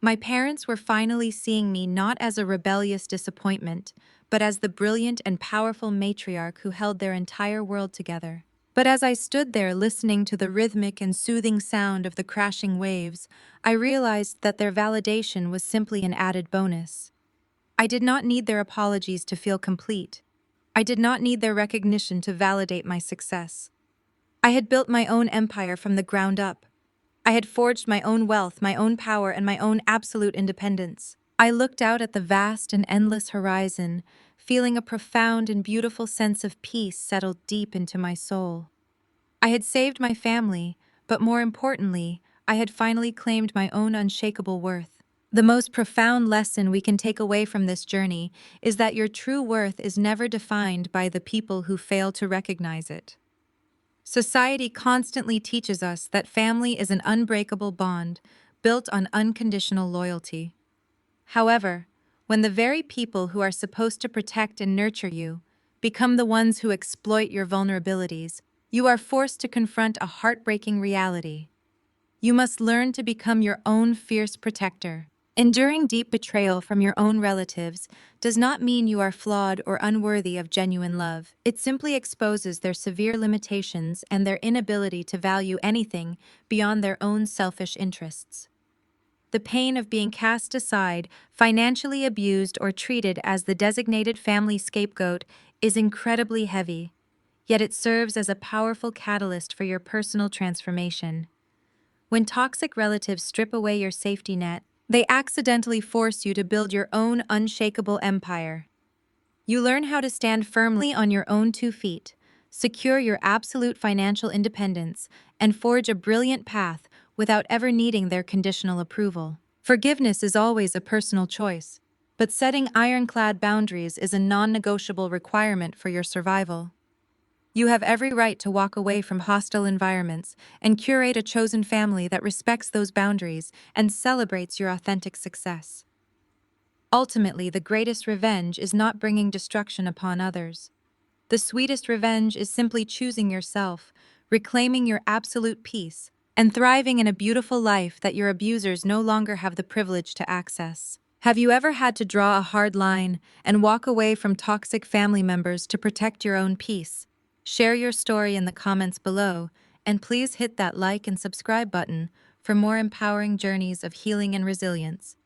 My parents were finally seeing me not as a rebellious disappointment, but as the brilliant and powerful matriarch who held their entire world together. But as I stood there listening to the rhythmic and soothing sound of the crashing waves, I realized that their validation was simply an added bonus. I did not need their apologies to feel complete. I did not need their recognition to validate my success. I had built my own empire from the ground up. I had forged my own wealth, my own power, and my own absolute independence. I looked out at the vast and endless horizon, feeling a profound and beautiful sense of peace settle deep into my soul. I had saved my family, but more importantly, I had finally claimed my own unshakable worth. The most profound lesson we can take away from this journey is that your true worth is never defined by the people who fail to recognize it. Society constantly teaches us that family is an unbreakable bond built on unconditional loyalty. However, when the very people who are supposed to protect and nurture you become the ones who exploit your vulnerabilities, you are forced to confront a heartbreaking reality. You must learn to become your own fierce protector. Enduring deep betrayal from your own relatives does not mean you are flawed or unworthy of genuine love. It simply exposes their severe limitations and their inability to value anything beyond their own selfish interests. The pain of being cast aside, financially abused, or treated as the designated family scapegoat is incredibly heavy, yet it serves as a powerful catalyst for your personal transformation. When toxic relatives strip away your safety net, they accidentally force you to build your own unshakable empire. You learn how to stand firmly on your own 2 feet, secure your absolute financial independence, and forge a brilliant path without ever needing their conditional approval. Forgiveness is always a personal choice, but setting ironclad boundaries is a non-negotiable requirement for your survival. You have every right to walk away from hostile environments and curate a chosen family that respects those boundaries and celebrates your authentic success. Ultimately, the greatest revenge is not bringing destruction upon others. The sweetest revenge is simply choosing yourself, reclaiming your absolute peace, and thriving in a beautiful life that your abusers no longer have the privilege to access. Have you ever had to draw a hard line and walk away from toxic family members to protect your own peace? Share your story in the comments below, and please hit that like and subscribe button for more empowering journeys of healing and resilience.